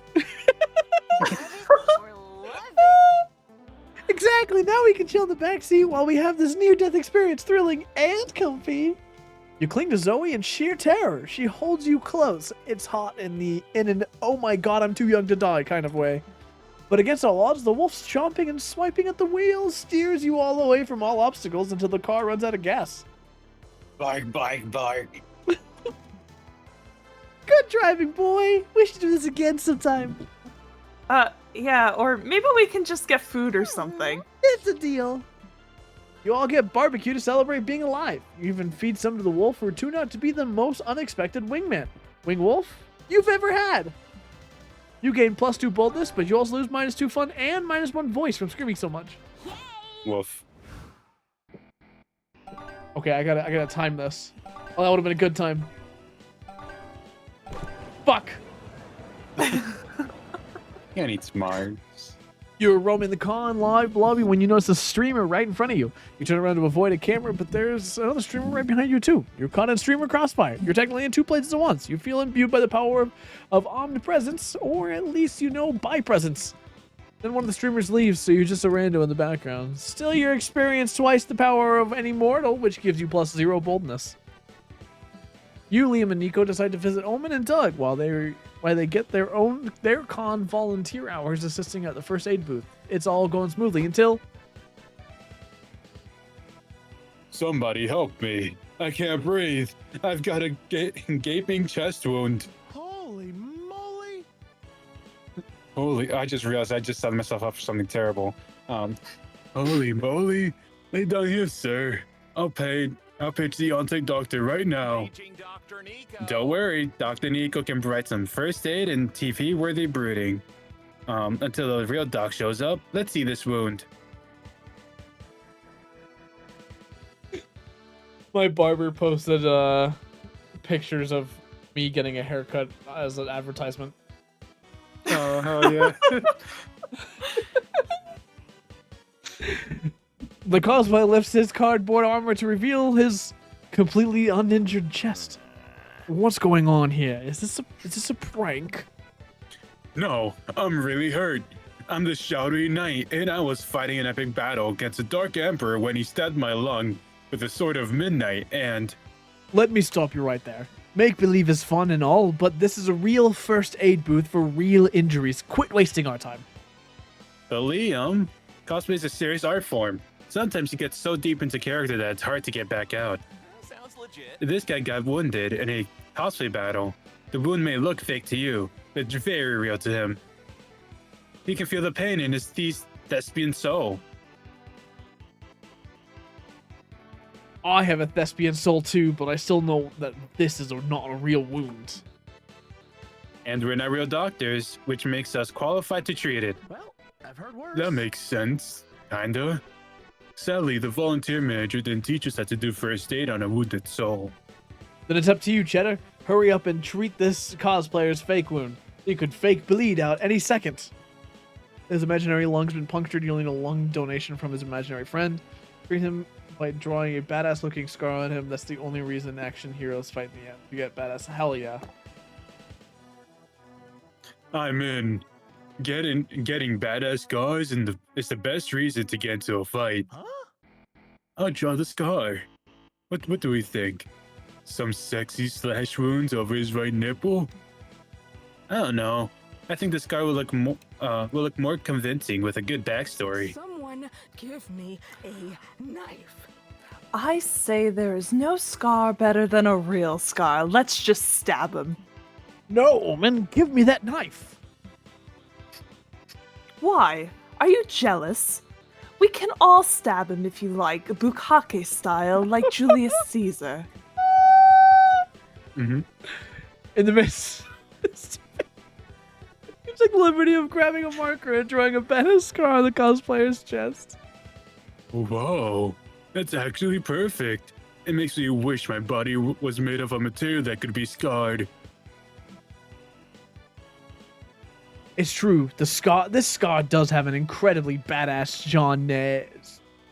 Or love it. Exactly. Now we can chill in the backseat while we have this near-death experience, thrilling and comfy. You cling to Zoe in sheer terror. She holds you close. It's hot in an oh my god, I'm too young to die kind of way. But against all odds, the wolf's chomping and swiping at the wheel steers you all away from all obstacles until the car runs out of gas. Bark, bark, bark. Good driving, boy. We should do this again sometime. Yeah, or maybe we can just get food or something. It's a deal. You all get barbecue to celebrate being alive. You even feed some to the wolf who turned out to be the most unexpected wingman. Wing wolf you've ever had. You gain +2 boldness, but you also lose -2 fun and -1 voice from screaming so much. Wolf. Okay, I gotta time this. Oh, that would have been a good time. Fuck. You need smarts. You're roaming the con live lobby when you notice a streamer right in front of you. You turn around to avoid a camera, but there's another streamer right behind you too. You're caught in streamer crossfire. You're technically in two places at once. You feel imbued by the power of omnipresence, or at least you know by presence. Then one of the streamers leaves, so you're just a rando in the background. Still, you experience twice the power of any mortal, which gives you +0 boldness. You, Liam, and Nico decide to visit Omen and Doug while they get their con volunteer hours assisting at the first aid booth. It's all going smoothly until Somebody help me. I can't breathe. I've got a gaping chest wound. Holy moly! Holy, I just realized I just set myself up for something terrible. Holy moly. Lay down here, sir. I'll pay to the on-site doctor right now. Don't worry, Dr. Nico can provide some first aid and TV-worthy brooding. Until the real doc shows up, let's see this wound. my barber posted pictures of me getting a haircut as an advertisement. Oh, hell yeah. The cosplay lifts his cardboard armor to reveal his completely uninjured chest. What's going on here? Is this a prank? No, I'm really hurt. I'm the Shadowy Knight, and I was fighting an epic battle against the Dark Emperor when he stabbed my lung with the Sword of Midnight, and... Let me stop you right there. Make-believe is fun and all, but this is a real first aid booth for real injuries. Quit wasting our time. But Liam, cosplay is a serious art form. Sometimes you get so deep into character that it's hard to get back out. Sounds legit. This guy got wounded in a cosplay battle. The wound may look fake to you, but it's very real to him. He can feel the pain in his thespian soul. I have a thespian soul too, but I still know that this is not a real wound. And we're not real doctors, which makes us qualified to treat it. Well, I've heard worse. That makes sense. Kinda. Sadly, the volunteer manager didn't teach us how to do first aid on a wounded soul. Then it's up to you, Cheddar. Hurry up and treat this cosplayer's fake wound. He could fake bleed out any second. His imaginary lung's been punctured. You'll need a lung donation from his imaginary friend. Treat him by drawing a badass looking scar on him. That's the only reason action heroes fight in the end. You get badass. Hell yeah. I'm in. Getting badass scars is the best reason to get into a fight. Huh? I'll draw the scar. What do we think? Some sexy slash wounds over his right nipple? I don't know. I think the scar will look more convincing with a good backstory. Someone give me a knife. I say there is no scar better than a real scar. Let's just stab him. No, Omen, give me that knife. Why? Are you jealous? We can all stab him if you like, bukkake style, like Julius Caesar. Mm-hmm. In the midst, it's like liberty of grabbing a marker and drawing a badass scar on the cosplayer's chest. Whoa, that's actually perfect. It makes me wish my body was made of a material that could be scarred. It's true. This scar does have an incredibly badass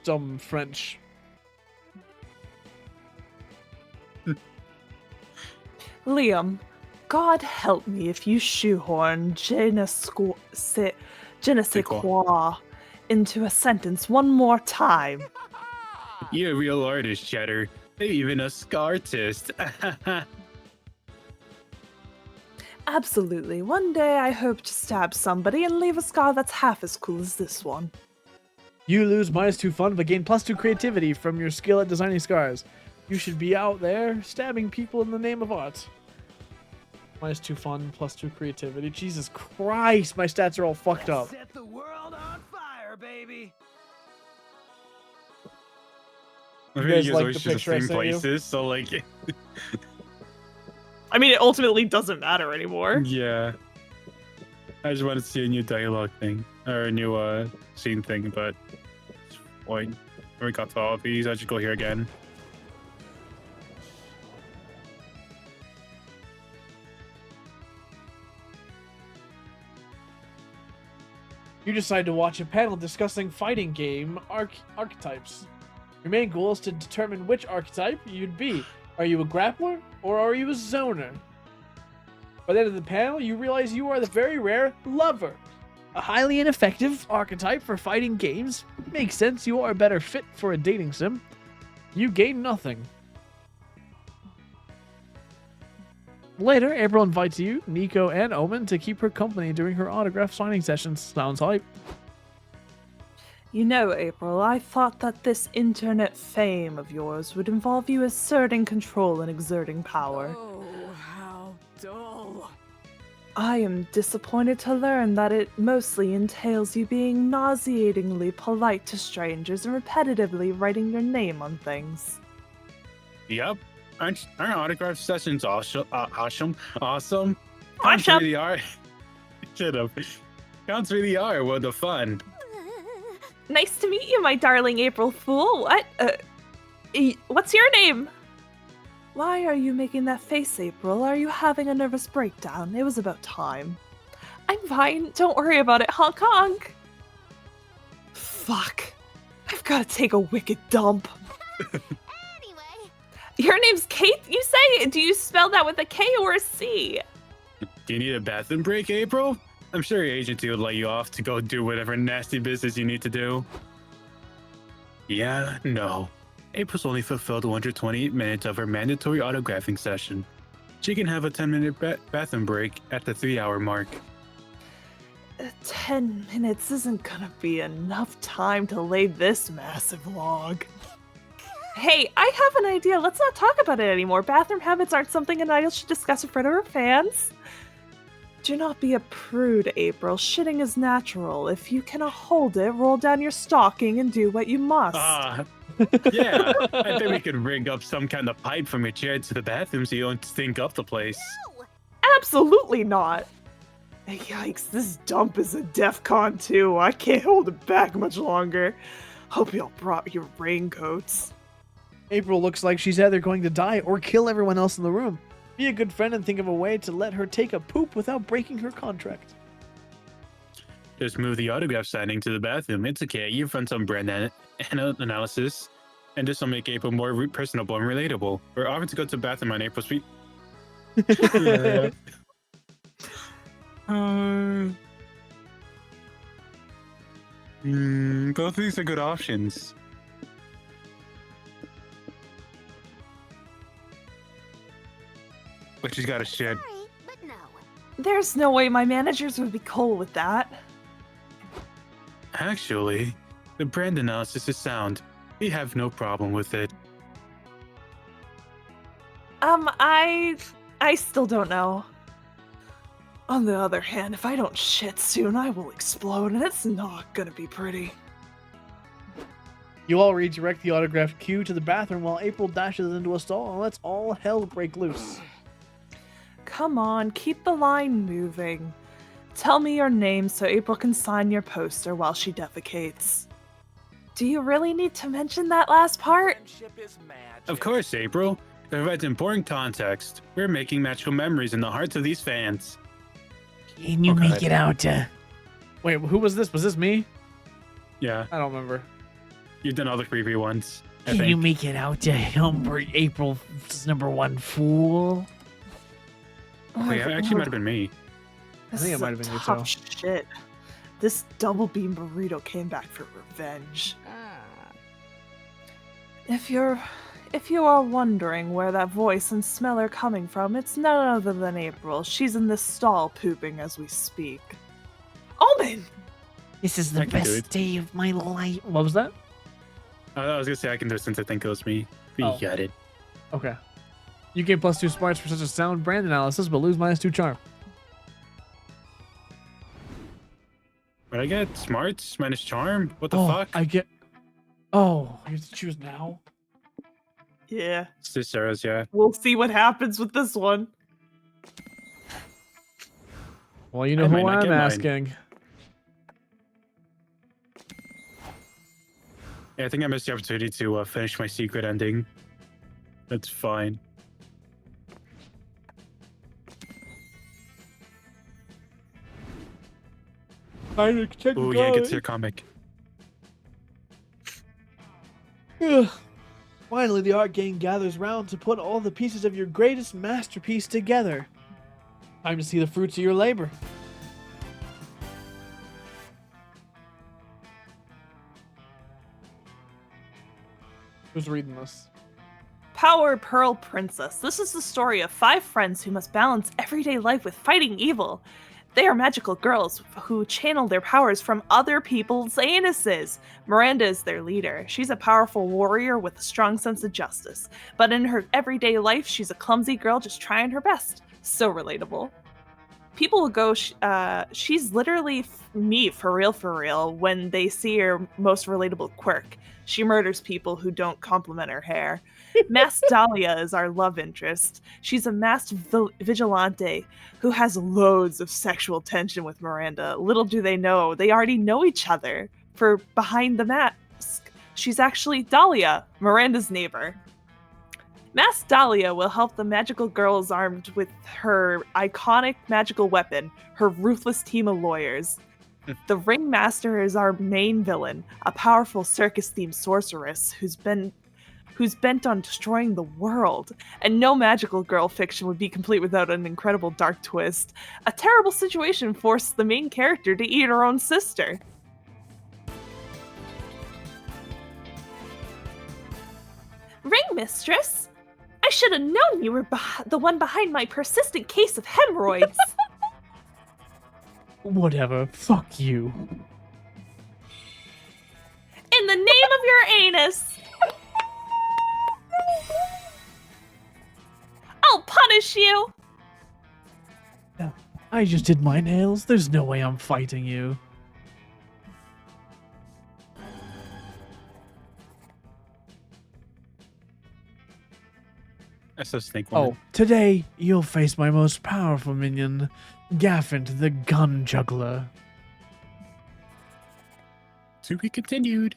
some French. Liam, God help me if you shoehorn je ne sais quoi into a sentence one more time. You're a real artist, Cheddar. Even a scar-tist. Absolutely. One day I hope to stab somebody and leave a scar that's half as cool as this one. You lose -2 fun, but gain +2 creativity from your skill at designing scars. You should be out there stabbing people in the name of art. -2 fun, +2 creativity. Jesus Christ, my stats are all fucked up. Set the world on fire, baby. I You mean, guys you like always the choose picture I same sent you? places, so like, I mean, it ultimately doesn't matter anymore. yeah. I just wanted to see a new dialogue thing or a new scene thing, but it's fine. We got to all of these. I should go here again. You decide to watch a panel discussing fighting game archetypes. Your main goal is to determine which archetype you'd be. Are you a grappler or are you a zoner? By the end of the panel, you realize you are the very rare lover. A highly ineffective archetype for fighting games. Makes sense, you are a better fit for a dating sim. You gain nothing. Later, April invites you, Nico, and Omen to keep her company during her autograph signing sessions. Sounds hype. You know, April, I thought that this internet fame of yours would involve you asserting control and exerting power. Oh, how dull. I am disappointed to learn that it mostly entails you being nauseatingly polite to strangers and repetitively writing your name on things. Yep. Aren't autograph sessions awesome? Awesome. Counts Awesome. really are. Shut up. Counts really are well the fun. Nice to meet you, my darling April Fool. What? What's your name? Why are you making that face, April? Are you having a nervous breakdown? It was about time. I'm fine. Don't worry about it, honk honk. Fuck. I've got to take a wicked dump. Anyway, Your name's Kate, you say? Do you spell that with a K or a C? Do you need a bathroom break, April? I'm sure your agency would let you off to go do whatever nasty business you need to do. Yeah, no. April's only fulfilled 128 minutes of her mandatory autographing session. She can have a 10-minute bathroom break at the 3-hour mark. 10 minutes isn't gonna be enough time to lay this massive log. Hey, I have an idea. Let's not talk about it anymore. Bathroom habits aren't something an idol should discuss in front of her fans. Do not be a prude, April. Shitting is natural. If you cannot hold it, roll down your stocking and do what you must. Yeah. I think we could rig up some kind of pipe from your chair to the bathroom so you don't stink up the place. Absolutely not. Yikes, this dump is a DEFCON 2. I can't hold it back much longer. Hope y'all brought your raincoats. April looks like she's either going to die or kill everyone else in the room. Be a good friend and think of a way to let her take a poop without breaking her contract. Just move the autograph signing to the bathroom. It's okay. You've run some brand analysis, and this will make April more personable and relatable. We're offering to go to the bathroom on April Street. Both of these are good options. But she's got a shit. sorry, but no. There's no way my managers would be cool with that. Actually, the brand analysis is sound. We have no problem with it. I still don't know. On the other hand, if I don't shit soon, I will explode, and it's not gonna be pretty. You all redirect the autograph queue to the bathroom while April dashes into a stall and lets all hell break loose. Come on, keep the line moving. Tell me your name so April can sign your poster while she defecates. Do you really need to mention that last part? Friendship is magic. Of course, April. It provides important context. We're making magical memories in the hearts of these fans. Can you Okay. make it out? Wait, who was this? Was this me? Yeah, I don't remember. you've done all the creepy ones. I Can think. you make it out to April's #1 fool? Oh, yeah, it actually might have been me. This think it is might have been you, tough too. shit. This double beam burrito came back for revenge. If you are wondering where that voice and smell are coming from, it's none other than April. She's in this stall pooping as we speak. Omen! This is the I can do best it. day of my life. What was that? I was gonna say I can do it since I think it was me. We Oh. got it. Okay. You gain +2 smarts for such a sound brand analysis, but lose -2 charm. But I get smarts minus charm. What the Oh, fuck? I get. Oh, you have to choose now. Yeah, It's just Sarah's, yeah. we'll see what happens with this one. Well, you know I might who not I'm get mine. asking. Yeah, I think I missed the opportunity to finish my secret ending. That's fine. Heinrich, check Oh yeah, get to your comic. Ugh. Finally, the art gang gathers round to put all the pieces of your greatest masterpiece together. Time to see the fruits of your labor. Who's reading this? Power Pearl Princess. This is the story of 5 friends who must balance everyday life with fighting evil. They are magical girls who channel their powers from other people's anuses. Miranda is their leader. She's a powerful warrior with a strong sense of justice. But in her everyday life, she's a clumsy girl just trying her best. So relatable. People will go, she's literally me for real, when they see her most relatable quirk. She murders people who don't compliment her hair. Masked Dahlia is our love interest. She's a masked vigilante who has loads of sexual tension with Miranda. Little do they know, they already know each other. For behind the mask, she's actually Dahlia, Miranda's neighbor. Masked Dahlia will help the magical girls armed with her iconic magical weapon, her ruthless team of lawyers. The Ringmaster is our main villain, a powerful circus-themed sorceress who's bent on destroying the world. And no magical girl fiction would be complete without an incredible dark twist. A terrible situation forced the main character to eat her own sister. Ringmistress? I should have known you were the one behind my persistent case of hemorrhoids. Whatever. Fuck you. In the name of your anus! I'll punish you! I just did my nails. There's no way I'm fighting you. That's a snake woman. Oh, today you'll face my most powerful minion, Gaffant the Gun Juggler. To be continued.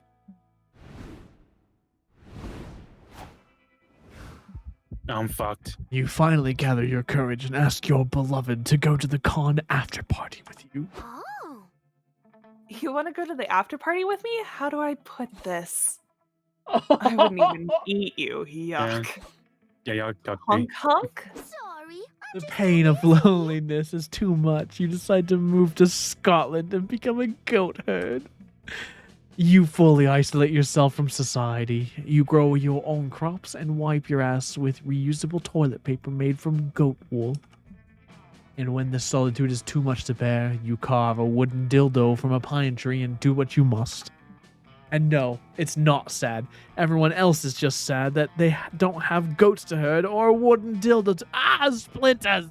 I'm fucked. You finally gather your courage and ask your beloved to go to the con after party with you. Oh. You want to go to the after party with me? How do I put this? I wouldn't even eat you. Yuck. Yeah, y'all got me. Hunk hunk? Sorry. The pain of loneliness is too much. You decide to move to Scotland and become a goat herd. You fully isolate yourself from society. You grow your own crops and wipe your ass with reusable toilet paper made from goat wool. And when the solitude is too much to bear, you carve a wooden dildo from a pine tree and do what you must. And no, it's not sad. Everyone else is just sad that they don't have goats to herd or a wooden dildo to— splinters!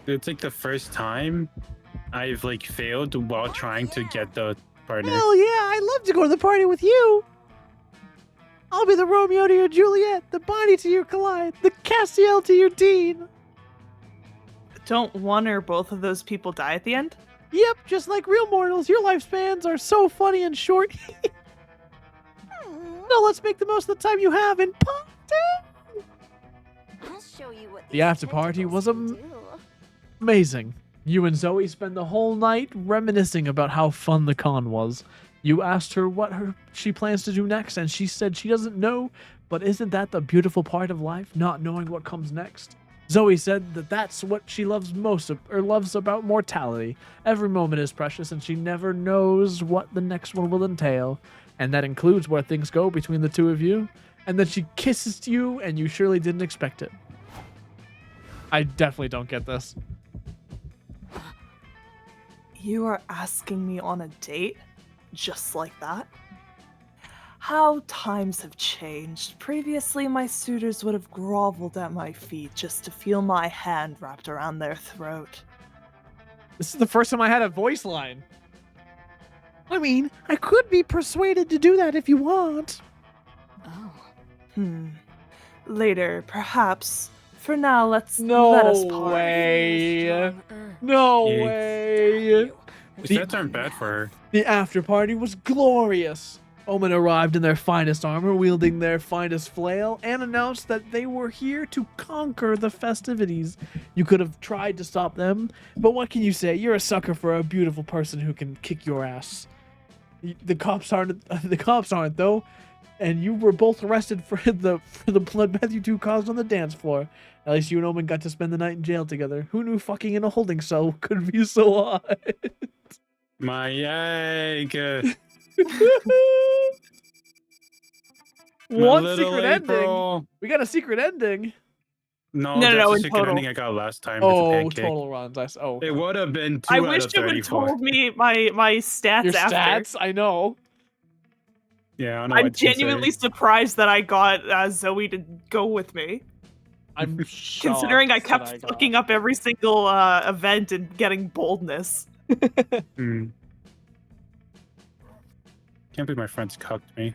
It's like the first time I've failed while trying to get the partner. Hell yeah, I'd love to go to the party with you. I'll be the Romeo to your Juliet, the Bonnie to your Clyde, the Castiel to your Dean. Don't one or both of those people die at the end? Yep, just like real mortals, your lifespans are so funny and short. So let's make the most of the time you have and party. I'll show you what The after party was amazing. You and Zoe spend the whole night reminiscing about how fun the con was. You asked her what she plans to do next, and she said she doesn't know, but isn't that the beautiful part of life, not knowing what comes next? Zoe said that that's what she loves most, or loves about mortality. Every moment is precious, and she never knows what the next one will entail. And that includes where things go between the two of you. And then she kisses you, and you surely didn't expect it. I definitely don't get this. You are asking me on a date? Just like that? How times have changed. Previously, my suitors would have groveled at my feet just to feel my hand wrapped around their throat. This is the first time I had a voice line. I mean, I could be persuaded to do that if you want. Oh. Later, perhaps. For now, let us No party. way. No Yeah. way. The stats aren't bad for her. The after party was glorious. Omen arrived in their finest armor, wielding their finest flail, and announced that they were here to conquer the festivities. You could have tried to stop them, but what can you say? You're a sucker for a beautiful person who can kick your ass. The cops aren't. The cops aren't though, and you were both arrested for the bloodbath you two caused on the dance floor. At least you and Omen got to spend the night in jail together. Who knew fucking in a holding cell could be so hot? My egg. One secret ending. We got a secret ending. No, No, that's no, the in secret total. ending I got last time. with the Oh, pancake. total runs. It would have been 2 I out wish of you would have 34. told me my stats your after. stats. I know. Yeah, I don't know I'm what to say. genuinely surprised that I got Zoe to go with me. I'm Considering I shocked that kept got- fucking up every single event and getting boldness. Hmm. Can't believe my friends cucked me.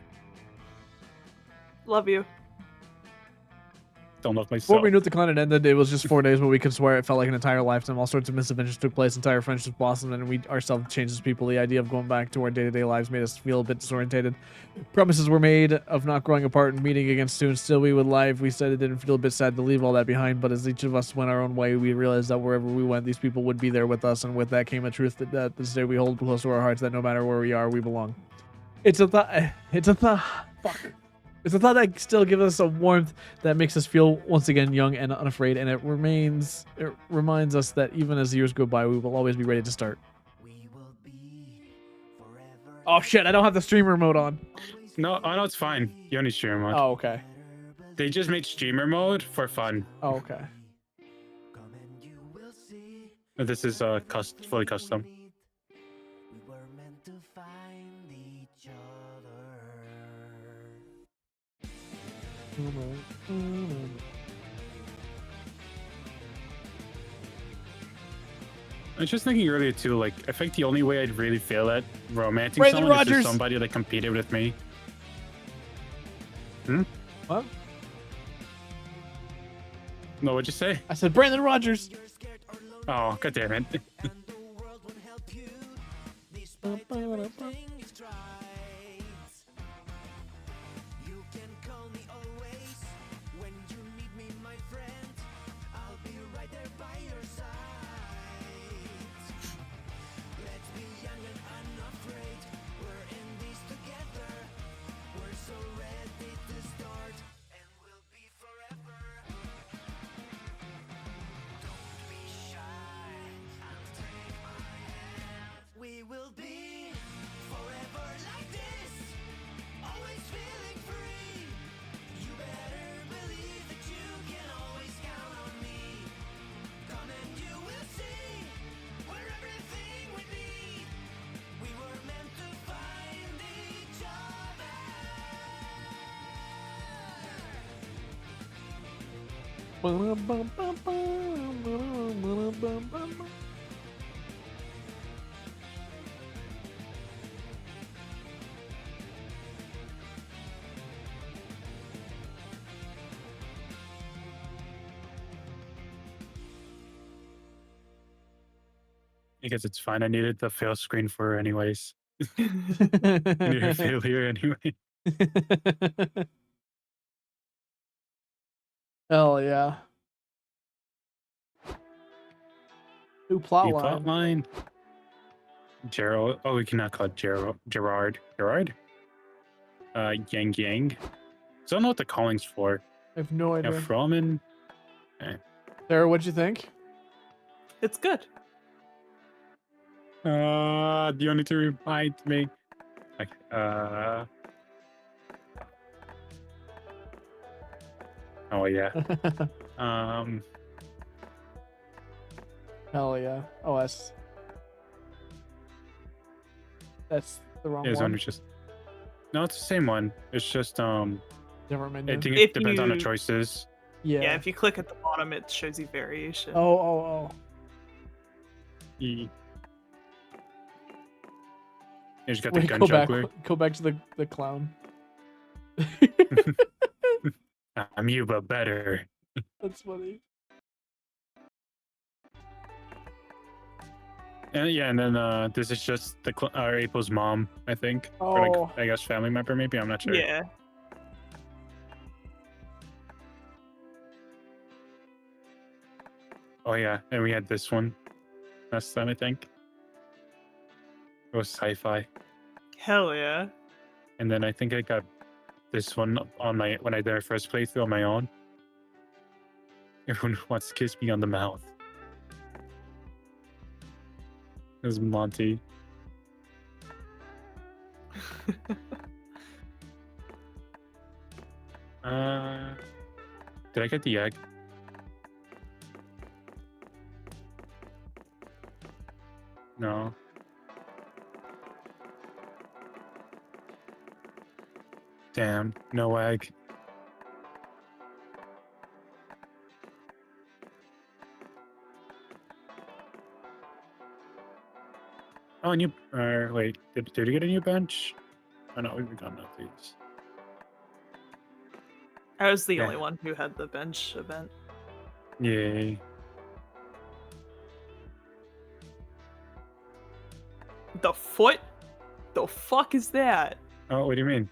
Love you. Don't love Before myself. we knew the client ended, it was just 4 days, but we could swear it felt like an entire lifetime. All sorts of misadventures took place, entire friendships blossomed, and we ourselves changed as people. The idea of going back to our day-to-day lives made us feel a bit disorientated. Promises were made of not growing apart and meeting again soon. Still, we would live. We said it didn't feel a bit sad to leave all that behind, but as each of us went our own way, we realized that wherever we went, these people would be there with us, and with that came a truth that this day we hold close to our hearts, that no matter where we are, we belong. It's a thought. Fuck. It's a thought that still gives us a warmth that makes us feel once again young and unafraid, and it reminds us that even as years go by, we will always be ready to start. Oh shit! I don't have the streamer mode on. No, oh no, it's fine. You don't need streamer mode. Oh okay. They just made streamer mode for fun. Oh okay. This is fully custom. I was just thinking earlier too, like I think the only way I'd really feel at romancing Brandon someone is Rogers! if somebody that competed with me. Hmm? What? No, what'd you say? I said Brandon Rogers. Oh, god damn it. We will be forever like this, always feeling free. You better believe that you can always count on me. Come and you will see, we're everything we need. We were meant to find each other. Because it's fine. I needed the fail screen for her anyways. I needed a failure anyway. Hell yeah. New plot New line. plot line. Gerald. Oh, we cannot call it Gerald. Gerard. Gerard? Yang Yang. So I don't know what the calling's for. I have no Yeah, idea. Froman. Sarah, what'd you think? It's good. You need to remind me. Like, oh yeah. Hell yeah. OS. That's the wrong It's one. under just. No, it's the same one. It's just Different I menu. think If it depends on the you- choices. Yeah, if you click at the bottom, it shows you variation. Oh. You just got the Wait, gun go back. juggler. Go back to the clown. I'm you, but better. That's funny. And yeah, and then this is just our April's mom, I think. Or Oh. like, I guess family member, maybe. I'm not sure. Yeah. Oh yeah, and we had this one last time, I think. It was sci-fi, Hell yeah. and then I think I got this one on my when I did my first playthrough on my own. Everyone wants to kiss me on the mouth. It was Monty. Did I get the egg? No. Damn, no egg. Oh, new. Wait, did you get a new bench? Oh no, we got none of these. I was the Yeah. only one who had the bench event. Yay. The foot? The fuck is that? Oh, what do you mean?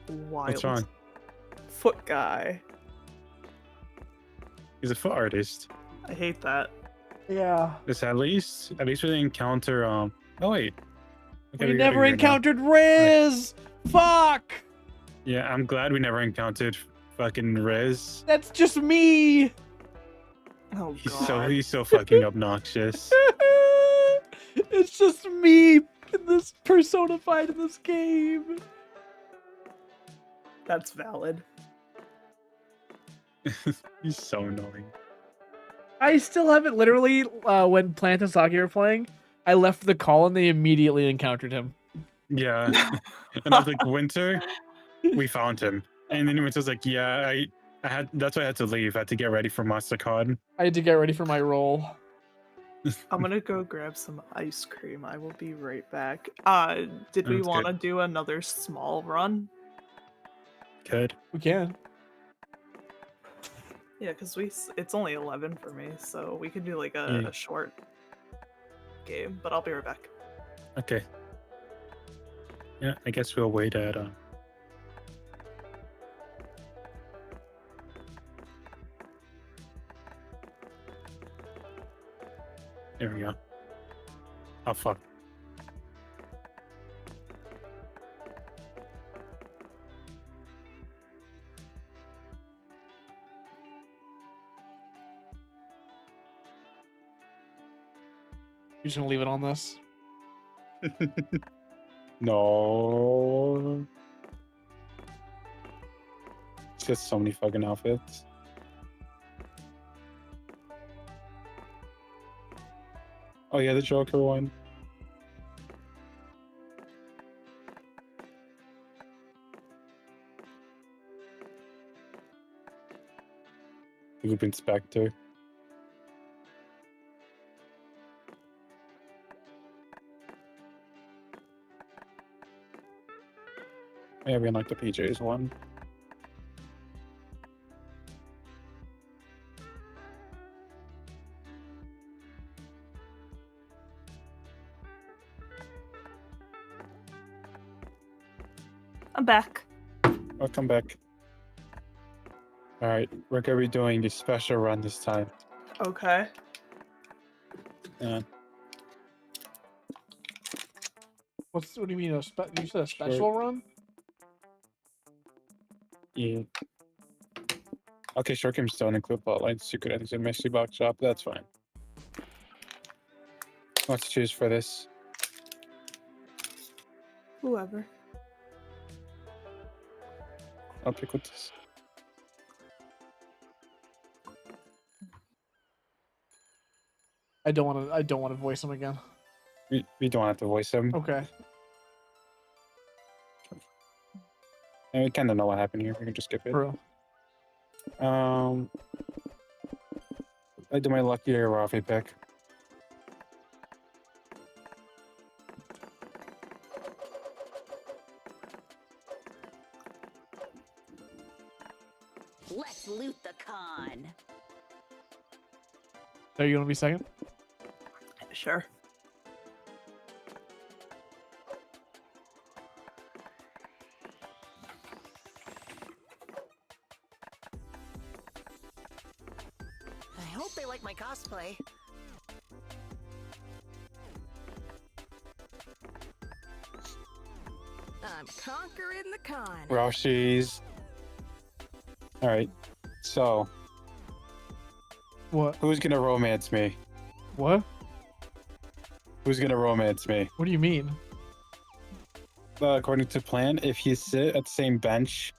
Wild. What's wrong? Foot guy. He's a foot artist. I hate that. Yeah. This at least we didn't encounter Oh wait. Okay, We got never it here now. encountered Riz! Fuck! Yeah, I'm glad we never encountered fucking Riz. That's just me! Oh He's god. he's so fucking obnoxious. It's just me in this personified in this game. That's valid. He's so annoying. I still haven't literally, when Plant and Saki were playing, I left the call and they immediately encountered him. Yeah. And I was like, Winter, we found him. And then Winter's like, yeah, I had that's why I had to leave. I had to get ready for MasterCard. I had to get ready for my role. I'm gonna go grab some ice cream. I will be right back. Did we Sounds want to good. do another small run? Good. We can. Yeah, because it's only 11 for me, so we could do like Yeah. a short game. But I'll be right back. Okay. Yeah, I guess we'll wait at There we go. Oh fuck. You're just gonna leave it on this? No. It's just so many fucking outfits. Oh yeah, the Joker one. Loop Inspector. Yeah, we unlocked the PJs one. I'm back. Welcome back. Alright, we're gonna be doing a special run this time. Okay. Yeah. What do you mean? You said a special run? Yeah. Okay, short games don't include plotlines, secret endings, and mystery box shop. That's fine. Let's choose for this. Whoever. I'll pick with this. I don't want to voice him again. We don't have to voice him. Okay. And we kind of know what happened here. We can just skip it. True. I do my lucky Rafi pick. Let's loot the con. Are you gonna be second? Sure. I hope they like my cosplay. I'm conquering the con. Roshi's. All right. So, What? who's gonna romance me? What? Who's gonna romance me? What do you mean? According to plan, if you sit at the same bench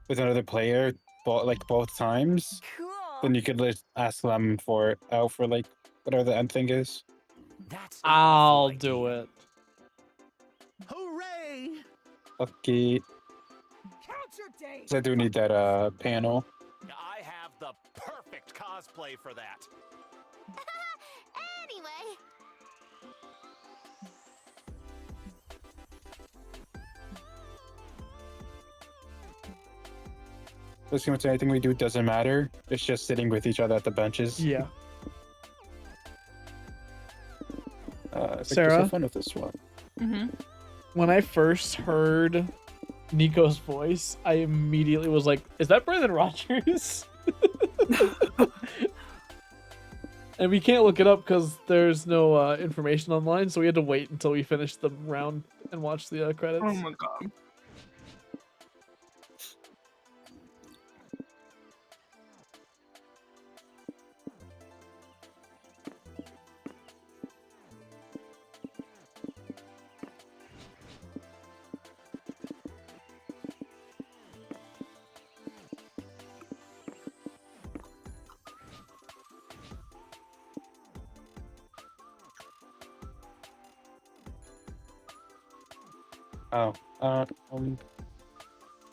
with another player, both times, Cool. then you could just ask them for it out for like whatever the end thing is. That's I'll do it. Hooray! Lucky. Count your days. 'Cause I do need that panel. I have the perfect cosplay for that. Anyway, Pretty much anything we do doesn't matter. It's just sitting with each other at the benches. Yeah. I think Sarah? just have fun with this one. Mm-hmm. When I first heard Nico's voice, I immediately was like, "Is that Brendan Rogers?" And we can't look it up because there's no information online, so we had to wait until we finished the round and watch the credits. Oh my god. Oh,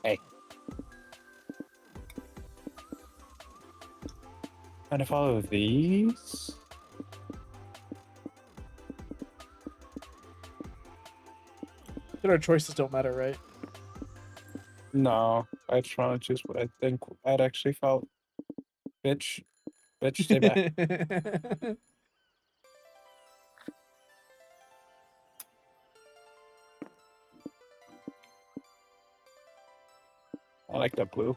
hey. Trying to follow these. Our choices don't matter, right? No, I just want to choose what I think that actually felt. Bitch, stay back. I like that blue.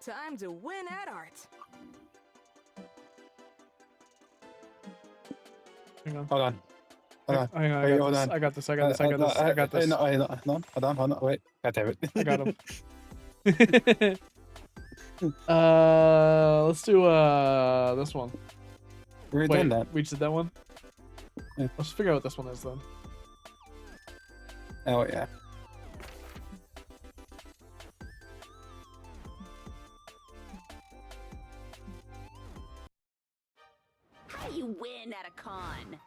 Time to win at art. Hang on. Hold on. Hold on. Hang on. Wait, I got hold this. on. I got this. I got this. I got this. I got this. No, hold on. Wait. God damn it. I got him. Let's do this one. We're Wait, done that. we just did that one. Yeah. Let's figure out what this one is then. Oh, yeah. how do you win at a con?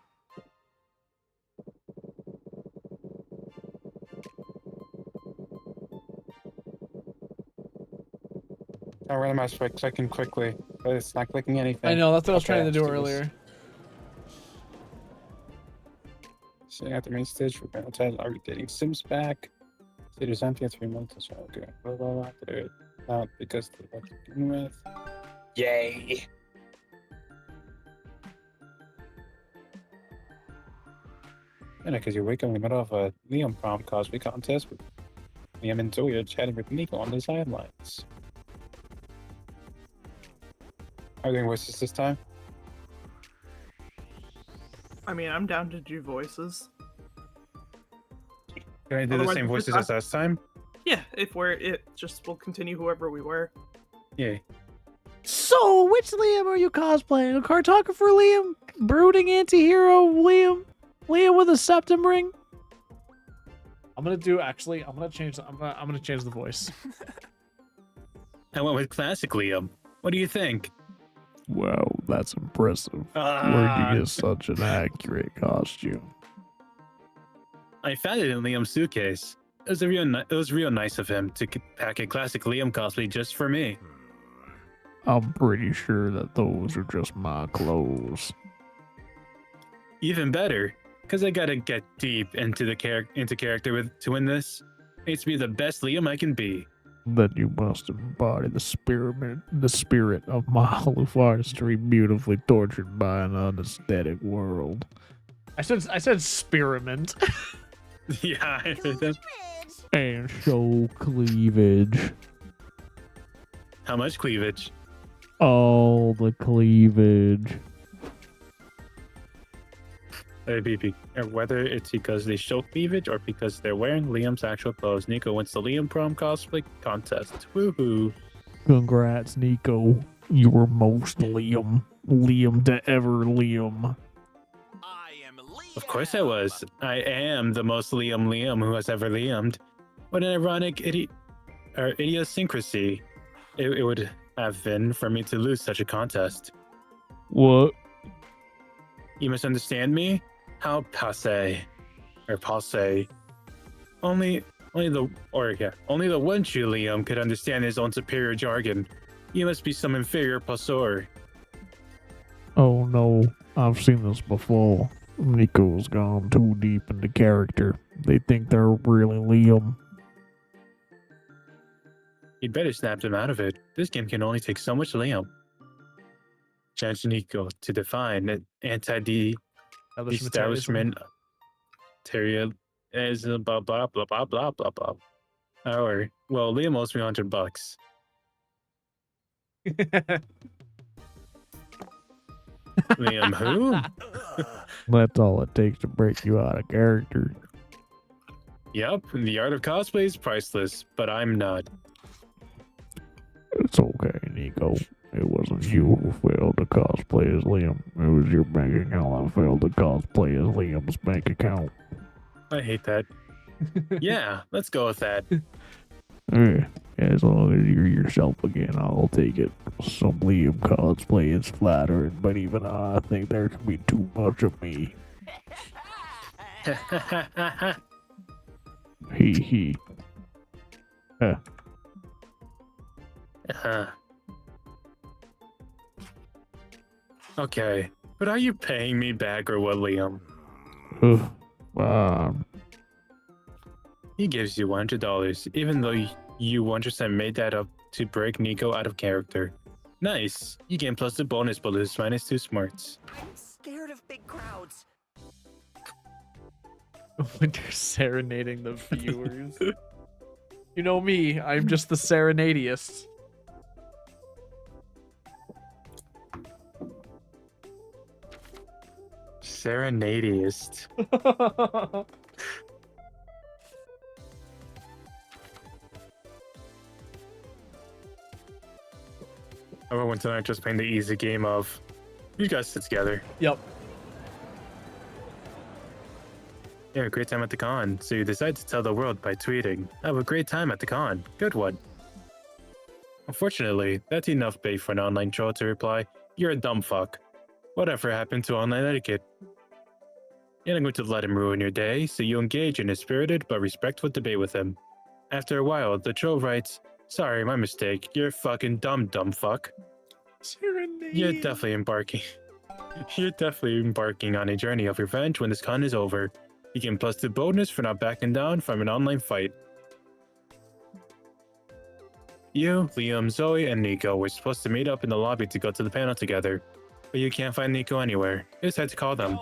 I randomized by clicking quickly, but it's not clicking anything. I know, that's what I was Okay, trying to do let's this. earlier. Sitting at the main stage for Valentine, are we dating Sims back? It is empty in 3 months, so okay. Blah, blah, blah. They're not because they're about to begin with. Yay! And because you wake up in the middle of a Liam prom cosplay contest with Liam and Zoya chatting with Nico on the sidelines. Are they doing voices this time? I mean, I'm down to do voices. Can I do the Otherwise, same it's voices not- as last time? Yeah, if we'll continue whoever we were. Yay. So, which Liam are you cosplaying? A cartographer Liam? Brooding anti-hero Liam? Liam with a septum ring? I'm gonna do actually. I'm gonna change. I'm gonna change the voice. I went with classic Liam. What do you think? Wow, that's impressive. Where'd such an accurate costume? I found it in Liam's suitcase. It was real nice of him to pack a classic Liam cosplay just for me. I'm pretty sure that those are just my clothes. Even better, because I gotta get deep into the character to win this. It needs to be the best Liam I can be. Then you must embody the spirit of my hollow artistry, beautifully tortured by an unaesthetic world. I said spearmint. Yeah, I heard that. And show cleavage. How much cleavage? All the cleavage. Whether it's because they show cleavage or because they're wearing Liam's actual clothes, Nico wins the Liam Prom cosplay contest. Woohoo! Congrats, Nico. You were most Liam to ever Liam. Of course I was. I am the most Liam who has ever Liamed. What an ironic idiosyncrasy it would have been for me to lose such a contest. What? You misunderstand me? How passe. Only the one true Liam could understand his own superior jargon. You must be some inferior poseur. Oh no, I've seen this before. Nico's gone too deep into character. They think they're really Liam. You'd better snap them out of it. This game can only take so much Liam. Challenge Nico to define an establishment Terria is blah blah blah blah blah blah blah. Or well, Liam owes me $100. Liam who? That's all it takes to break you out of character. Yep, the art of cosplay is priceless, but I'm not. It's okay, Nico. It wasn't you who failed to cosplay as Liam. It was your bank account that failed to cosplay as Liam's bank account. I hate that. Yeah, let's go with that. As long as you're yourself again, I'll take it. Some Liam cosplay is flattering, but even I think there can be too much of me. Hee hee. Okay, but are you paying me back or what, Liam? He gives you $100, even though you 100% made that up to break Nico out of character. Nice. You gain plus the bonus, but lose -2 smarts. I'm scared of big crowds. When you're serenading the viewers. You know me, I'm just the serenadiest. Serenadiest. Everyone tonight just playing the easy game of you guys sit together. Yep. You have a great time at the con, so you decide to tell the world by tweeting, "Have a great time at the con. Good one." Unfortunately, that's enough bait for an online troll to reply, "You're a dumb fuck. Whatever happened to online etiquette?" You're not going to let him ruin your day, so you engage in a spirited but respectful debate with him. After a while, the troll writes, "Sorry, my mistake. You're fucking dumb fuck." You're definitely embarking on a journey of revenge when this con is over. You gain +2 bonus for not backing down from an online fight. You, Liam, Zoe, and Nico were supposed to meet up in the lobby to go to the panel together, but you can't find Nico anywhere. You just had to call them.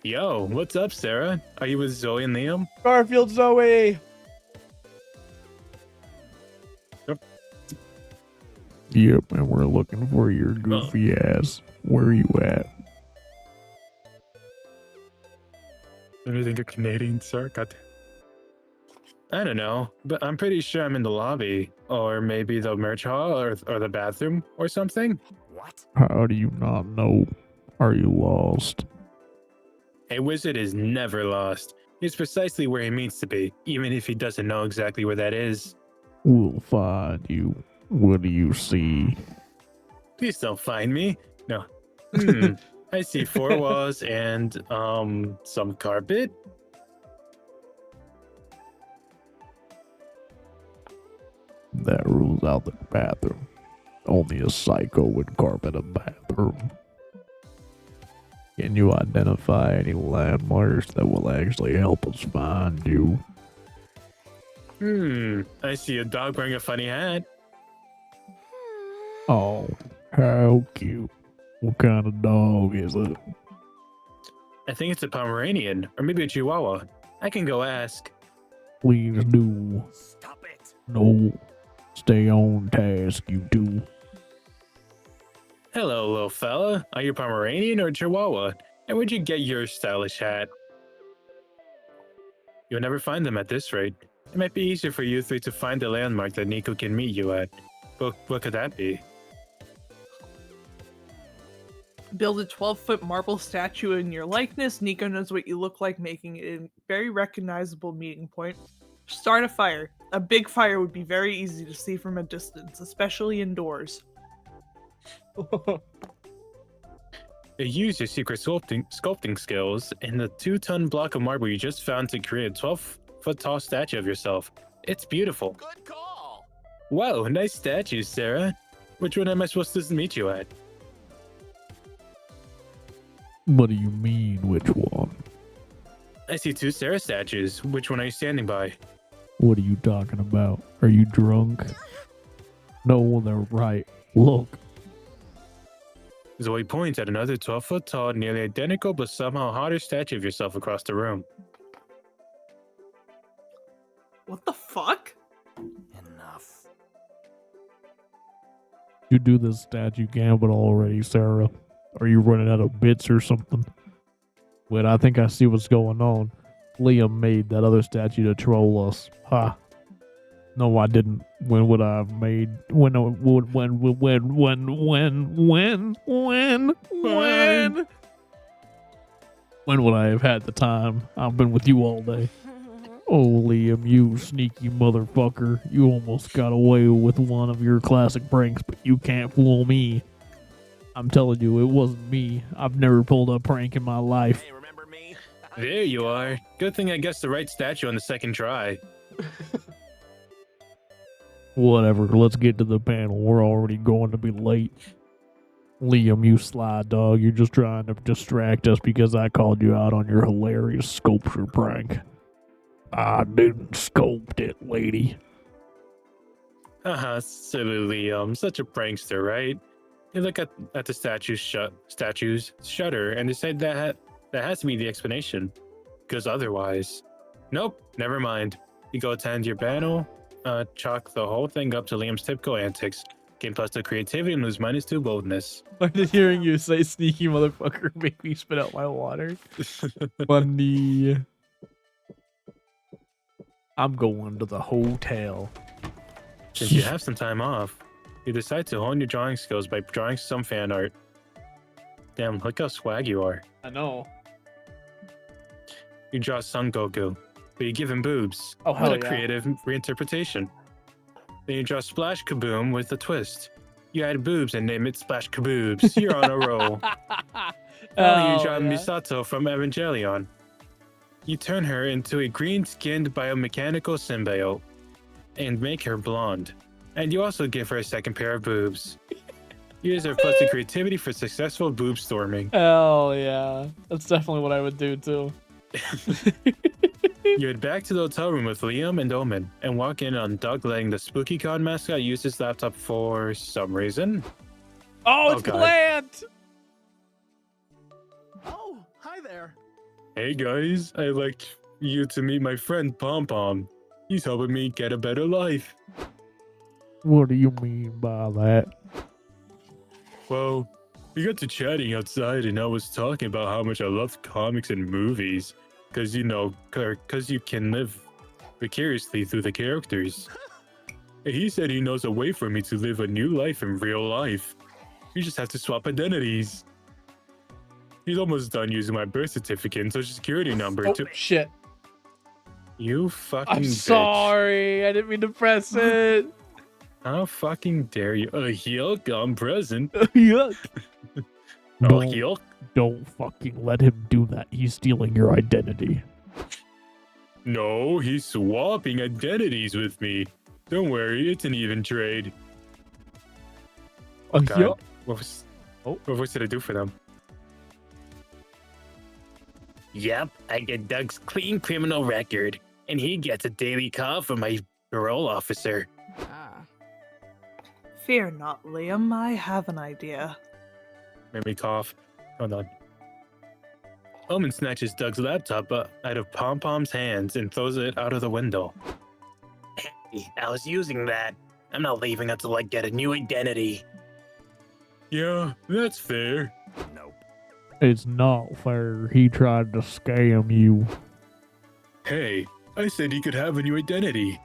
Yo, what's up, Sarah? Are you with Zoe and Liam? Garfield Zoe! Yep, and we're looking for your goofy ass. Where you at? What do you think of Canadian, sir? God. I don't know, but I'm pretty sure I'm in the lobby, or maybe the merch hall, or the bathroom, or something. What? How do you not know? Are you lost? A wizard is never lost. He's precisely where he means to be, even if he doesn't know exactly where that is. We'll find you. What do you see? Please don't find me. No. I see 4 walls and, some carpet. That rules out the bathroom. Only a psycho would carpet a bathroom. Can you identify any landmarks that will actually help us find you? I see a dog wearing a funny hat. Oh, how cute. What kind of dog is it? I think it's a Pomeranian, or maybe a Chihuahua. I can go ask. Please do. Stop it. No. Stay on task, you two. Hello, little fella. Are you Pomeranian or Chihuahua? And where'd you get your stylish hat? You'll never find them at this rate. It might be easier for you three to find the landmark that Nico can meet you at. But what could that be? Build a 12-foot marble statue in your likeness. Nico knows what you look like, making it a very recognizable meeting point. Start a fire. A big fire would be very easy to see from a distance, especially indoors. Use your secret sculpting skills in the 2-ton block of marble you just found to create a 12-foot tall statue of yourself. It's beautiful. Good call. Wow, nice statue, Sarah. Which one am I supposed to meet you at? What do you mean, which one? I see 2 Sarah statues. Which one are you standing by? What are you talking about? Are you drunk? No, they're right. Look. Zoe points at another 12-foot tall, nearly identical but somehow hotter statue of yourself across the room. What the fuck? Enough. You do this statue gambit already, Sarah. Are you running out of bits or something? Wait, I think I see what's going on. Liam made that other statue to troll us. Ha. No, I didn't. When would I have made? When would I have had the time? I've been with you all day. Oh, Liam, you sneaky motherfucker. You almost got away with one of your classic pranks, but you can't fool me. I'm telling you, it wasn't me. I've never pulled a prank in my life. Hey, remember me? There you are. Good thing I guessed the right statue on the second try. Whatever, let's get to the panel. We're already going to be late. Liam, you sly dog. You're just trying to distract us because I called you out on your hilarious sculpture prank. I didn't sculpt it, lady. Haha, silly Liam. Such a prankster, right? You look at the statues shudder and decide that has to be the explanation. Because otherwise... Nope, never mind. You go attend your panel, chalk the whole thing up to Liam's typical antics. Gain +2 creativity and lose -2 boldness. Why did hearing you say sneaky motherfucker make me spit out my water? Funny. I'm going to the hotel. Since you have some time off, you decide to hone your drawing skills by drawing some fan art. Damn, look how swag you are. I know. You draw Son Goku, but you give him boobs. Oh, hell what a yeah. creative reinterpretation. Then you draw Splash Kaboom with a twist. You add boobs and name it Splash Kaboobs. You're on a roll. Finally, you draw Misato from Evangelion. You turn her into a green-skinned biomechanical symbiote and make her blonde. And you also give her a second pair of boobs. Use her +2 creativity for successful boob storming. Hell yeah. That's definitely what I would do too. You head back to the hotel room with Liam and Omen and walk in on Doug letting the SpookyCon mascot use his laptop for some reason. Oh, it's God. Plant! Oh, hi there. Hey guys, I'd like you to meet my friend Pom Pom. He's helping me get a better life. What do you mean by that? Well, we got to chatting outside and I was talking about how much I love comics and movies. Because, because you can live vicariously through the characters. And he said he knows a way for me to live a new life in real life. We just have to swap identities. He's almost done using my birth certificate and social security number Oh, to... shit. You fucking I'm bitch. sorry. I didn't mean to press it. How fucking dare you? Yuck, I'm present. Yuck. Oh, Don't, yuck. don't fucking let him do that. He's stealing your identity. No, he's swapping identities with me. Don't worry, it's an even trade. God. yeah. What was? Oh. What did I do for them? Yep, I get Doug's clean criminal record, and he gets a daily call from my parole officer. Ah. Fear not, Liam. I have an idea. Made me cough. Hold on. Omen snatches Doug's laptop out of Pom Pom's hands and throws it out of the window. Hey, I was using that. I'm not leaving until I get a new identity. Yeah, that's fair. Nope. It's not fair. He tried to scam you. Hey, I said he could have a new identity.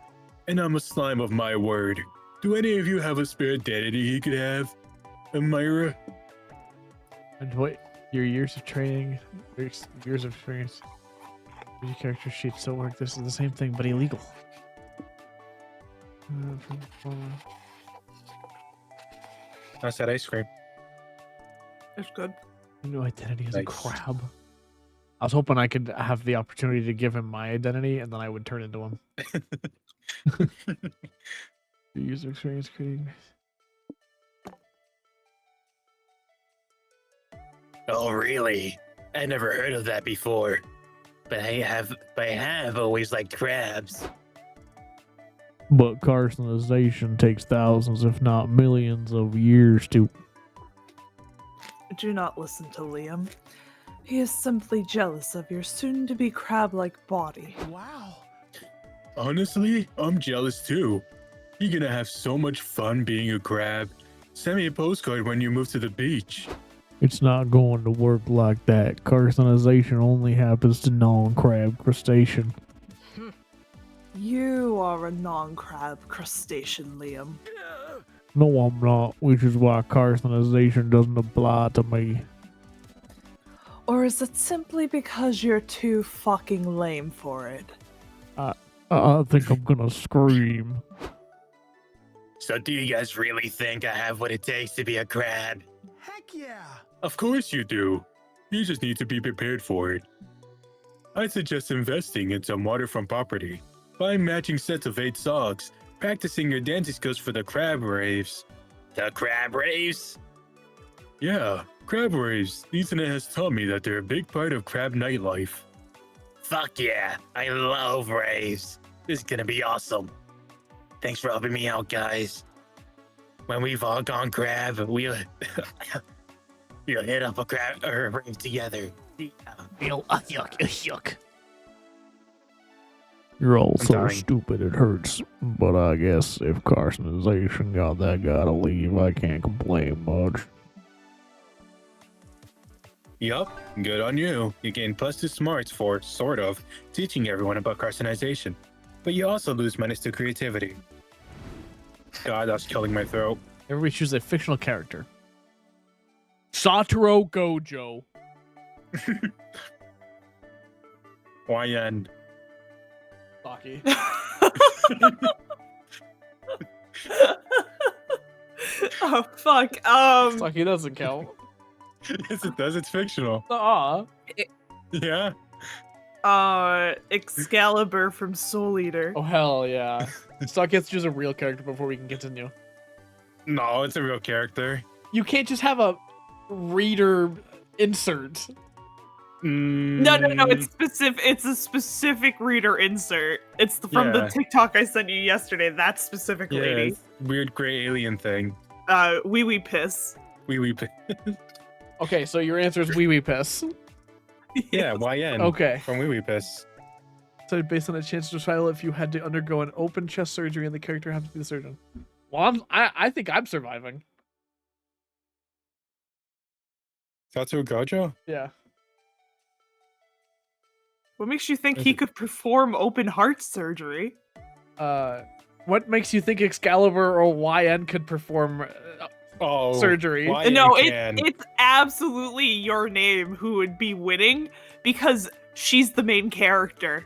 And I'm a slime of my word. Do any of you have a spare identity he could have? Amira? And wait, your years of training, years of experience, your character sheet still work. This is the same thing, but illegal. How's that ice cream? It's good. New identity as a Nice. crab. I was hoping I could have the opportunity to give him my identity, and then I would turn into him. User experience creating. Oh, really? I never heard of that before. But I have always liked crabs. But carcinization takes thousands, if not millions, of years to. Do not listen to Liam. He is simply jealous of your soon-to-be crab-like body. Wow. Honestly, I'm jealous too. You're gonna have so much fun being a crab. Send me a postcard when you move to the beach. It's not going to work like that. Carcinization only happens to non-crab crustacean. You are a non-crab crustacean, Liam. No, I'm not, which is why carcinization doesn't apply to me. Or is it simply because you're too fucking lame for it? I think I'm gonna scream. So do you guys really think I have what it takes to be a crab? Heck yeah! Of course you do. You just need to be prepared for it. I'd suggest investing in some waterfront property. Buying matching sets of 8 socks. Practicing your dancing skills for the crab raves. The crab raves? Yeah, crab raves. The internet has taught me that they're a big part of crab nightlife. Fuck yeah, I love raves. This is gonna be awesome. Thanks for helping me out, guys. When we've all gone crab, we'll hit up a crab or a rave together. Yuck. You're all I'm so dying. stupid it hurts. But I guess if carcinization got that guy to leave, I can't complain much. Yup, good on you. You gain +2 smarts for, sort of, teaching everyone about carcinization. But you also lose -2 creativity. God, that's killing my throat. Everybody choose a fictional character. Satoru Gojo. YN. Saki. Oh fuck. Saki doesn't count. Yes, it does. It's fictional. Yeah. Excalibur from Soul Eater. Oh hell yeah. Saki has to choose a real character before we can continue. No, it's a real character. You can't just have a reader insert. No, it's specific. It's a specific reader insert. It's from the Yeah. TikTok I sent you yesterday. That specific Yeah, lady. it's weird gray alien thing. Wee wee piss. Wee wee. Okay, so your answer is Wee Wee Piss. Yeah, YN. Okay. From Wee Wee Piss. So based on a chance to survival, if you had to undergo an open chest surgery and the character happens to be the surgeon. Well, I think I'm surviving. Satoru Gojo? Yeah. What makes you think he could perform open heart surgery? What makes you think Excalibur or YN could perform surgery? No, it's absolutely your name who would be winning because she's the main character.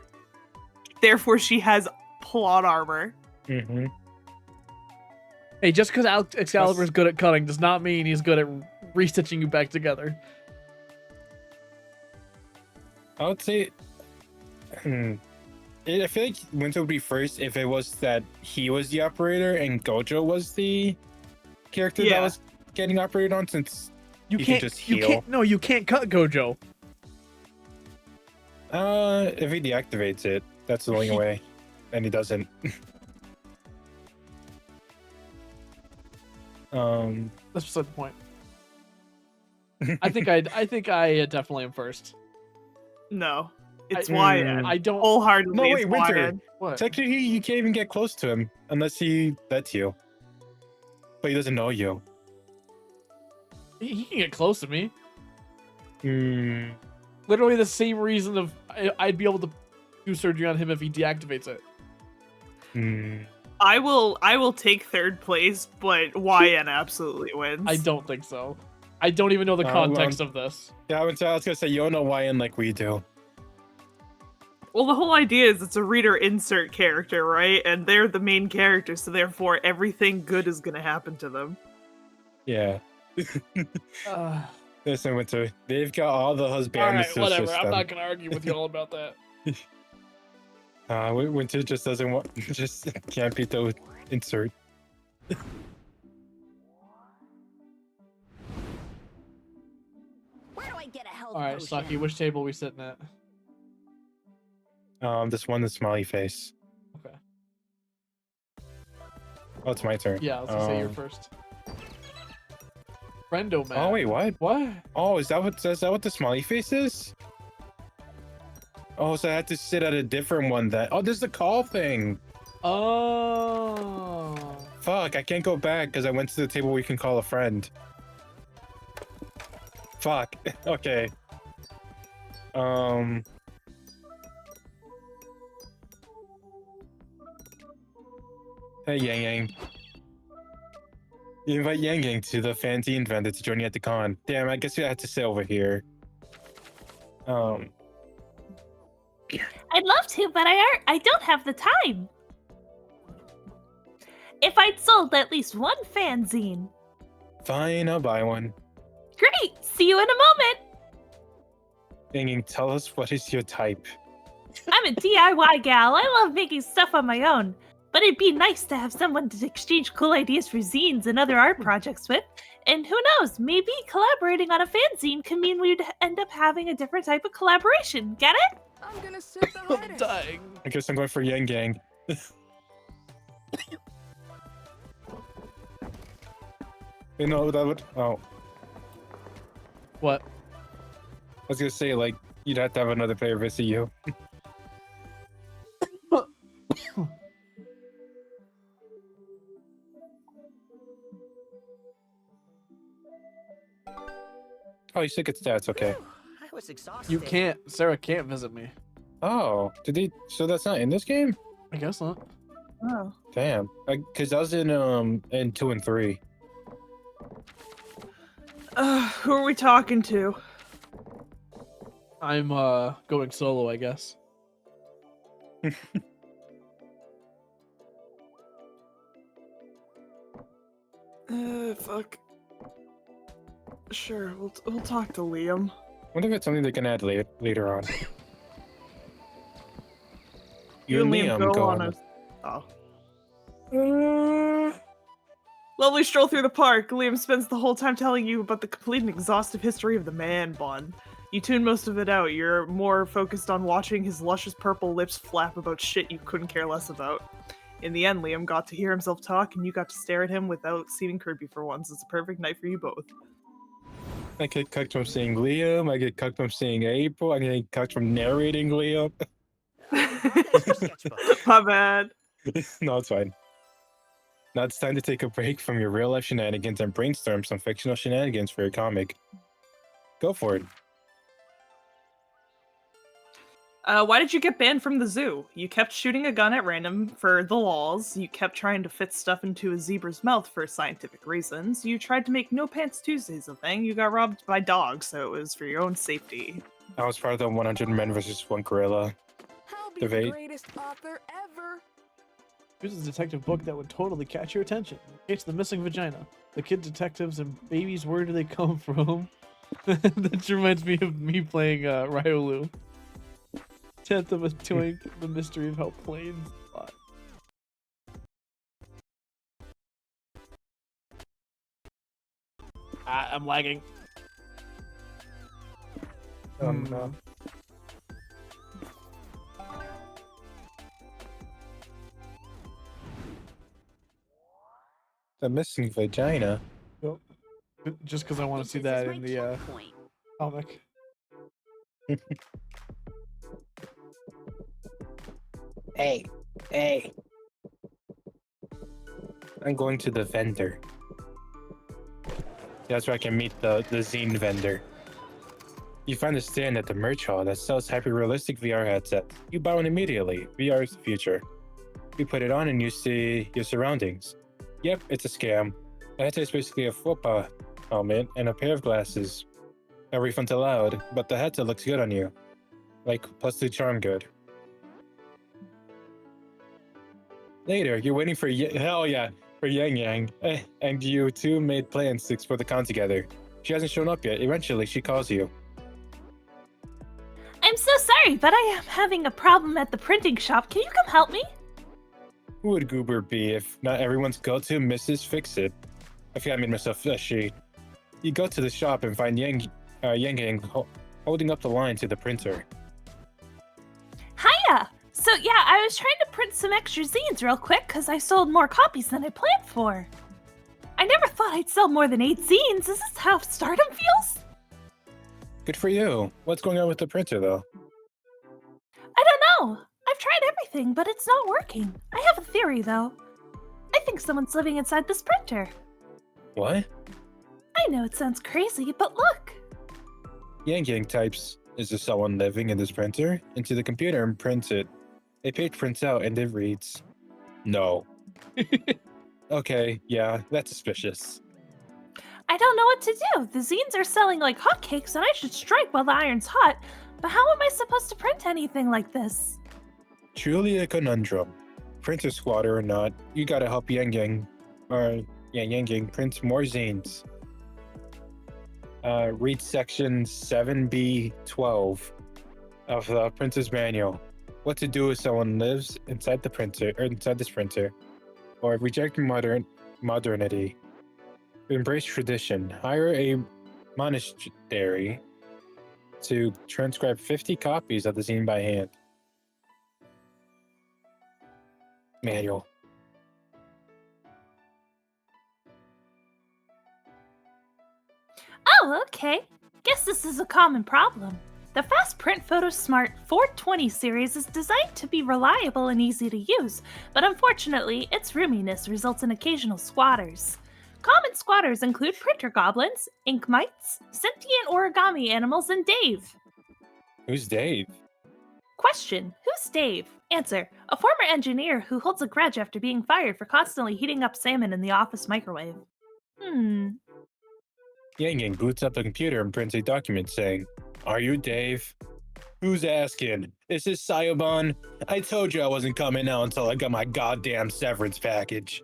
Therefore, she has plot armor. Mm-hmm. Hey, just because Excalibur is good at cutting does not mean he's good at restitching you back together. I would say, I feel like Winter would be first if it was that he was the operator and Gojo was the character that Yeah. was getting operated on since You he can't can just you heal? can't no, you can't cut Gojo. If he deactivates it, that's the only way. And he doesn't. That's beside the point. I think I definitely am first. No, it's I- YN. I don't Wholeheartedly, No, it's wait, Winter. YN. What? Technically, you can't even get close to him unless he lets you. But he doesn't know you. He can get close to me. Hmm. Literally the same reason of I'd be able to do surgery on him if he deactivates it. Hmm. I will take third place, but YN absolutely wins. I don't think so. I don't even know the context of this. Yeah, I was gonna say you don't know YN like we do. Well, the whole idea is it's a reader insert character, right? And they're the main character, so therefore everything good is gonna happen to them. Yeah. Uh, Listen, Winter. They've got all the all husband right, assist whatever. system. I'm not gonna argue with you all about that. Winter just doesn't want, just can't beat the insert. Where do I get a health All right, potion? Saki, which table we sitting at? This one, the smiley face. Okay. Oh, it's my turn. Yeah, I was gonna say you're first. Friendo man. Oh wait, what? What? Oh, is that what the smiley face is? Oh, so I have to sit at a different one that. Oh, there's the call thing. Oh. Fuck, I can't go back because I went to the table where you can call a friend. Fuck. Okay. Hey, Yang Yang. You invite Yang Yang to the fanzine vendor to join you at the con. Damn, I guess you had to sit over here. I'd love to, but I don't have the time. If I'd sold at least one fanzine. Fine, I'll buy one. Great! See you in a moment! Yang Yang, tell us what is your type. I'm a DIY gal. I love making stuff on my own. But it'd be nice to have someone to exchange cool ideas for zines and other art projects with. And who knows, maybe collaborating on a fanzine could mean we'd end up having a different type of collaboration. Get it? I'm gonna sip the I'm lettuce. dying. I guess I'm going for Yang Yang. You know, that would. Oh, What? I was gonna say, like, you'd have to have another player visit you. Oh, you still get stats, okay. I was exhausted. You can't. Sarah can't visit me. Oh, did they? So that's not in this game? I guess not. Oh. Damn. Because I was in 2 and 3. Who are we talking to? I'm going solo, I guess. Fuck. Sure, we'll talk to Liam. Wonder if it's something they can add later on. You and Liam go on a. Oh. Lovely stroll through the park. Liam spends the whole time telling you about the complete and exhaustive history of the man bun. You tune most of it out. You're more focused on watching his luscious purple lips flap about shit you couldn't care less about. In the end, Liam got to hear himself talk, and you got to stare at him without seeming creepy for once. It's a perfect night for you both. I get cucked from seeing Liam. I get cucked from seeing April. I get cucked from narrating Liam. My bad. No, it's fine. Now it's time to take a break from your real life shenanigans and brainstorm some fictional shenanigans for your comic. Go for it. Why did you get banned from the zoo? You kept shooting a gun at random for the lols. You kept trying to fit stuff into a zebra's mouth for scientific reasons. You tried to make No Pants Tuesdays a thing. You got robbed by dogs, so it was for your own safety. I was part of the 100 men versus 1 gorilla I'll be debate. the greatest author ever. Here's a detective book that would totally catch your attention. It's The Missing Vagina. The kid detectives and babies, where do they come from? That reminds me of me playing Ryolu. 10th of a Twink, The Mystery of How Planes Fly. I'm lagging. Oh no. The missing vagina. Just because I want to see that in the comic. Hey. I'm going to the vendor. That's where I can meet the zine vendor. You find a stand at the merch hall that sells hyper-realistic VR headsets. You buy one immediately. VR is the future. You put it on and you see your surroundings. Yep, it's a scam. The headset is basically a football helmet and a pair of glasses. No refunds allowed, but the headset looks good on you. Like, plus the charm good. Later, you're waiting for for Yang Yang, and you two made plans to explore the con together. She hasn't shown up yet. Eventually, she calls you. I'm so sorry, but I am having a problem at the printing shop. Can you come help me? Who would Goober be if not everyone's go-to Mrs. Fix-It? I think I made myself a she. You go to the shop and find Yang Yang holding up the line to the printer. Hiya! So yeah, I was trying to print some extra zines real quick because I sold more copies than I planned for. I never thought I'd sell more than 8 zines. Is this how stardom feels? Good for you. What's going on with the printer, though? I don't know. I've tried everything, but it's not working. I have a theory, though. I think someone's living inside this printer. What? I know it sounds crazy, but look. Yang Yang types, "Is there someone living in this printer?" into the computer and prints it. A page prints out and it reads, "No." Okay, yeah, that's suspicious. I don't know what to do. The zines are selling like hotcakes, and I should strike while the iron's hot. But how am I supposed to print anything like this? Truly a conundrum. Printer squatter or not, you gotta help Yang Yang print more zines. Read section 7B12 of the printer's manual. What to do if someone lives inside the printer or inside this printer, or reject modernity. Embrace tradition. Hire a monastery to transcribe 50 copies of the zine by hand. Manual. Oh, okay. Guess this is a common problem. The Fast Print Photo Smart 420 series is designed to be reliable and easy to use, but unfortunately, its roominess results in occasional squatters. Common squatters include printer goblins, ink mites, sentient origami animals, and Dave. Who's Dave? Question: who's Dave? Answer: a former engineer who holds a grudge after being fired for constantly heating up salmon in the office microwave. Yang Yang boots up the computer and prints a document saying, "Are you Dave?" Who's asking? Is this Sayobon? I told you I wasn't coming out until I got my goddamn severance package.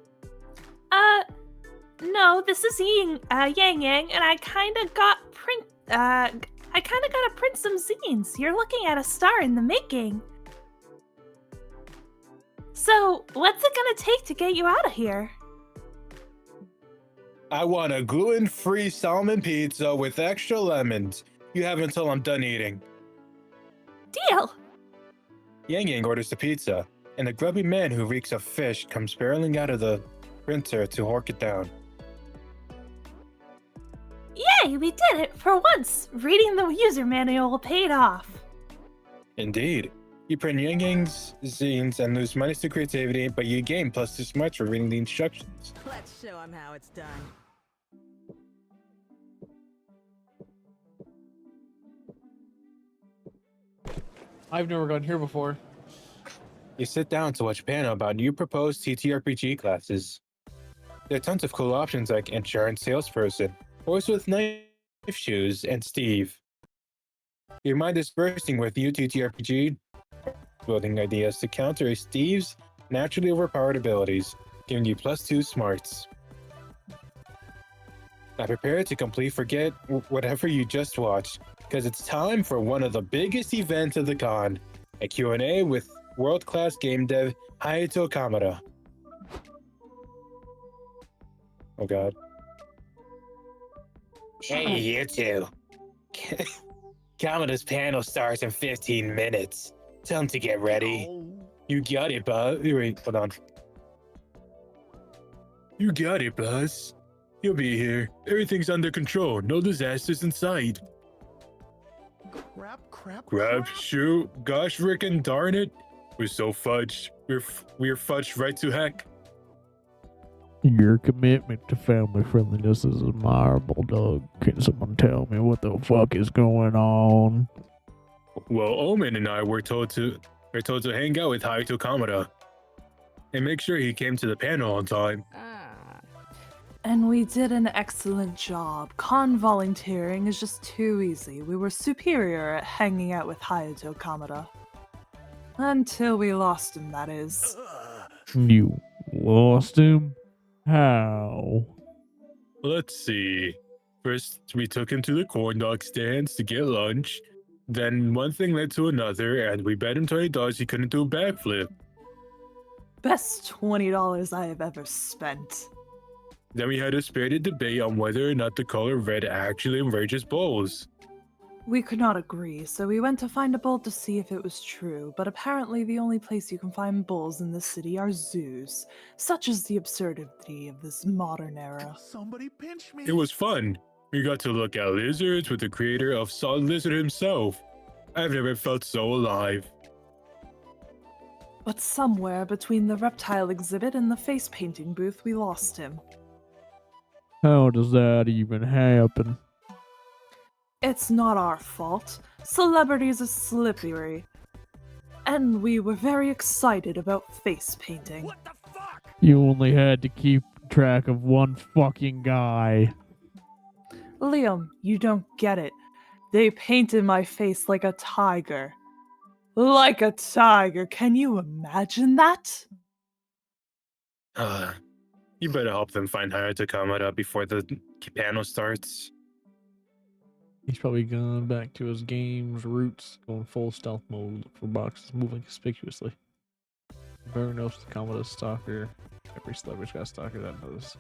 No, this is Yang Yang, and I kinda gotta print some zines. You're looking at a star in the making. So, what's it gonna take to get you out of here? I want a gluten-free salmon pizza with extra lemons. You have until I'm done eating. Deal! Yang Yang orders the pizza, and the grubby man who reeks of fish comes barreling out of the printer to hork it down. Yay, we did it! For once, reading the user manual paid off. Indeed. You print Yang Yang's zines and lose minus 2 creativity, but you gain plus 2 smarts for reading the instructions. Let's show him how it's done. I've never gone here before. You sit down to watch a panel about new proposed TTRPG classes. There are tons of cool options like insurance salesperson, Horse with Knife Shoes, and Steve. Your mind is bursting with new TTRPG building ideas to counter Steve's naturally overpowered abilities, giving you plus 2 smarts. Now prepare to completely forget whatever you just watched, because it's time for one of the biggest events of the con, a Q&A with world-class game dev Hayato Kamada. Oh god. Hey, you two. Kamada's panel starts in 15 minutes. Tell him to get ready. You got it, Buzz. Wait, hold on. You got it, Buzz. He'll be here. Everything's under control. No disasters in sight. Grab, shoot. Gosh, Rick and darn it. We're so fudged. We're fudged right to heck. Your commitment to family friendliness is admirable, Doug. Can someone tell me what the fuck is going on? Well, Omen and I were told to hang out with Hayato Kamada and make sure he came to the panel on time. And we did an excellent job. Con-volunteering is just too easy. We were superior at hanging out with Hayato Kamada. Until we lost him, that is. You lost him? How? Let's see. First, we took him to the corn dog stands to get lunch. Then one thing led to another, and we bet him $20 he couldn't do a backflip. Best $20 I have ever spent. Then we had a spirited debate on whether or not the color red actually enrages bulls. We could not agree, so we went to find a bull to see if it was true, but apparently the only place you can find bulls in this city are zoos. Such is the absurdity of this modern era. Somebody pinch me. It was fun. We got to look at lizards with the creator of Solid Lizard himself. I've never felt so alive. But somewhere between the reptile exhibit and the face painting booth, we lost him. How does that even happen? It's not our fault. Celebrities are slippery. And we were very excited about face painting. What the fuck? You only had to keep track of one fucking guy. Liam, you don't get it. They painted my face like a tiger. Like a tiger. Can you imagine that? You better help them find Hayato Kamada before the panel starts. He's probably gone back to his game's roots, going full stealth mode for boxes, moving conspicuously. Everyone knows the Kamada stalker. Every celebrity's got a stalker that knows.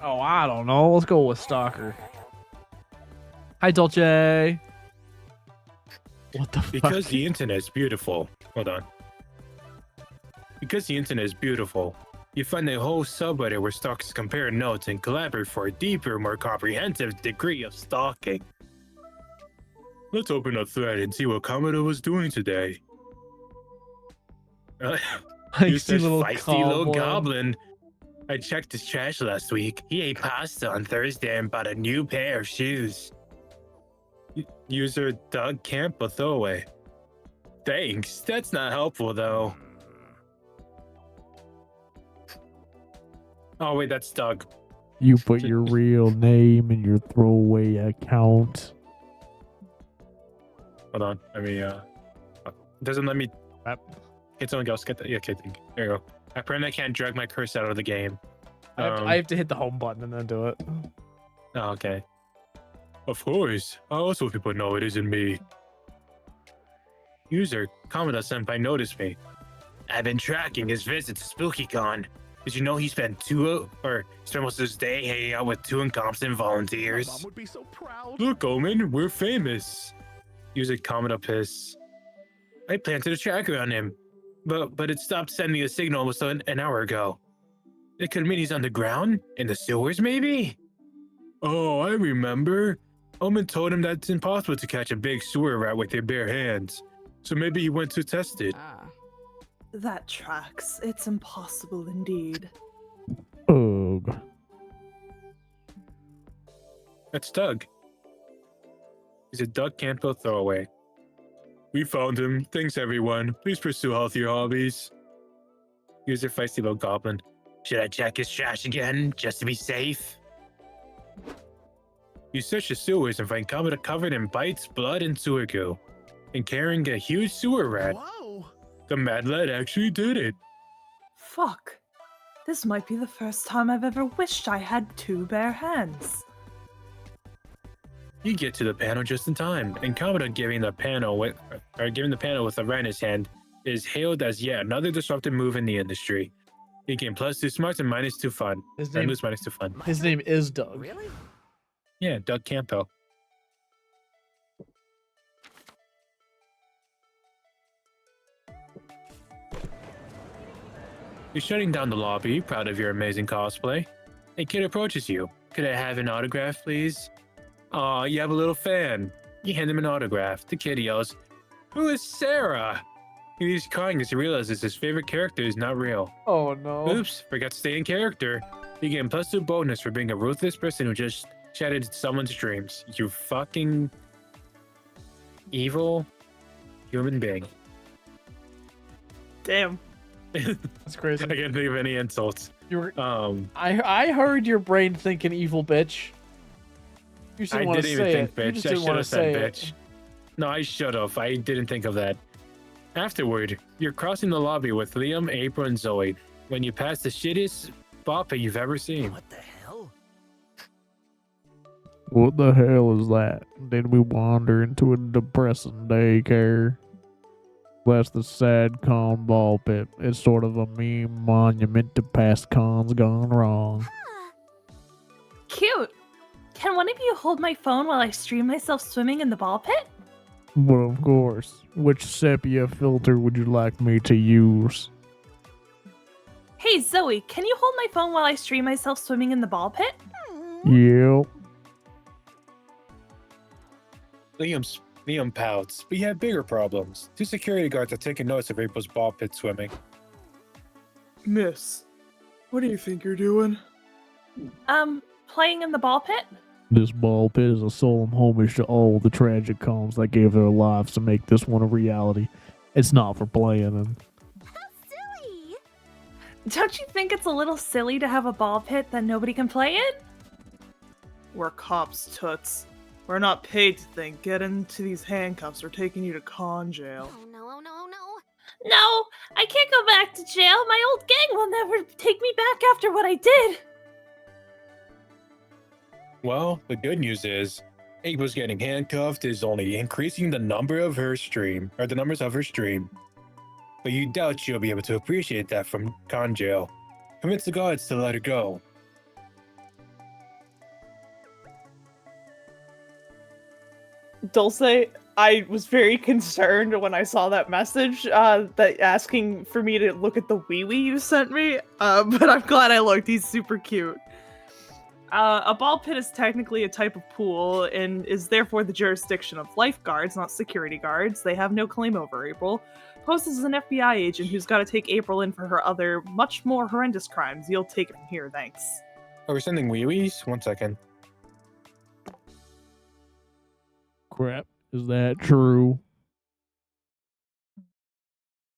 Oh, I don't know. Let's go with stalker. Hi, Dolce. What the fuck? Because the internet's beautiful. Hold on. Because the internet is beautiful, you find a whole subreddit where stalkers compare notes and collaborate for a deeper, more comprehensive degree of stalking. Let's open a thread and see what Kamada was doing today. You said feisty little goblin. I checked his trash last week. He ate pasta on Thursday and bought a new pair of shoes. User Doug Campbell throwaway. Thanks. That's not helpful though. Oh wait, that's Doug. You put your real name in your throwaway account. Hold on. Let me it doesn't let me get someone else get that. Yeah, okay, there you go. Apparently I can't drag my cursor out of the game. I have to hit the home button and then do it. Oh, okay. Of course. Also people know it isn't me. User Kamada Senpai noticed me. I've been tracking his visit to SpookyCon. Did you know he spent most of his day hanging out with 2 incompetent volunteers? Mom would be so proud. Look, Omen, we're famous. User Kamada piss. I planted a tracker on him, but it stopped sending a signal almost an hour ago. It could mean he's underground? In the sewers, maybe? Oh, I remember. Omen told him that it's impossible to catch a big sewer rat with your bare hands. So maybe he went to test it. That tracks. It's impossible indeed. Ugh. That's Doug. He's a Doug Campbell throwaway. We found him. Thanks, everyone. Please pursue healthier hobbies. User feisty little goblin. Should I check his trash again, just to be safe? You search the sewers and find Kamada covered in bites, blood, and sewer goo. And carrying a huge sewer rat. Whoa. The mad lad actually did it. Fuck. This might be the first time I've ever wished I had 2 bare hands. You get to the panel just in time, and Kamada giving the panel with a rat in his hand is hailed as yet another disruptive move in the industry. You gain +2 smarts and -2 fun. His Or name, lose -2 fun. his name is Doug. Really? Yeah, Doug Campbell. You're shutting down the lobby, proud of your amazing cosplay. A kid approaches you. Could I have an autograph, please? Aw, you have a little fan. You hand him an autograph. The kid yells, "Who is Sarah?" He's crying as he realizes his favorite character is not real. Oh no. Oops, forgot to stay in character. You gain +2 bonus for being a ruthless person who just shattered someone's dreams. You fucking evil human being. Damn. That's crazy. I can't think of any insults. You were, Um, I heard your brain thinking evil bitch. You just I didn't want to didn't even say think it. You bitch. just I didn't should want have to said say bitch. it. No, I should have. I didn't think of that. Afterward, you're crossing the lobby with Liam, April, and Zoe when you pass the shittiest ball pit you've ever seen. What the hell? What the hell is that? Did we wander into a depressing daycare? That's the sad con ball pit. It's sort of a meme monument to past cons gone wrong. Cute. Can one of you hold my phone while I stream myself swimming in the ball pit? But of course, which sepia filter would you like me to use? Hey Zoe, can you hold my phone while I stream myself swimming in the ball pit? Yep. Liam pouts, but you have bigger problems. 2 security guards are taking notice of April's ball pit swimming. Miss, what do you think you're doing? Playing in the ball pit? This ball pit is a solemn homage to all the tragic cons that gave their lives to make this one a reality. It's not for playing in. Silly. Don't you think it's a little silly to have a ball pit that nobody can play in? We're cops, toots. We're not paid to think. Get into these handcuffs or taking you to con jail. Oh no, oh no, oh no. No, I can't go back to jail. My old gang will never take me back after what I did. Well, the good news is, April's getting handcuffed is only increasing the number of her stream, or the numbers of her stream. But you doubt she'll be able to appreciate that from con jail. Convince the guards to let her go. Dulce, I was very concerned when I saw that message, that asking for me to look at the wee wee you sent me. But I'm glad I looked. He's super cute. A ball pit is technically a type of pool and is therefore the jurisdiction of lifeguards, not security guards. They have no claim over April. Post is an FBI agent who's got to take April in for her other, much more horrendous crimes. You'll take it from here, thanks. Are we sending wee-wees? 1 second. Crap, is that true?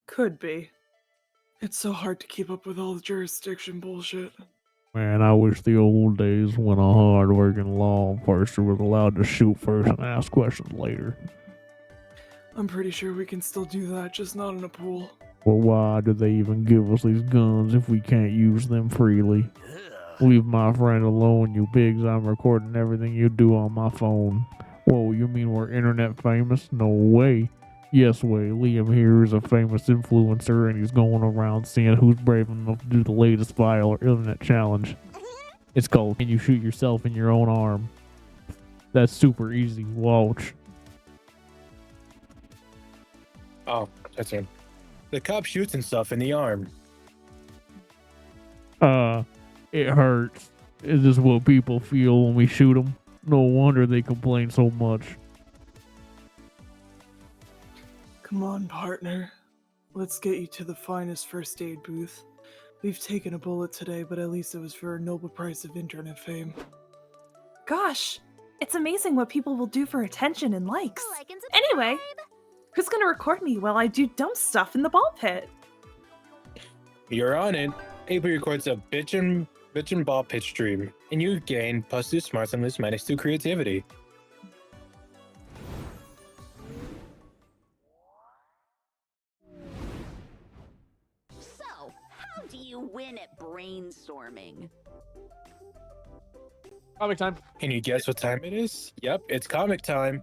Could be. It's so hard to keep up with all the jurisdiction bullshit. Man, I wish the old days when a hard-working law enforcer was allowed to shoot first and ask questions later. I'm pretty sure we can still do that, just not in a pool. Well, why do they even give us these guns if we can't use them freely? Leave my friend alone, you pigs. I'm recording everything you do on my phone. Whoa, you mean we're internet famous? No way. Yes way, Liam here is a famous influencer and he's going around seeing who's brave enough to do the latest viral internet challenge. It's called Can You Shoot Yourself in Your Own Arm? That's super easy, watch. Oh, that's him. The cop shoots himself in the arm. It hurts. Is this what people feel when we shoot them? No wonder they complain so much. Come on, partner. Let's get you to the finest first aid booth. We've taken a bullet today, but at least it was for a noble price of internet fame. Gosh, it's amazing what people will do for attention and likes. Like and Anyway, subscribe. who's gonna record me while I do dumb stuff in the ball pit? You're on it. April records a bitchin' ball pit stream, and you gain +2 smarts and lose -2 creativity. So, how do you win at brainstorming? Comic time. Can you guess what time it is? Yep, it's comic time.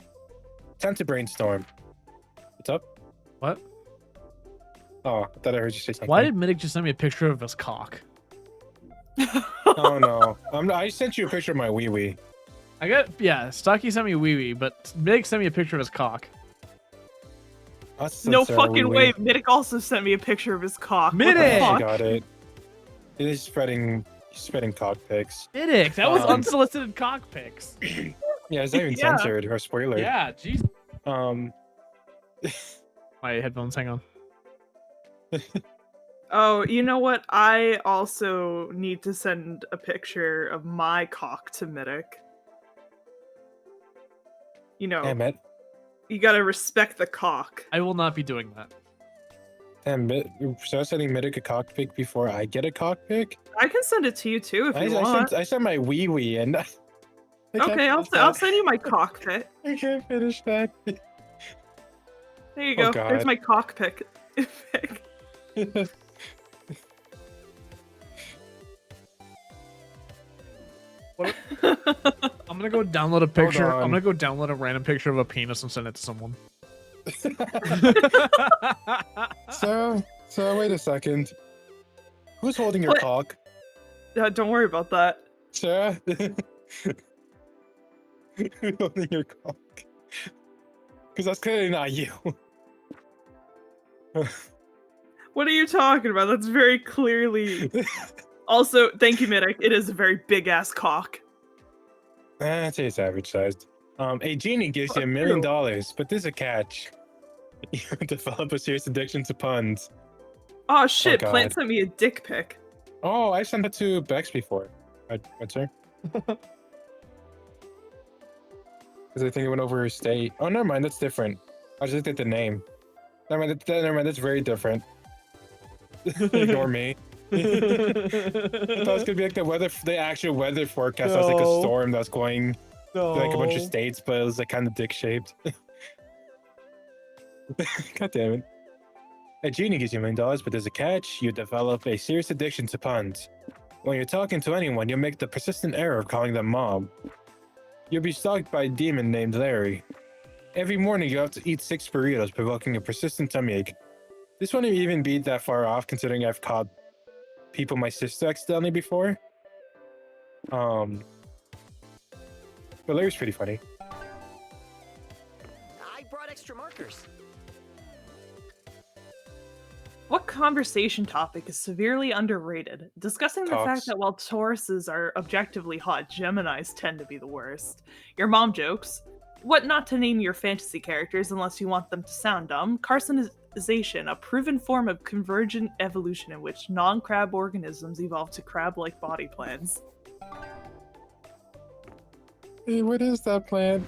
Time to brainstorm. What's up? What? Oh, I thought I heard you say something. Why did Midik just send me a picture of his cock? Oh no, I sent you a picture of my wee wee. Stocky sent me a wee wee, but Midik sent me a picture of his cock. No fucking way. Midik also sent me a picture of his cock. What the Midik! fuck? Got it. It is spreading cock pics. Midik, that was unsolicited cock pics. Yeah, it's not even Yeah. censored or spoiler. Yeah, jeez. My headphones, hang on. Oh, you know what? I also need to send a picture of my cock to Midik. You know, Damn it. you gotta respect the cock. I will not be doing that. Damn it. So I was sending Midik a cock pic before I get a cock pic? I can send it to you too if you want. I sent my wee wee and I Okay, I'll send you my cockpit. I can't finish that. There you Oh, go. There's God. my cockpit. I'm gonna go download a picture. on. I'm gonna go download a random picture of a penis and send it to someone. So wait a second. Who's holding your What? cock? Don't worry about that. Sarah? Who's holding your cock? Because that's clearly not you. What are you talking about? That's very clearly. Also, thank you, Midik. It is a very big ass cock. I'd say it's average sized. A genie gives you $1 million, but there's a catch. You develop a serious addiction to puns. Oh shit! God. Plant sent me a dick pic. Oh, I sent that to Bex before. What's her? Because I think it went over her state. Oh, never mind. That's different. I just looked at the name. Never mind. That's very different. Ignore me. I thought it was gonna be like the actual weather forecast. That was like a storm that's going to like a bunch of states, but it was like kind of dick shaped. God damn it. A genie gives you $1 million, but there's a catch. You develop a serious addiction to puns. When you're talking to anyone, you'll make the persistent error of calling them mom. You'll be stalked by a demon named Larry. Every morning, you have to eat 6 burritos, provoking a persistent tummy ache. This wouldn't even be that far off, considering I've caught people my sister accidentally before. But Larry's pretty funny. I brought extra markers. What conversation topic is severely underrated? Discussing the Cocks. fact that while Tauruses are objectively hot, Geminis tend to be the worst. Your mom jokes. What not to name your fantasy characters unless you want them to sound dumb? Carcinization, a proven form of convergent evolution in which non-crab organisms evolve to crab-like body plans. Hey, what is that plant?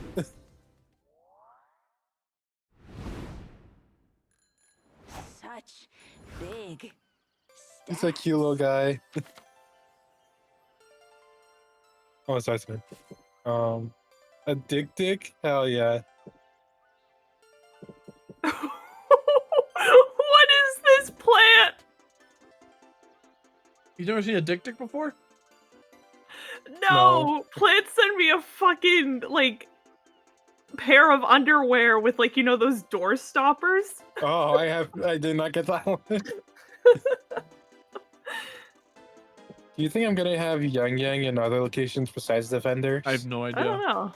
Such big. It's a cute little guy. Oh, sorry, sorry. A dick? Hell yeah. What is this plant? You've never seen a dick before? No, Plant sent me a fucking like pair of underwear with like those door stoppers. Oh, I did not get that one. Do you think I'm gonna have Yang Yang in other locations besides the vendors? I have no idea. I don't know.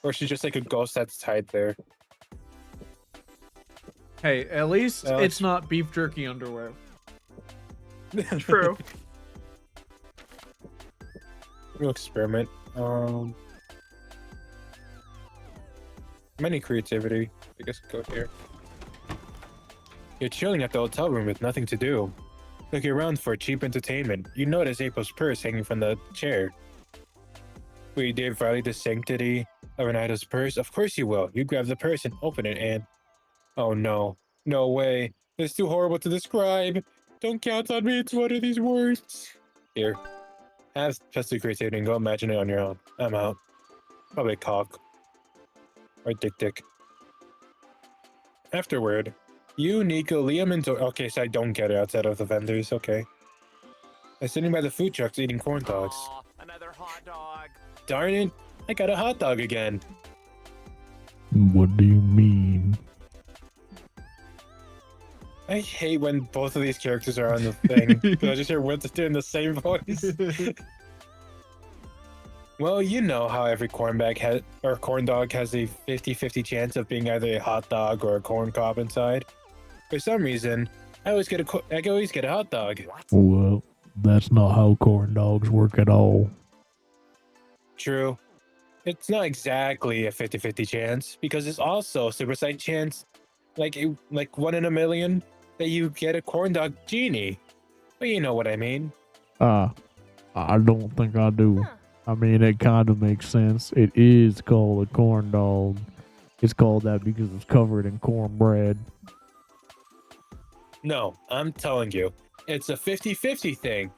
Or she's just like a ghost that's tied there. Hey, at least Alex. it's not beef jerky underwear. True. We'll experiment. Many creativity. I guess go here. You're chilling at the hotel room with nothing to do. Looking around for cheap entertainment, you notice April's purse hanging from the chair. Will you dare violate the sanctity of an idol's purse? Of course you will. You grab the purse and open it and... Oh no. No way. It's too horrible to describe. Don't count on me to utter these words. Here. Have festive creativity and go imagine it on your own. I'm out. Probably cock. Or dick. Afterward, you, Nico, Liam, and... Okay, so I don't get it outside of the vendors. Okay. I'm sitting by the food trucks eating corn dogs. Aw, another hot dog. Darn it. I got a hot dog again. What do you mean? I hate when both of these characters are on the thing. 'Cause I just hear Winston doing the same voice. Well, you know how every corn dog has a 50-50 chance of being either a hot dog or a corn cob inside. For some reason, I always get a hot dog. Well, that's not how corn dogs work at all. True. It's not exactly a 50-50 chance because it's also a super slight chance, like 1 in a million, that you get a corn dog genie. But you know what I mean. I don't think I do. I mean, it kind of makes sense. It is called a corn dog. It's called that because it's covered in cornbread. No, I'm telling you, it's a 50-50 thing.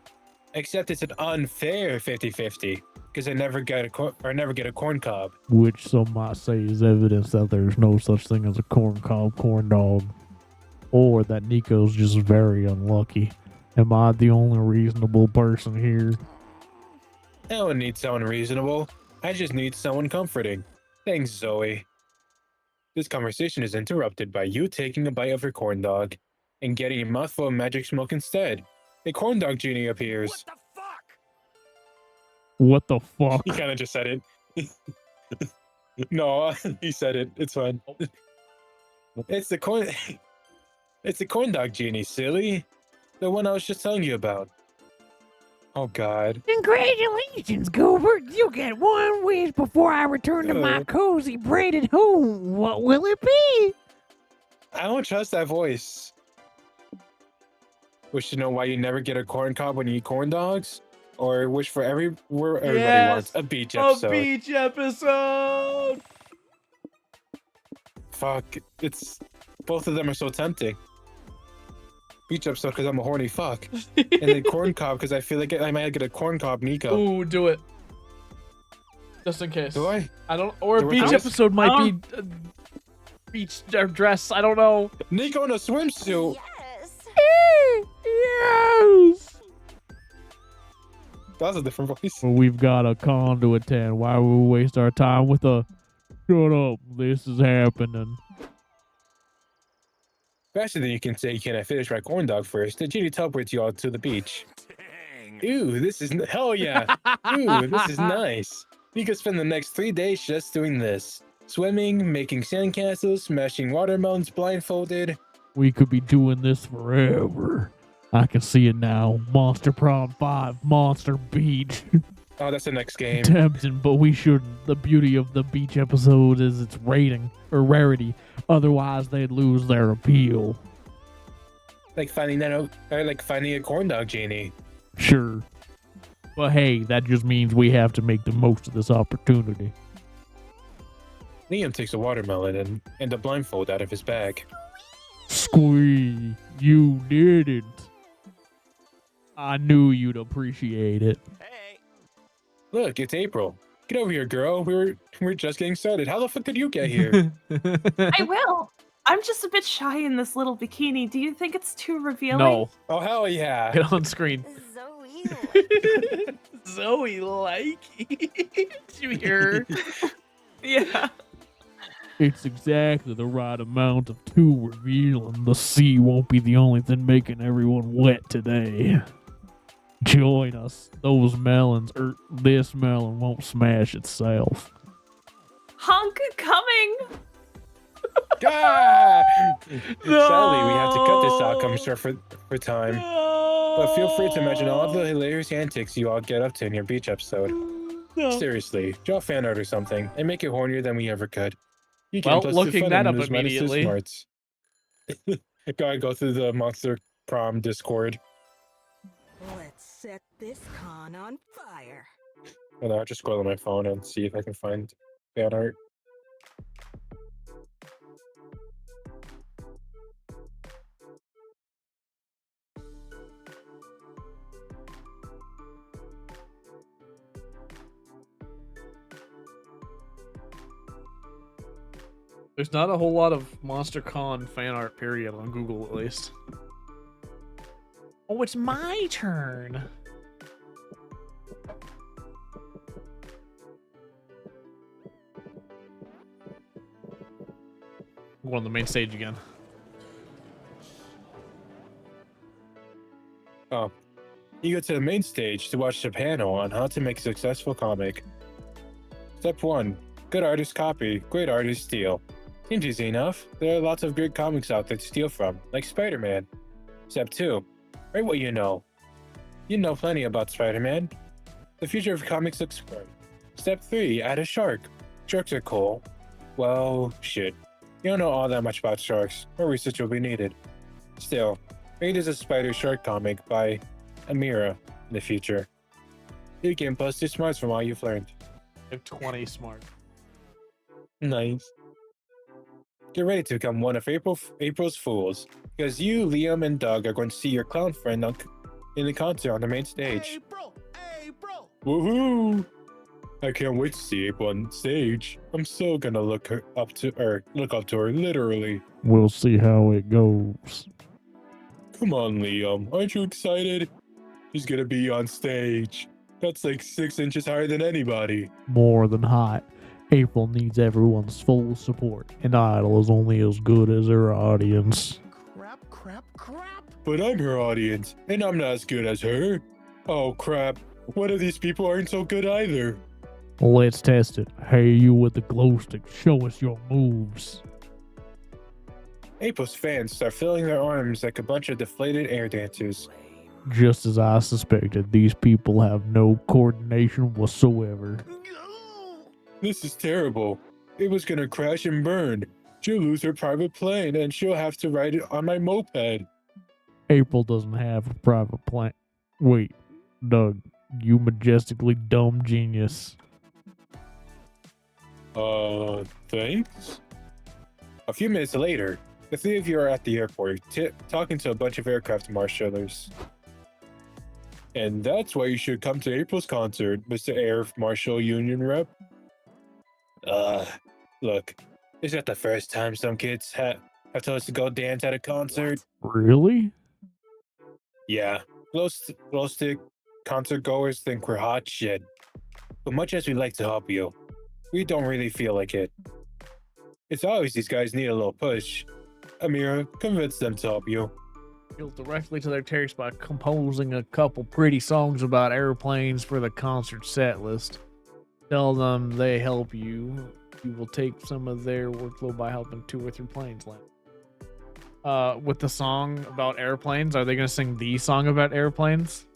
Except it's an unfair 50-50 because I never get a corn cob. Which some might say is evidence that there's no such thing as a corn cob corn dog. Or that Nico's just very unlucky. Am I the only reasonable person here? I don't need someone reasonable. I just need someone comforting. Thanks, Zoe. This conversation is interrupted by you taking a bite of your corn dog and getting a mouthful of magic smoke instead. A corn dog genie appears. What the fuck? He kind of just said it. No, he said it. It's fine. It's the corn dog genie, silly. The one I was just telling you about. Oh God. Congratulations, Goobert. You get one wish before I return to my cozy braided home. What will it be? I don't trust that voice. Wish to know why you never get a corn cob when you eat corn dogs? Or wish for where everybody wants a beach episode. A beach episode! Fuck, both of them are so tempting. Beach episode because I'm a horny fuck. And then corn cob because I feel like I might get a corn cob Nico. Ooh, do it. Just in case. Do I? I don't. Or Do a it beach first? episode might be beach dress. I don't know. Nico in a swimsuit. Yes! That was a different voice. Well, we've got a con to attend. Why would we waste our time with a shut up? This is happening. Faster than you can say, can I finish my corn dog first? The genie teleports you all to the beach. Ooh, this is hell yeah. Ooh, this is nice. You could spend the next 3 days just doing this. Swimming, making sandcastles, smashing watermelons blindfolded. We could be doing this forever. I can see it now. Monster Prom 5, Monster Beach. Oh, that's the next game. Tempting, but we shouldn't. The beauty of the beach episode is its rating or rarity. Otherwise, they'd lose their appeal. Like finding a corn dog genie. Sure. But hey, that just means we have to make the most of this opportunity. Liam takes a watermelon and a blindfold out of his bag. Squee, you didn't. I knew you'd appreciate it. Look, it's April. Get over here, girl. We're just getting started. How the fuck did you get here? I will. I'm just a bit shy in this little bikini. Do you think it's too revealing? No. Oh hell yeah. Get on screen. Zoe. Zoe like. Did you hear? Yeah. It's exactly the right amount of too revealing. The sea won't be the only thing making everyone wet today. Join us. Those melons, or this melon won't smash itself. Honk coming. God! Sadly, we have to cut this outcome short for time. But feel free to imagine all the hilarious antics you all get up to in your beach episode. Seriously, draw fan art or something, and make it hornier than we ever could. You Well, plus looking fun that and up lose minus to immediately. smarts. Gotta go through the Monster Prom Discord. Let's set this con on fire. Hold on, I'll just scroll on my phone and see if I can find fan art. There's not a whole lot of MonsterCon fan art, period, on Google at least. Oh, it's my turn. Go on the main stage again. You go to the main stage to watch the panel on how to make a successful comic. Step 1. Good artist copy, great artist steal. Seems easy enough. There are lots of great comics out there to steal from, like Spider-Man. Step 2. Write what you know. You know plenty about Spider-Man. The future of comics looks bright. Step 3. Add a shark. Sharks are cool. Well, shit. You don't know all that much about sharks. More research will be needed. Still, maybe there's a Spider Shark comic by Amira in the future. You can bust your smarts from all you've learned. I have 20 smart. Nice. Get ready to become one of April's fools, because you, Liam, and Doug are going to see your clown friend in the concert on the main stage. April! Woohoo! I can't wait to see April on stage. I'm so gonna look up to her, literally. We'll see how it goes. Come on, Liam. Aren't you excited? She's gonna be on stage. That's like 6 inches higher than anybody. More than hot. April needs everyone's full support, and Idol is only as good as her audience. Crap! But I'm her audience, and I'm not as good as her. Oh crap. One of these people aren't so good either. Let's test it. Hey, you with the glow stick, show us your moves. April's fans start filling their arms like a bunch of deflated air dancers. Just as I suspected, these people have no coordination whatsoever. This is terrible. It was gonna crash and burn. She'll lose her private plane and she'll have to ride it on my moped. April doesn't have a private plane. Wait, Doug, you majestically dumb genius. Thanks? A few minutes later, the three of you are at the airport, talking to a bunch of aircraft marshallers. And that's why you should come to April's concert, Mr. Air Marshal Union Rep. Look, it's not the first time some kids have told us to go dance at a concert. Really? Yeah, glow stick concert goers think we're hot shit. But much as we'd like to help you, we don't really feel like it. It's always these guys need a little push. Amira, convince them to help you. Appeal directly to their taste by composing a couple pretty songs about airplanes for the concert set list. Tell them they help you. You will take some of their workload by helping 2 or 3 planes land. With the song about airplanes, are they going to sing the song about airplanes?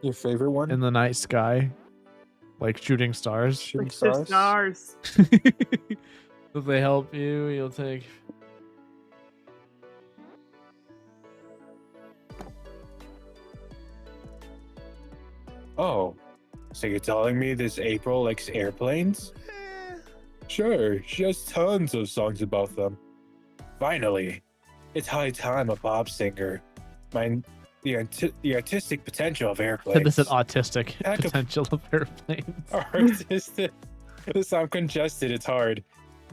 Your favorite one? In the night sky? Like shooting stars? Shooting Stars. If they help you, you'll take... Oh, so you're telling me this April likes airplanes? Sure, she has tons of songs about them. Finally, it's high time a pop singer. The artistic potential of airplanes. This is autistic Pack of- potential of airplanes. Artistic. I'm congested, it's hard.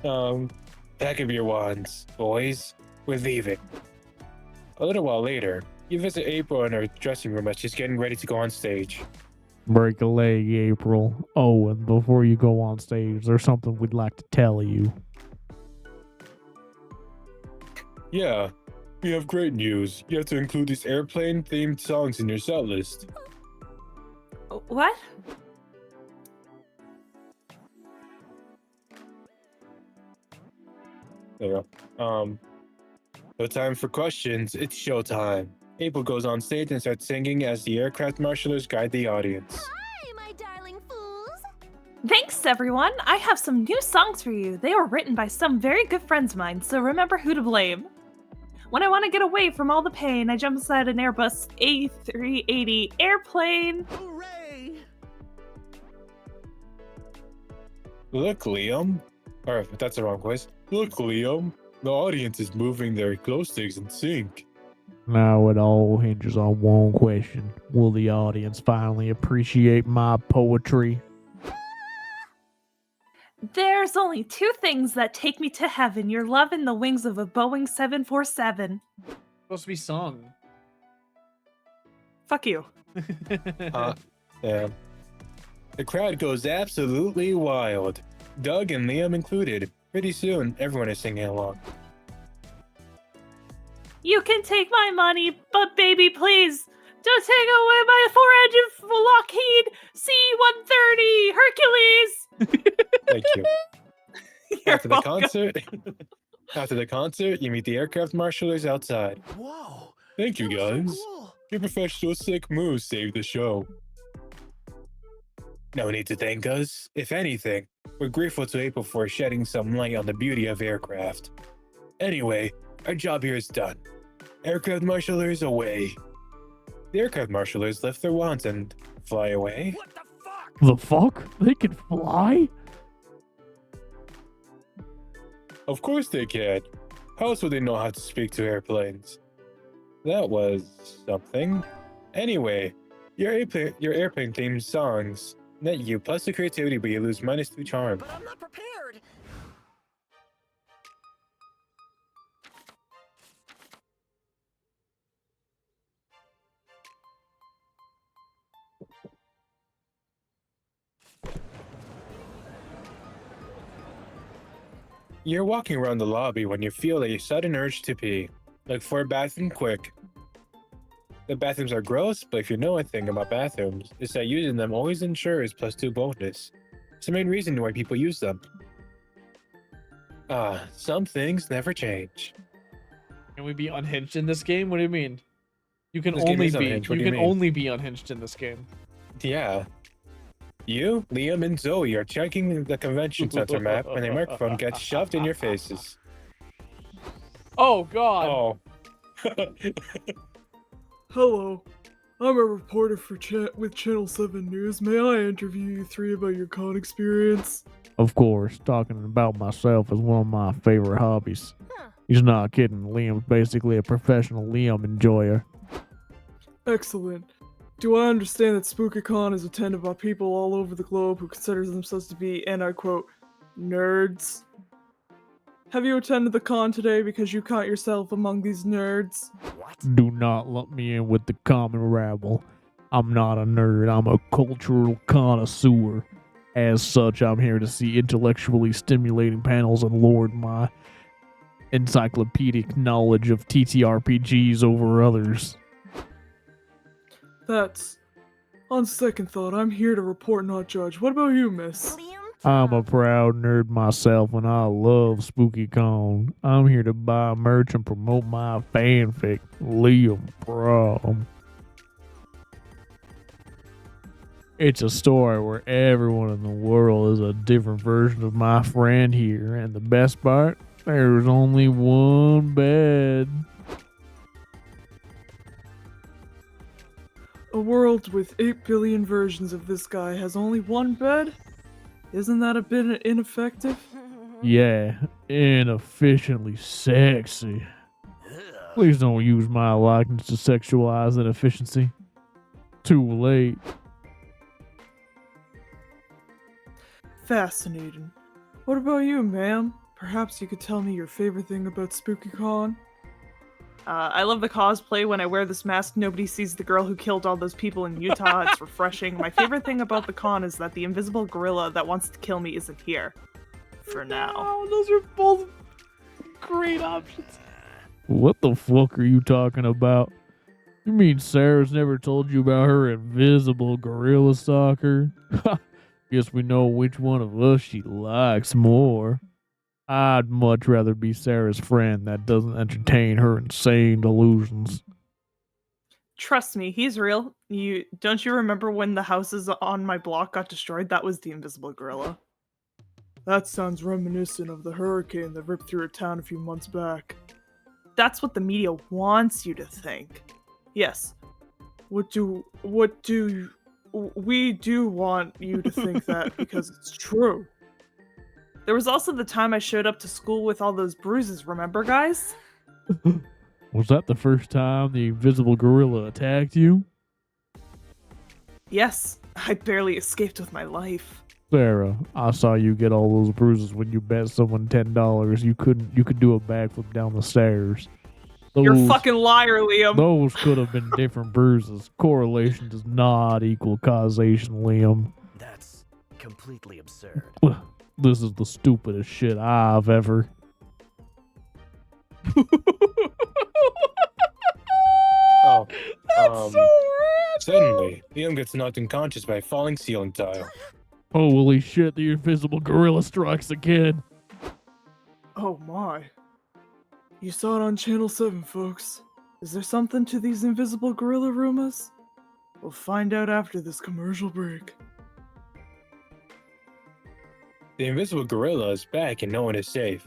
Pack of your wands, boys. We're leaving. A little while later, you visit April in her dressing room as she's getting ready to go on stage. Break a leg, April. Oh, and before you go on stage, there's something we'd like to tell you. Yeah, we have great news. You have to include these airplane-themed songs in your set list. What? There you go. No time for questions. It's showtime. April goes on stage and starts singing as the aircraft marshallers guide the audience. Hi, my darling fools. Thanks, everyone. I have some new songs for you. They were written by some very good friends of mine, so remember who to blame. When I want to get away from all the pain, I jump inside an Airbus A380 airplane. Hooray! Look, Liam. Or, that's the wrong voice. Look, Liam. The audience is moving their glow sticks in sync. Now it all hinges on one question. Will the audience finally appreciate my poetry? There's only 2 things that take me to heaven. Your love and the wings of a Boeing 747. Supposed to be sung. Fuck you. Yeah. The crowd goes absolutely wild. Doug and Liam included. Pretty soon, everyone is singing along. You can take my money, but baby, please, Don't take away my 4-engine Lockheed C-130 Hercules! Thank you. You're After the welcome. concert, after the concert, you meet the aircraft marshalers outside. Whoa. Thank you, That was so guys. cool. Your professional sick moves saved the show. No need to thank us. If anything, we're grateful to April for shedding some light on the beauty of aircraft. Anyway, our job here is done. Aircraft marshalers away. The aircraft marshalers lift their wands and fly away. What the fuck? The fuck? They can fly? Of course they can. How else would they know how to speak to airplanes? That was something. Anyway, your airplane themed songs net you plus the creativity, but you lose -2 charm. But I'm not prepared. You're walking around the lobby when you feel a sudden urge to pee. Look for a bathroom quick. The bathrooms are gross, but if you know a thing about bathrooms, it's that using them always ensures +2 bonus. It's the main reason why people use them. Ah, some things never change. Can we be unhinged in this game? What do you mean? You can This game only is be. unhinged. What You do you can mean? only be unhinged in this game. Yeah. You, Liam, and Zoe are checking the convention center map when a microphone gets shoved in your faces. Oh God. Oh. Hello, I'm a reporter for with Channel 7 News. May I interview you three about your con experience? Of course, talking about myself is one of my favorite hobbies. He's not kidding. Liam's basically a professional Liam enjoyer. Excellent. Do I understand that SpookyCon is attended by people all over the globe who consider themselves to be, and I quote, nerds? Have you attended the con today because you count yourself among these nerds? Do not lump me in with the common rabble. I'm not a nerd, I'm a cultural connoisseur. As such, I'm here to see intellectually stimulating panels and lord my encyclopedic knowledge of TTRPGs over others. That's... On second thought, I'm here to report, not judge. What about you, miss? I'm a proud nerd myself and I love SpookyCon. I'm here to buy merch and promote my fanfic, Liam Prom. It's a story where everyone in the world is a different version of my friend here, and the best part, there's only one bed. A world with 8 billion versions of this guy has only one bed? Isn't that a bit ineffective? Yeah, inefficiently sexy. Please don't use my likeness to sexualize inefficiency. Too late. Fascinating. What about you, ma'am? Perhaps you could tell me your favorite thing about SpookyCon? I love the cosplay. When I wear this mask, nobody sees the girl who killed all those people in Utah. It's refreshing. My favorite thing about the con is that the invisible gorilla that wants to kill me isn't here. For now. Oh, those are both great options. What the fuck are you talking about? You mean Sarah's never told you about her invisible gorilla stalker? Guess we know which one of us she likes more. I'd much rather be Sarah's friend that doesn't entertain her insane delusions. Trust me, he's real. Don't you remember when the houses on my block got destroyed? That was the invisible gorilla. That sounds reminiscent of the hurricane that ripped through a town a few months back. That's what the media wants you to think. Yes. We do want you to think that because it's true. There was also the time I showed up to school with all those bruises, remember, guys? Was that the first time the invisible gorilla attacked you? Yes, I barely escaped with my life. Sarah, I saw you get all those bruises when you bet someone $10 you could do a backflip down the stairs. You're a fucking liar, Liam. Those could have been different bruises. Correlation does not equal causation, Liam. That's completely absurd. This is the stupidest shit I've ever. Oh. That's so random! Suddenly, Liam gets knocked unconscious by a falling ceiling tile. Holy shit, the invisible gorilla strikes again. Oh my. You saw it on Channel 7, folks. Is there something to these invisible gorilla rumors? We'll find out after this commercial break. The invisible gorilla is back and no one is safe.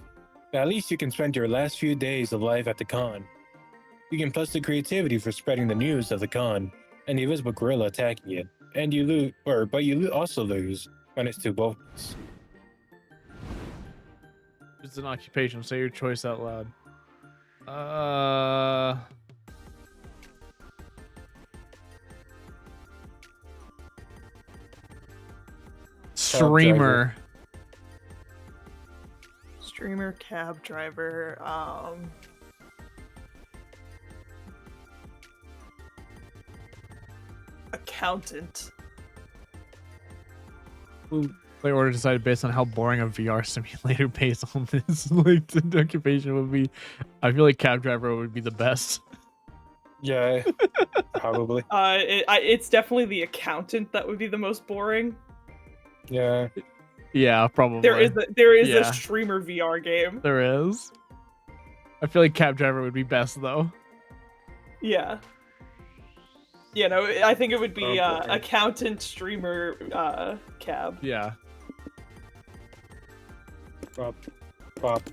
But at least you can spend your last few days alive at the con. You can plus the creativity for spreading the news of the con, and the invisible gorilla attacking it. And you lose, but you also lose when it's two votes. It's an occupation. Say your choice out loud. Streamer. Streamer, cab driver, accountant. Play order decided based on how boring a VR simulator based on this like occupation would be. I feel like cab driver would be the best. Yeah, probably. It's definitely the accountant that would be the most boring. Yeah. Yeah, probably. There is Yeah. a streamer VR game. There is. I feel like cab driver would be best though. Yeah. Yeah, no, I think it would be Oh, boy. accountant, streamer, cab. Yeah. Bop, bop,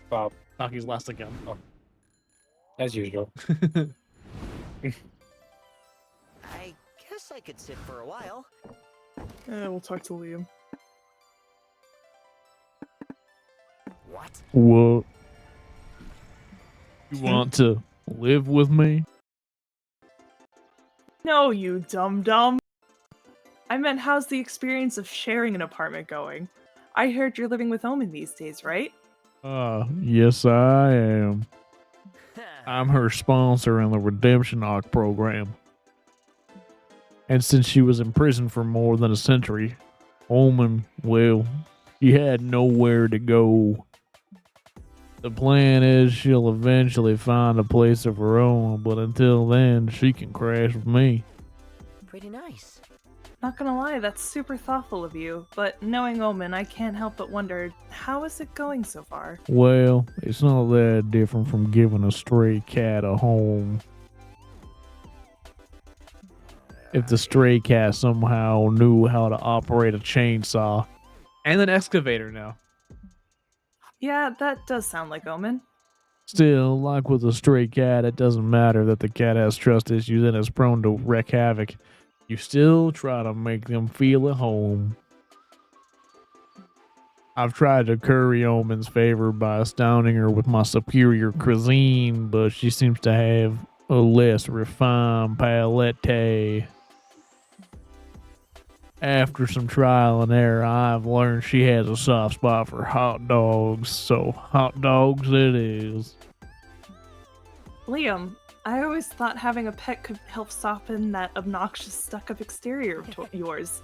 bop. Taki's last again. As usual. I guess I could sit for a while. We'll talk to Liam. What? What? You want to live with me? No, you dum-dum. I meant, how's the experience of sharing an apartment going? I heard you're living with Omen these days, right? Yes I am. I'm her sponsor in the Redemption Arc program. And since she was in prison for more than a century, Omen, well, she had nowhere to go. The plan is she'll eventually find a place of her own, but until then, she can crash with me. Pretty nice. Not gonna lie, that's super thoughtful of you, but knowing Omen, I can't help but wonder, how is it going so far? Well, it's not that different from giving a stray cat a home. If the stray cat somehow knew how to operate a chainsaw. And an excavator now. Yeah, that does sound like Omen. Still, like with a stray cat, it doesn't matter that the cat has trust issues and is prone to wreak havoc. You still try to make them feel at home. I've tried to curry Omen's favor by astounding her with my superior cuisine, but she seems to have a less refined palate. After some trial and error, I've learned she has a soft spot for hot dogs, so hot dogs it is. Liam, I always thought having a pet could help soften that obnoxious, stuck-up exterior of yours.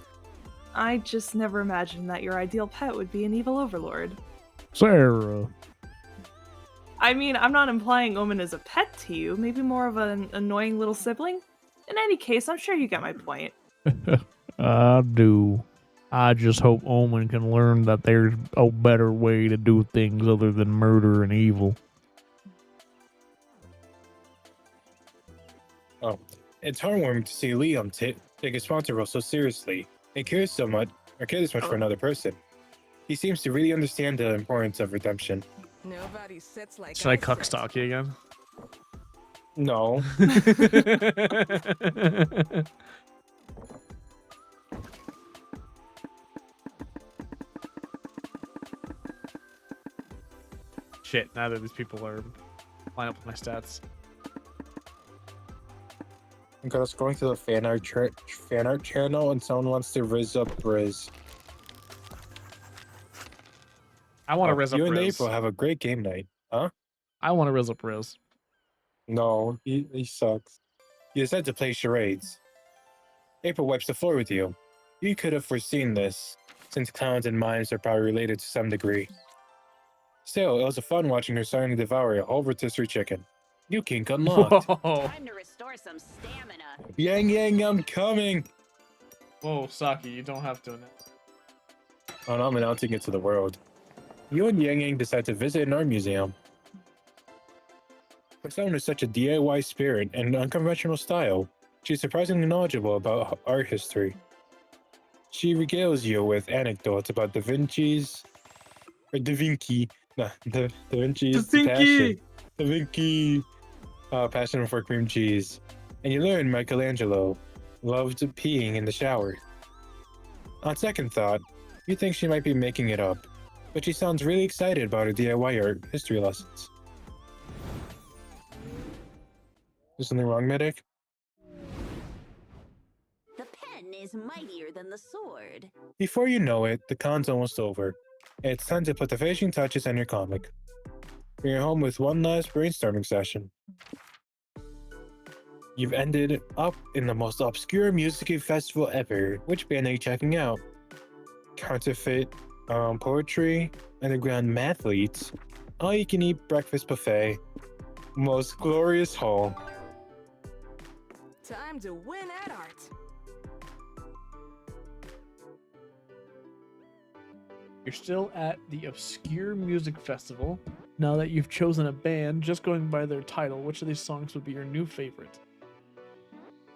I just never imagined that your ideal pet would be an evil overlord. Sarah. I mean, I'm not implying Omen is a pet to you, maybe more of an annoying little sibling. In any case, I'm sure you get my point. I do. I just hope Omen can learn that there's a better way to do things other than murder and evil. Oh, it's heartwarming to see Liam take his sponsor role so seriously and care this much for another person. He seems to really understand the importance of redemption. Nobody sits like Should I cuck stalk you again? No. Shit, neither of these people are line up with my stats. I'm gonna scrolling through the fan art channel and someone wants to rizz up Briz. I want to Riz up You and Riz. April have a great game night, huh? I want to Riz up Riz. No, he sucks. You decided to play charades. April wipes the floor with you. You could have foreseen this, since clowns and mimes are probably related to some degree. Still, it was fun watching her starting to devour a whole rotisserie chicken. New kink unlocked. Whoa. Time to restore some stamina. Yang Yang, I'm coming. Whoa, Saki, you don't have to. Oh, no, I'm announcing it to the world. You and Yang Yang decide to visit an art museum. For someone with such a DIY spirit and unconventional style, she's surprisingly knowledgeable about art history. She regales you with anecdotes about Da Vinci's passion for cream cheese. And you learn Michelangelo loved peeing in the shower. On second thought, you think she might be making it up, but she sounds really excited about her DIY art history lessons. Is something wrong, Medic? The pen is mightier than the sword. Before you know it, the con's almost over. It's time to put the finishing touches on your comic. You're home with one last brainstorming session. You've ended up in the most obscure music festival ever. Which band are you checking out? Counterfeit poetry, underground mathletes, all-you-can-eat breakfast buffet, most glorious hall. Time to win at art. You're still at the Obscure Music Festival. Now that you've chosen a band, just going by their title, which of these songs would be your new favorite?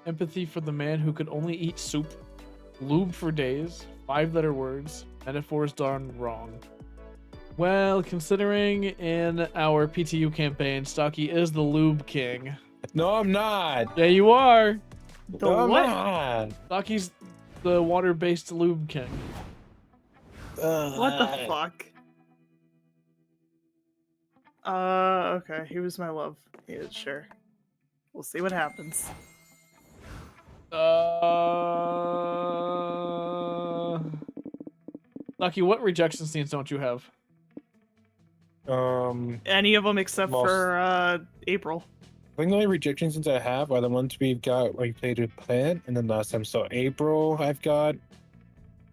Empathy for the Man Who Could Only Eat Soup, Lube for Days, 5-letter words, metaphors darn wrong. Well, considering in our PTU campaign, Stocky is the Lube King. No, I'm not. Yeah, you are. No, I'm not. Stocky's the water-based Lube King. What the fuck? Okay, he was my love. Yeah, sure. We'll see what happens. Lucky, what rejection scenes don't you have? Any of them except most- for April. I think the only rejections since I have are the ones we've got when we played with Plant, and then last time so April I've got.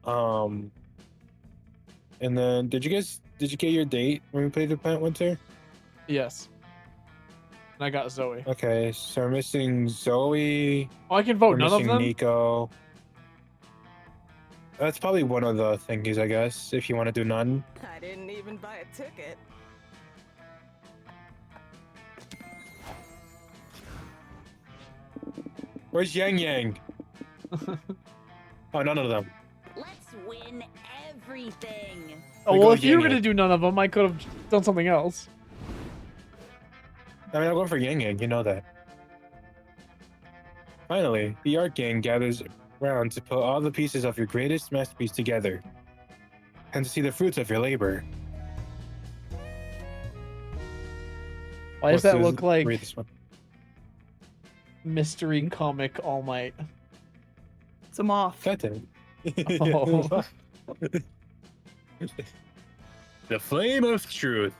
And then did you get your date when we played with Plant Winter? Yes. And I got Zoe. Okay, so we're missing Zoe. Oh, I can vote we're none of missing them? Nico. That's probably one of the thingies, I guess, if you want to do none. I didn't even buy a ticket. Where's Yang Yang? Oh, none of them. Let's win everything. Oh, We well, go if you were Yang going to do none of them, I could have done something else. I mean, I'm going for Yang Yang, you know that. Finally, the art gang gathers around to put all the pieces of your greatest masterpiece together and to see the fruits of your labor. Why does Let's that look like read this one. Mystery Comic All Might? It's a moth. That did. Oh. The Flame of Truth.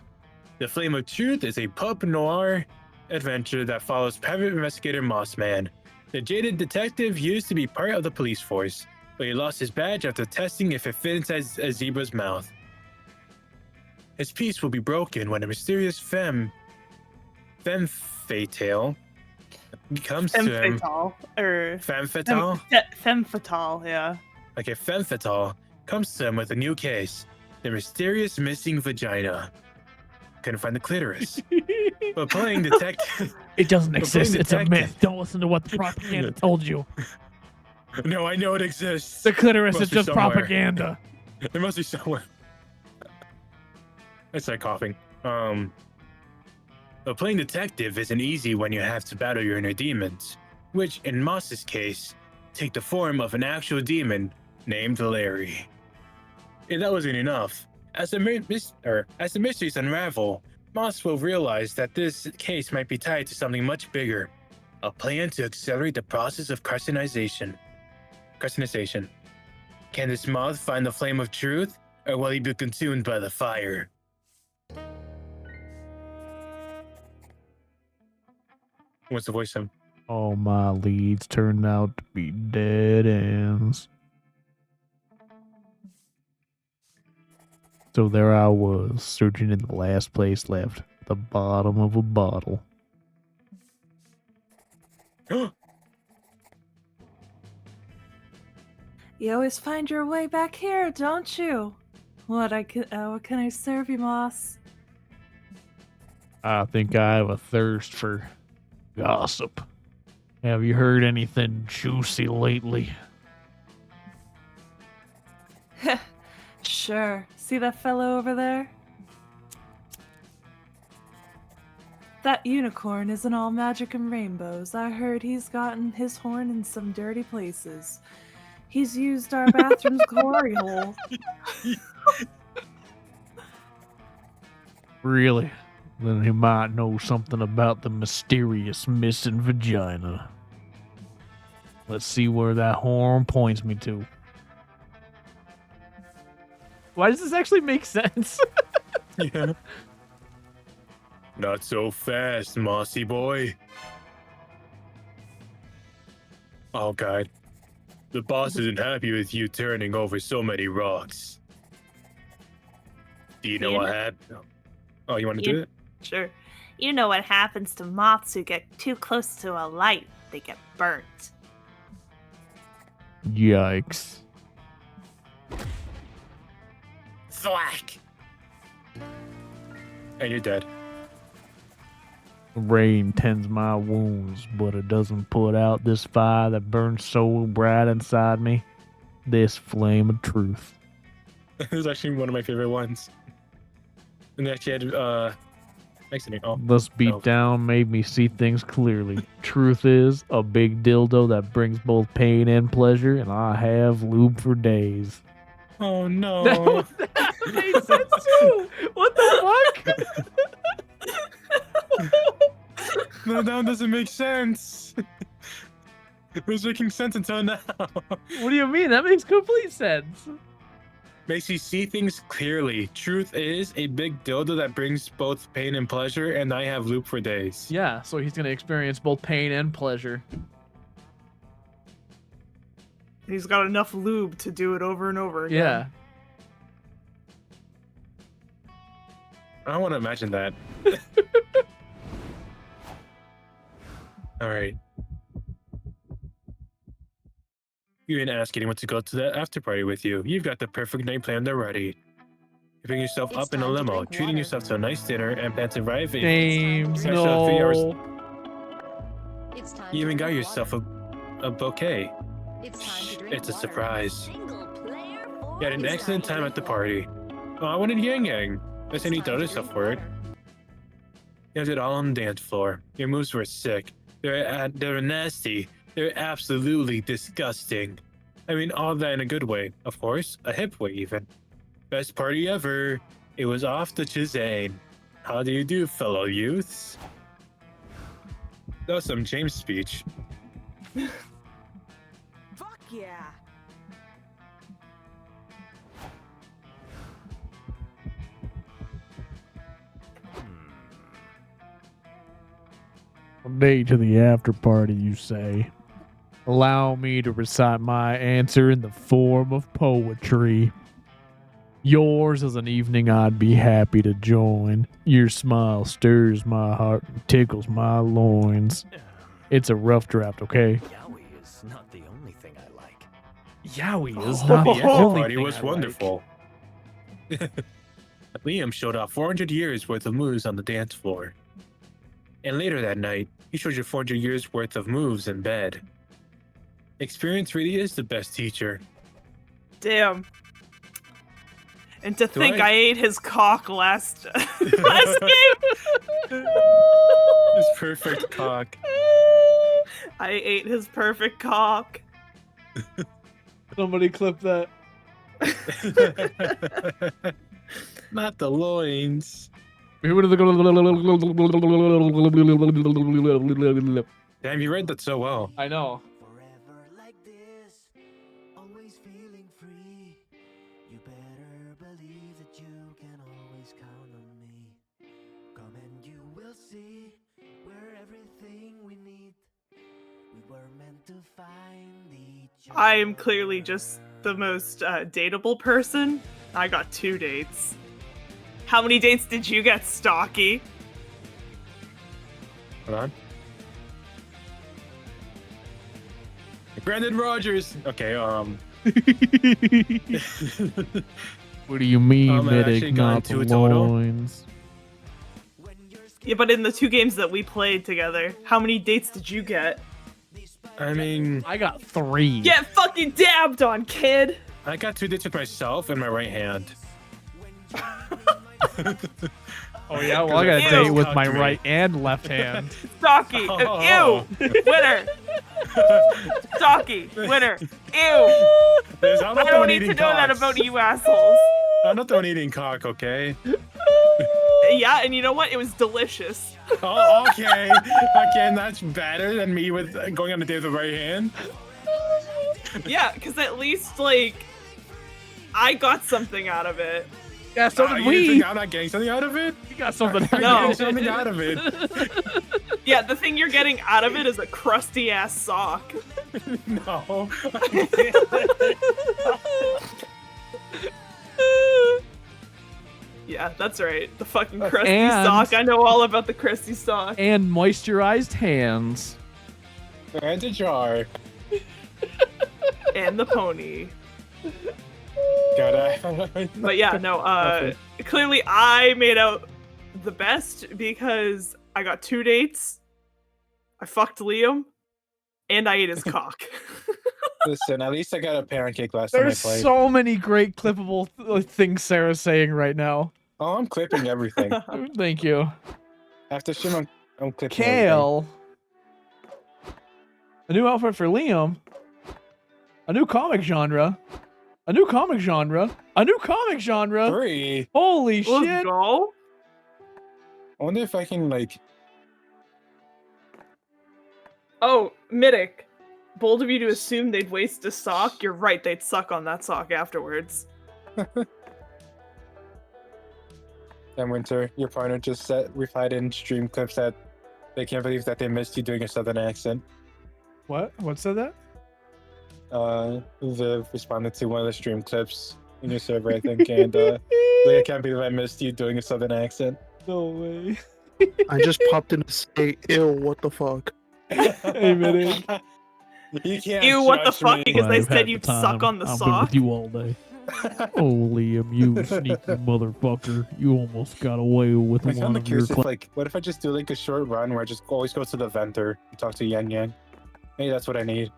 The Flame of Truth is a pulp noir adventure that follows private investigator Mossman. The jaded detective used to be part of the police force, but he lost his badge after testing if it fit inside a zebra's mouth. His peace will be broken when a mysterious femme fatale comes to him. Femme or Femme fatale? Femme fatale, yeah. Okay, Femme fatale comes to him with a new case: the mysterious missing vagina. Couldn't find the clitoris. But playing detective. It doesn't But exist. playing It's a detective- myth. Don't listen to what the propaganda told you. No, I know it exists. The clitoris Must is be just somewhere. propaganda. There must be somewhere. I started coughing. But playing detective isn't easy when you have to battle your inner demons, which, in Moss's case, take the form of an actual demon named Larry. If that wasn't enough, as the mysteries unravel, Moss will realize that this case might be tied to something much bigger, a plan to accelerate the process of carcinization. Can this moth find the flame of truth, or will he be consumed by the fire? What's the voice of? All my leads turned out to be dead ends. So there I was, searching in the last place left, the bottom of a bottle. You always find your way back here, don't you? What can I serve you, Moss? I think I have a thirst for gossip. Have you heard anything juicy lately? Sure. See that fellow over there? That unicorn isn't all magic and rainbows. I heard he's gotten his horn in some dirty places. He's used our bathroom's glory hole. Really? Then he might know something about the mysterious missing vagina. Let's see where that horn points me to. Why does this actually make sense? Yeah. Not so fast, Mossy boy. Oh, God. The boss isn't happy with you turning over so many rocks. Do you know what happened? Oh, you want to do it? Sure. You know what happens to moths who get too close to a light. They get burnt. Yikes. Thwack! And you're dead. Rain tends my wounds, but it doesn't put out this fire that burns so bright inside me. This flame of truth. This is actually one of my favorite ones. And they actually had, exiting. Oh, This beatdown made me see things clearly. Truth is, a big dildo that brings both pain and pleasure, and I have lube for days. Oh, no. That made sense too. What the fuck? No, that one doesn't make sense. It was making sense until now. What do you mean? That makes complete sense. Makes you see things clearly. Truth is a big dildo that brings both pain and pleasure, and I have loop for days. Yeah, so he's gonna experience both pain and pleasure. He's got enough lube to do it over and over again. Yeah. I don't want to imagine that. All right. You didn't ask anyone to go to the after party with you. You've got the perfect night planned already. You pick yourself It's up in a time to limo, drink treating water. yourself to a nice dinner, and plan to arrive at James, Fresh out 3 hours. no. It's time You to even got drink yourself water. a bouquet. It's time to drink It's a water. surprise. Single player You had an boys. excellent time at the party. Oh, I wanted Yang Yang. I said you done yourself for it. You did it all on the dance floor. Your moves were sick. They're nasty. They're absolutely disgusting. I mean, all that in a good way. Of course, a hip way even. Best party ever. It was off the Chizane. How do you do, fellow youths? That was some James speech. Fuck yeah. Day to the after party, you say. Allow me to recite my answer in the form of poetry. Yours is an evening I'd be happy to join. Your smile stirs my heart and tickles my loins. It's a rough draft, okay? Yowie is not the only thing I like. Yowie is The not the after only party thing was I like. wonderful. Liam showed off 400 years worth of moves on the dance floor. And later that night, he showed you 400 years worth of moves in bed. Experience really is the best teacher. Damn. And to think I- I ate his cock last last game. His perfect cock. I ate his perfect cock. Somebody clip that. Not the loins. Damn, you read that so well. I know. Forever like this, always feeling free. You better believe that you can always count on me. Come and you will see we're everything we need. We were meant to find each other. I am clearly just the most dateable person. I got 2 dates. How many dates did you get, Stocky? Hold on. Brandon Rogers. Okay. What do you mean, I actually Middick? got Not the two total. loins. Yeah, but in the 2 games that we played together, how many dates did you get? I mean, I got 3. Get fucking dabbed on, kid! I got 2 dates with myself and my right hand. Oh yeah, well I got a Ew. date with my Cocked me. right and left hand. Stocky! Oh. Ew! Winner! Stocky! Winner! Ew! I'm I not the don't one need eating to know that cocks. about you assholes. I'm not the one eating cock, okay? Yeah, and you know what? It was delicious. Oh, okay. Again, that's better than me with going on a date with the right hand. Yeah, because at least, like, I got something out of it. Yeah, so did You we. think I'm not getting something out of it? We got something. I'm No. getting something out of it. Yeah, the thing you're getting out of it is a crusty ass sock. No. Yeah, that's right. The fucking crusty And- sock. I know all about the crusty sock. And moisturized hands. And a jar. And the pony. Gotta. But yeah, no, clearly I made out the best because I got 2 dates. I fucked Liam. And I ate his cock. Listen, at least I got a pancake last time I There's played. so many great clippable things Sarah's saying right now. Oh, I'm clipping everything. Thank you. After stream, I'm clipping Kale. A new outfit for Liam. A new comic genre. A new comic genre. A new comic genre. everything. 3. Holy Let's shit. go. I wonder if I can, like... Oh, Middick. Bold of you to assume they'd waste a sock. You're right, they'd suck on that sock afterwards. And Winter, your partner just replied in stream clips that they can't believe that they missed you doing a southern accent. What? What said that? Viv responded to one of the stream clips in your server, I think, and I can't believe I missed you doing a southern accent. No way. I just popped in to say, ew, what the fuck? Hey, Middick. You can't Ew, what the judge fuck? me. Because they I've said had you'd the time. suck on the I've been sock. with you all day. Oh, Liam, you sneaky motherfucker. You almost got away with I'm one kind of of your curious if, like, what if I just do, like, a short run where I just always go to the Venter and talk to Yang Yang? Hey, that's what I need.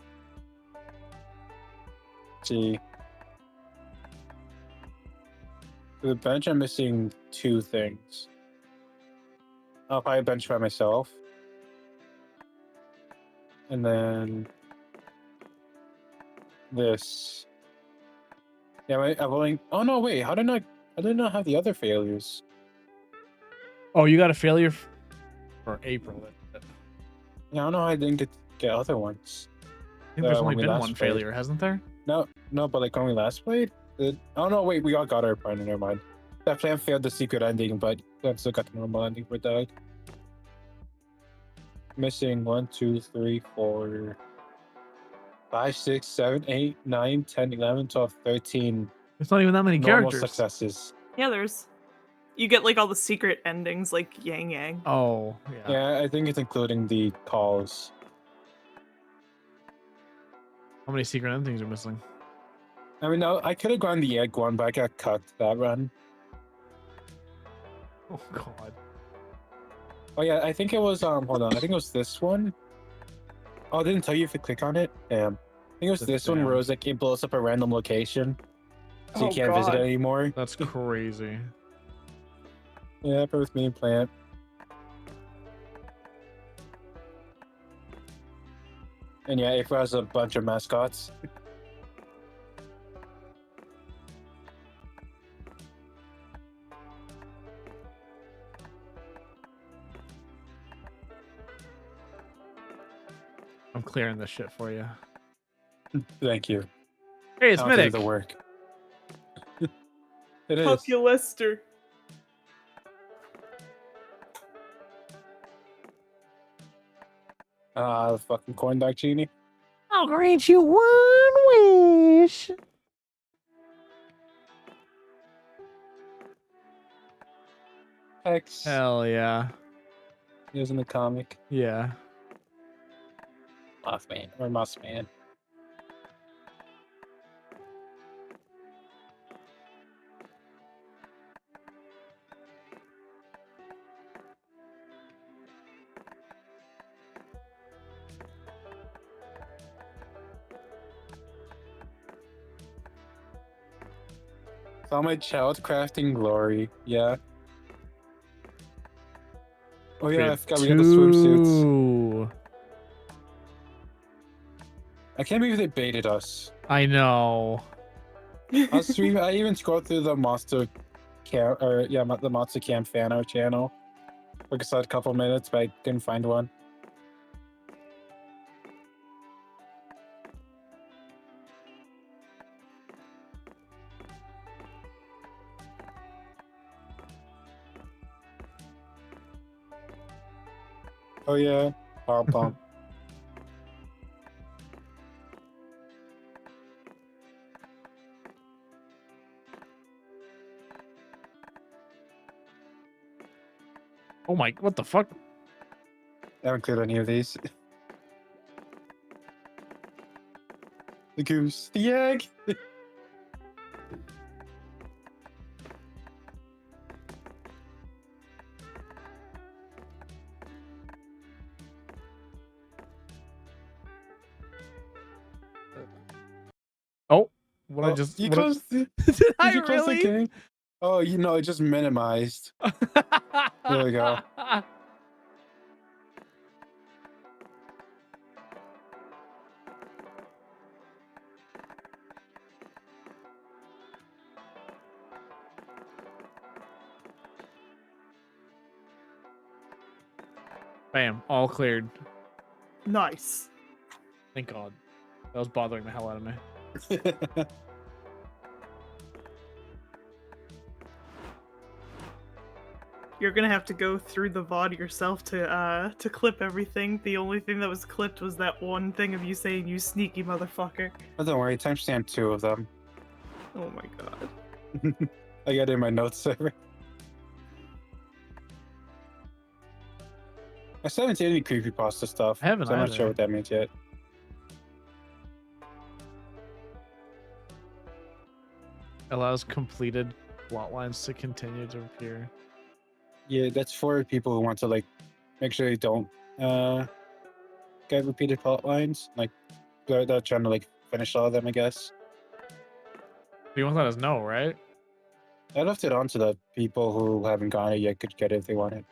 See. For the bench, I'm missing 2 things. I'll probably bench by myself. And then... this. Yeah, wait, I've only... Oh, no, wait. How did I not have the other failures? Oh, you got a failure for April. Yeah, I don't know how I didn't get other ones. I think there's when only we been last one played. failure, hasn't there? No, but like when we last played, oh no, wait, we all got our partner. Never mind. That plan failed the secret ending, but I still got the normal ending for Doug. Missing 1, 2, 3, 4, 5, 6, 7, 8, 9, 10, 11, 12, 13. There's not even that many normal characters. successes. Yeah, there's. You get like all the secret endings, like Yang Yang. Oh, yeah. Yeah, I think it's including the calls. How many secret endings are missing? I mean, no, I could have gone the egg one, but I got cut that run. Oh, God. Oh yeah, I think it was hold on, I think it was this one. Oh, I didn't tell you if you click on it. Damn. I think it was this one where it was like it blows up a random location. So you Oh, can't visit it God. anymore. That's crazy. Yeah, Earth Mini Plant. And yeah, April has a bunch of mascots. I'm clearing this shit for you. Thank you. Hey, it's I'll do Middick. the work. It is. Fuck you, Lester. The fucking corn dog genie. I'll grant you one wish. X. Hell yeah. He was in the comic. Yeah. Mothman or Mossman. Saw my child crafting glory. Yeah. Oh yeah, I forgot we got the swimsuits. Two. I can't believe they baited us. I know. I even scrolled through the Monster Cam, the Monster Cam fan art channel. Like I saw a couple minutes, but I didn't find one. Oh yeah, pom pom. Oh my, what the fuck? I haven't cleared any of these. The goose, the egg. Oh, what I just. You what I- closed. Did Did I you close the really? game? Oh, you know, it just minimized. There we go. Bam, all cleared. Nice. Thank God. That was bothering the hell out of me. You're gonna have to go through the VOD yourself to clip everything. The only thing that was clipped was that one thing of you saying "you sneaky motherfucker." Oh, don't worry, timestamp 2 of them. Oh my god. I got it in my notes server. I still haven't seen any creepypasta stuff. I haven't so I'm not either. sure what that means yet. Allows completed plot lines to continue to appear. Yeah, that's for people who want to like make sure they don't get repeated plot lines. Like they're trying to like finish all of them, I guess. You want that as no, right? I left it on to the people who haven't gotten it yet could get it if they want it.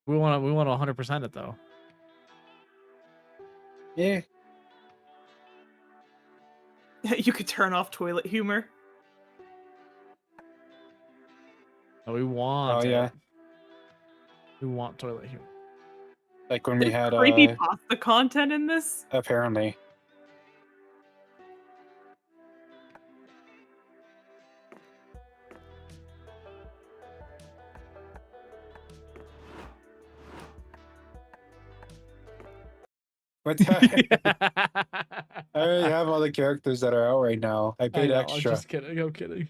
We want to 100% it though. Yeah. You could turn off toilet humor. No, we want Oh yeah. it. We want toilet humor. Like when we had Creepypasta content in this? apparently. But I already have all the characters that are out right now. I paid know, extra. I'm just kidding. I'm kidding.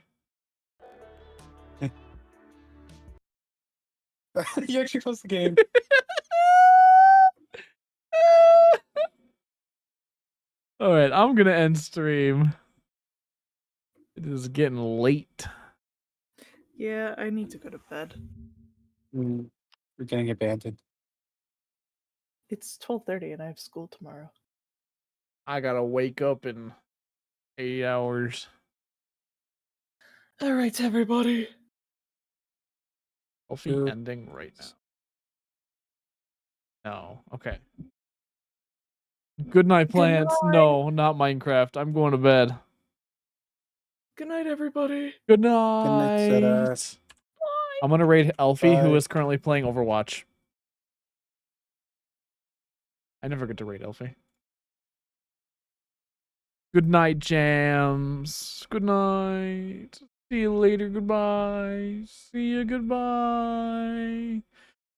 You actually closed the game. All right, I'm gonna end stream. It is getting late. Yeah, I need to go to bed. We're getting abandoned. It's 12:30 and I have school tomorrow. I gotta wake up in 8 hours. All right, everybody. Coffee Good. ending right now. No. Okay. Good night, plants. night. No, not Minecraft. I'm going to bed. Good night, everybody. Good night, night. Seta. I'm gonna raid Elfie, who Bye. is currently playing Overwatch. I never get to raid Elfie. Good night, Jams. Good night. See you later. Goodbye. See you. Goodbye.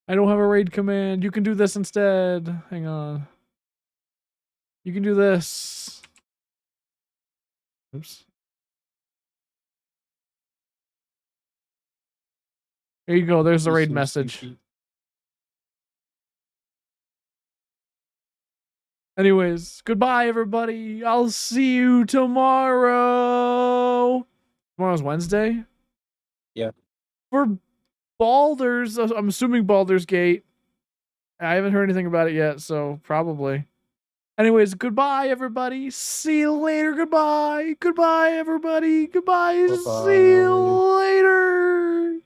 I don't have a raid command. You can do this instead. Hang on. You can do this. Oops. There you go. There's the raid message. Anyways, goodbye, everybody. I'll see you tomorrow. Tomorrow's Wednesday? Yeah. For Baldur's, I'm assuming Baldur's Gate. I haven't heard anything about it yet, so probably. Anyways, goodbye, everybody. See you later. Goodbye. Goodbye, everybody. Goodbye. See you later.